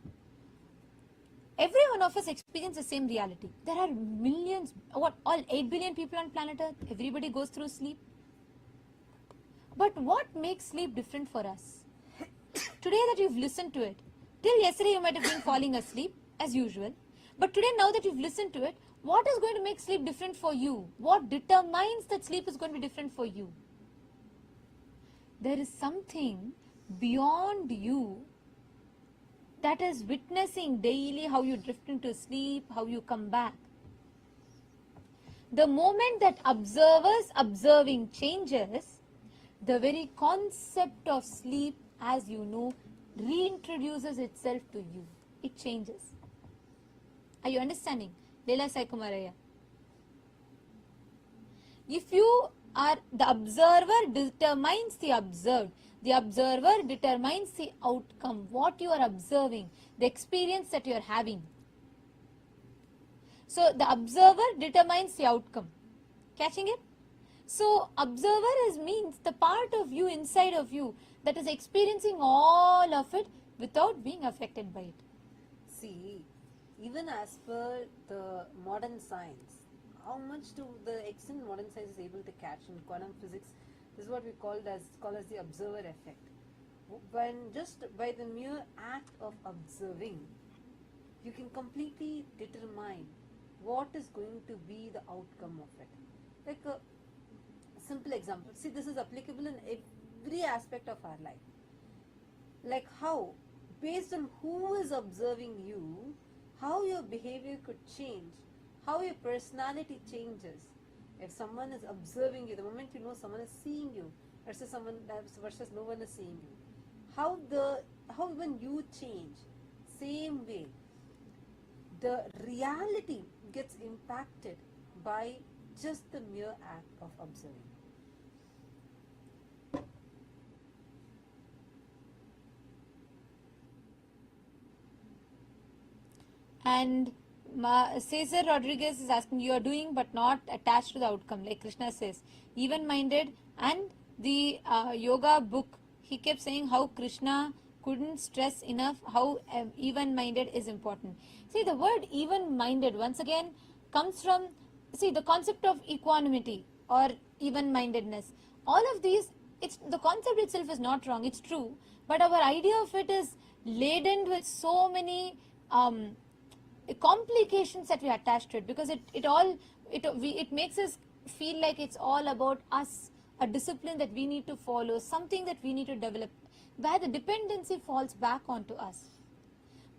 Speaker 5: every one of us experiences the same reality. There are millions, all 8 billion people on planet Earth. Everybody goes through sleep. But what makes sleep different for us? Today that you've listened to it, till yesterday you might have been falling asleep as usual. But today, now that you've listened to it, what is going to make sleep different for you? What determines that sleep is going to be different for you? There is something beyond you that is witnessing daily how you drift into sleep, how you come back. The moment that observer's observing changes, the very concept of sleep, as you know, reintroduces itself to you. It changes. Are you understanding? Leela Sai Kumaraya. If you are, the observer determines the observed. The observer determines the outcome, what you are observing, the experience that you are having. So the observer determines the outcome. Catching it? So observer means the part of you inside of you that is experiencing all of it without being affected by it.
Speaker 6: See, even as per the modern science, how much to the extent modern science is able to catch in quantum physics, this is what we call as the observer effect. When just by the mere act of observing, you can completely determine what is going to be the outcome of it. Like a simple example. See, this is applicable in every aspect of our life. Like how, based on who is observing you, how your behavior could change, how your personality changes. If someone is observing you, the moment you know someone is seeing you versus no one is seeing you, how when you change, same way, the reality gets impacted by just the mere act of observing.
Speaker 5: And Cesar Rodriguez is asking, you are doing but not attached to the outcome, like Krishna says, even-minded. And the yoga book, he kept saying how Krishna couldn't stress enough how even-minded is important. See, the word even-minded once again comes from, see, the concept of equanimity or even-mindedness. All of these, the concept itself is not wrong, it's true, but our idea of it is laden with so many complications that we attach to it, because it makes us feel like it's all about us, a discipline that we need to follow, something that we need to develop, where the dependency falls back onto us.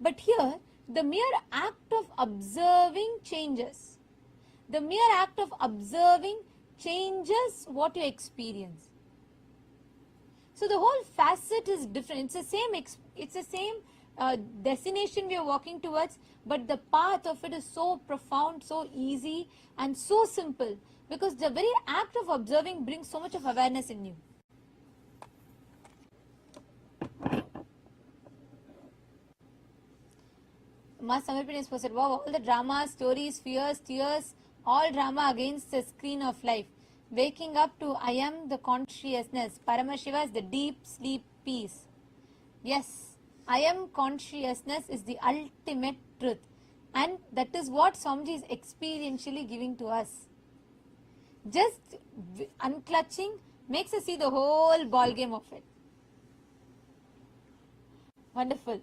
Speaker 5: But here, the mere act of observing changes. The mere act of observing changes what you experience. So the whole facet is different. It's the same destination we are walking towards, but the path of it is so profound, so easy, and so simple, because the very act of observing brings so much of awareness in you. Ma Samarpini has posted, wow, all the drama, stories, fears, tears, all drama against the screen of life. Waking up to I am the consciousness. Paramashiva is the deep sleep peace. Yes, I am consciousness is the ultimate truth. And that is what Swamiji is experientially giving to us. Just unclutching makes us see the whole ball game of it. Wonderful.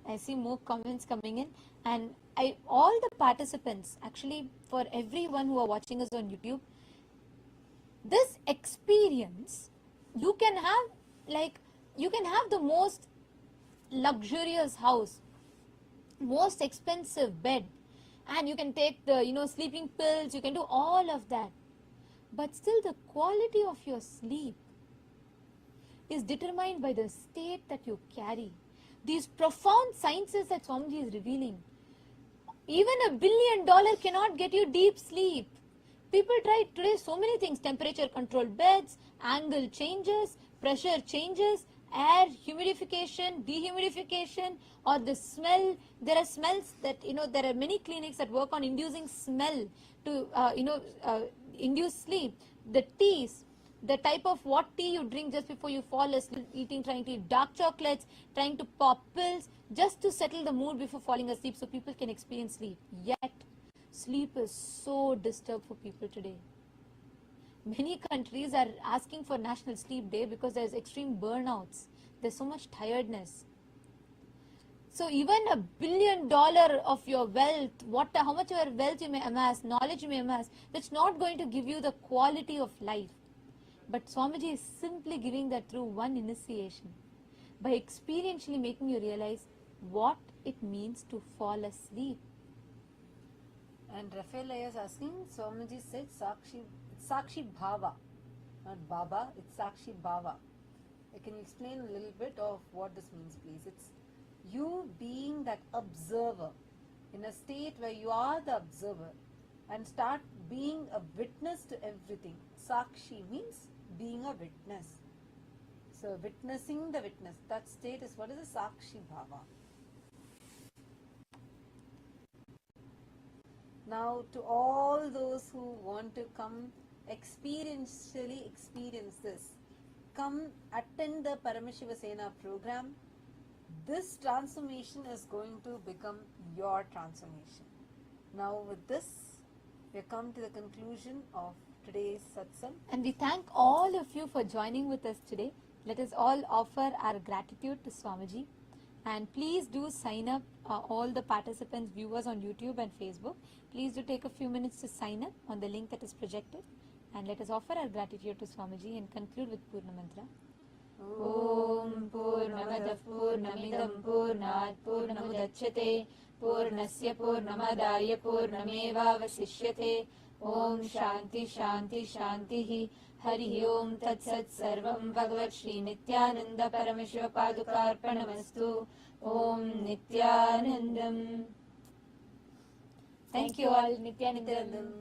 Speaker 5: I see more comments coming in, and all the participants, actually for everyone who are watching us on YouTube, this experience, you can have the most luxurious house, most expensive bed, and you can take the sleeping pills, you can do all of that, but still the quality of your sleep is determined by the state that you carry. These profound sciences that Swamiji is revealing. Even $1 billion cannot get you deep sleep. People try today so many things, temperature controlled beds, angle changes, pressure changes, air humidification, dehumidification, or the smell. There are smells that, there are many clinics that work on inducing smell to, induce sleep. The teas, the type of what tea you drink just before you fall asleep, trying to eat dark chocolates, trying to pop pills just to settle the mood before falling asleep so people can experience sleep. Yet, sleep is so disturbed for people today. Many countries are asking for National Sleep Day because there's extreme burnouts. There's so much tiredness. So even $1 billion of your wealth, how much of your wealth you may amass, knowledge you may amass, that's not going to give you the quality of life. But Swamiji is simply giving that through one initiation, by experientially making you realize what it means to fall asleep.
Speaker 6: And Rafael is asking, Swamiji said Sakshi Bhava, not Baba, it's Sakshi Bhava. Can you explain a little bit of what this means, please? It's you being that observer in a state where you are the observer and start being a witness to everything. Sakshi means being a witness. So witnessing the witness, that state is what is a Sakshi Bhava. Now to all those who want to come experientially experience this, come attend the Paramashiva Sena program. This transformation is going to become your transformation. Now with this, we have come to the conclusion of today's satsang.
Speaker 5: And we thank all of you for joining with us today. Let us all offer our gratitude to Swamiji. And please do sign up, all the participants, viewers on YouTube and Facebook. Please do take a few minutes to sign up on the link that is projected. And let us offer our gratitude to Swamiji and conclude with Purna Mantra. Om Purnamadav Purnamidam Purnat Purnamudachyate Purnasya Purnamadaya Purnameva Vasishyate. Om Shanti Shanti Shanti Hari Om Tat Sat Sarvam Bhagavat Shri Nithyananda Paramashiva Padukarpanamastu. Om Nithyanandam. Thank you all. Nithyanandam.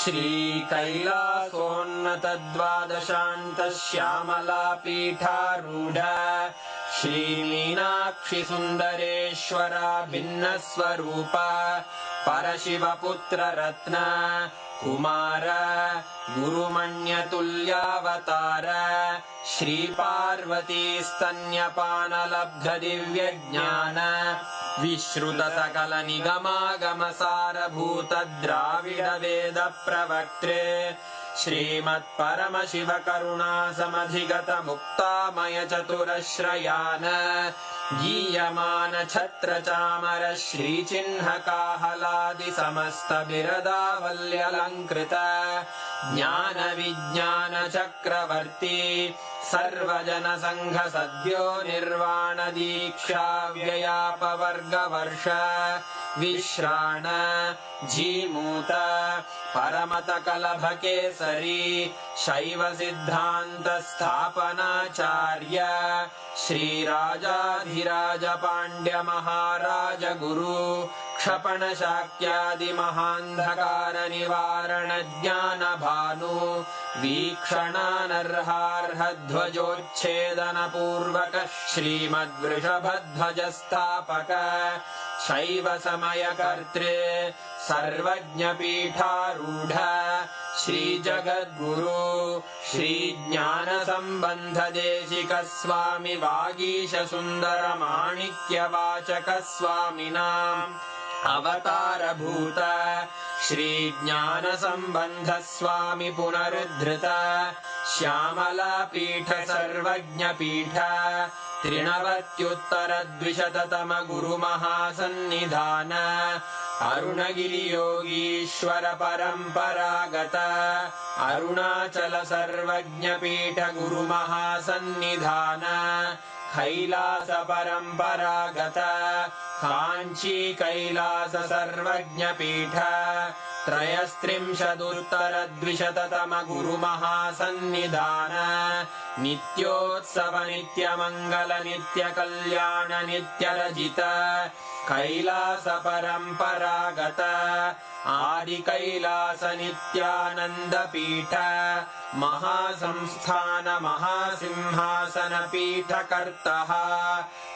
Speaker 8: श्रीकैलासोन्नतद्वादशान्तश्यामलापीठारूढ श्रीमीनाक्षिसुन्दरेश्वरा भिन्नस्वरूप परशिवपुत्ररत्न Kumar गुरुमण्यतुल्यावतार श्रीपार्वतीस्तन्यपानलब्धदिव्यज्ञान विश्रुतसकलनिगमागमसारभूतद्राविडवेदप्रवक्त्रे श्रीमत्परमशिवकरुणासमधिगतमुक्तामयचतुरश्रयान् गीयमानछत्रचामर श्रीचिह्नकाहलादिसमस्तबिरदावल्यलङ्कृत ज्ञानविज्ञानचक्रवर्ती सर्वजनसङ्घसद्यो निर्वाणदीक्षाव्ययापवर्गवर्ष विश्राण Jimuta परमतकलभकेसरी शैवसिद्धान्तस्थापनाचार्य श्रीराजाधिराज Pandya महाराज गुरु क्षपणशाक्यादिमहान्धकारनिवारणज्ञानभानु वीक्षणानर्हार्हध्वजोच्छेदनपूर्वक श्रीमद्वृषभध्वजस्थापक शैव समयकर्तृ सर्वज्ञपीठारूढ श्रीजगद्गुरु श्रीज्ञानसम्बन्धदेशिक स्वामि वागीशसुन्दरमाणिक्यवाचक स्वामिनाम् अवतारभूत श्रीज्ञानसम्बन्ध स्वामि पुनरुद्धृत श्यामलापीठ सर्वज्ञपीठ त्रिनवत्युत्तरद्विशततम गुरुमहासन्निधान अरुणगिरियोगीश्वर परम्परागत अरुणाचल सर्वज्ञपीठ गुरुमहासन्निधान कैलास परम्परागत काञ्ची कैलास सर्वज्ञपीठ त्रयस्त्रिंशदुत्तरद्विशततम गुरुमहासन्निधान नित्योत्सव नित्यमङ्गल नित्यकल्याण नित्यरजित कैलास परम्परागत आदि कैलास नित्यानन्दपीठ महासंस्थान महासिंहासन पीठकर्तः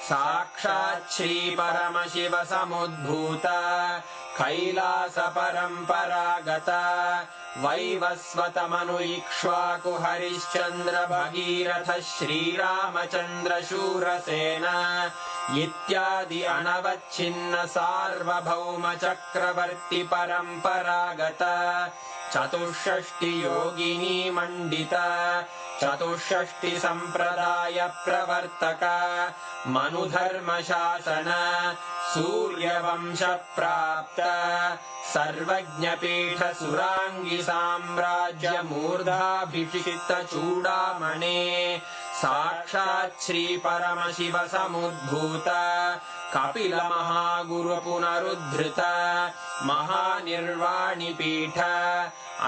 Speaker 8: साक्षात् श्री परमशिव समुद्भूत कैलास परम्परागत वैवस्वतमनु इक्ष्वाकु हरिश्चन्द्र भगीरथ श्रीरामचन्द्र शूरसेन इत्यादि अनवच्छिन्न सार्वभौम चक्रवर्ति परम्परागत चतुष्षष्टि योगिनी मंडित चतुष्षष्टि संप्रदाय प्रवर्तक मनुधर्म शासन सूर्यवंश प्राप्त सर्वज्ञपीठ सुरांगी साम्राज्य मूर्धाभिषिक्त चूडामणे साक्षात् श्री परमशिव समुद्भूत कपिल महागुरु पुनरुद्धृत महानिर्वाणि पीठ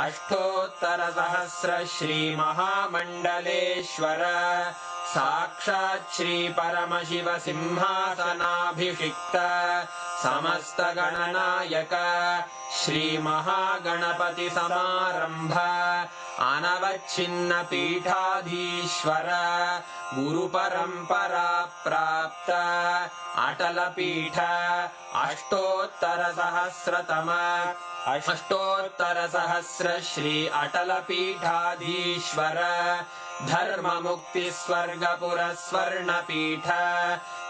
Speaker 8: अष्टोत्तर सहस्र श्री महामंडलेश्वर साक्षात् श्री परमशिव सिंहासनाभिषिक्त समस्त गणनायक श्री महागणपति समारंभ अनवच्छिन्न पीठाधीश्वर गुरु परंपरा प्राप्त अटल पीठ अष्टोत्तर सहस्र श्री अटल पीठाधीश्वर धर्म मुक्ति स्वर्गपुर स्वर्ण पीठ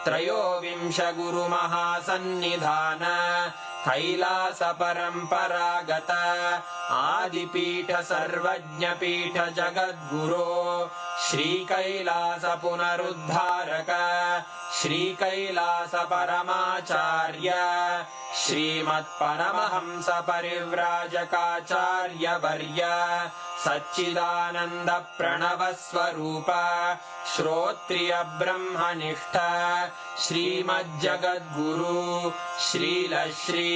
Speaker 8: त्रयोविंश गुरु महासन्निधान कैलास परम्परागत आदिपीठ सर्वज्ञपीठ जगद्गुरो श्री कैलास पुनरुद्धारक श्री कैलास परमाचार्य श्रीमत्परमहंस परिव्राजकाचार्य वर्य सच्चिदानंद प्रणव स्वरूप श्रोत्रिय ब्रह्मनिष्ठ श्रीमज्जगद्गुरु श्रील श्री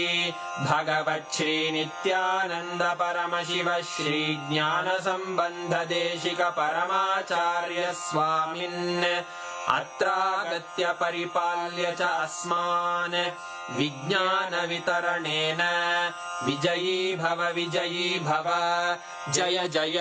Speaker 8: भगवत् श्री नित्यानंद परमशिव श्री ज्ञान संबंध देशिक परमाचार्य स्वामिन् अत्रागत्य परिपाल्य च अस्मान् विज्ञान वितरणेन विजयी भव जय जय।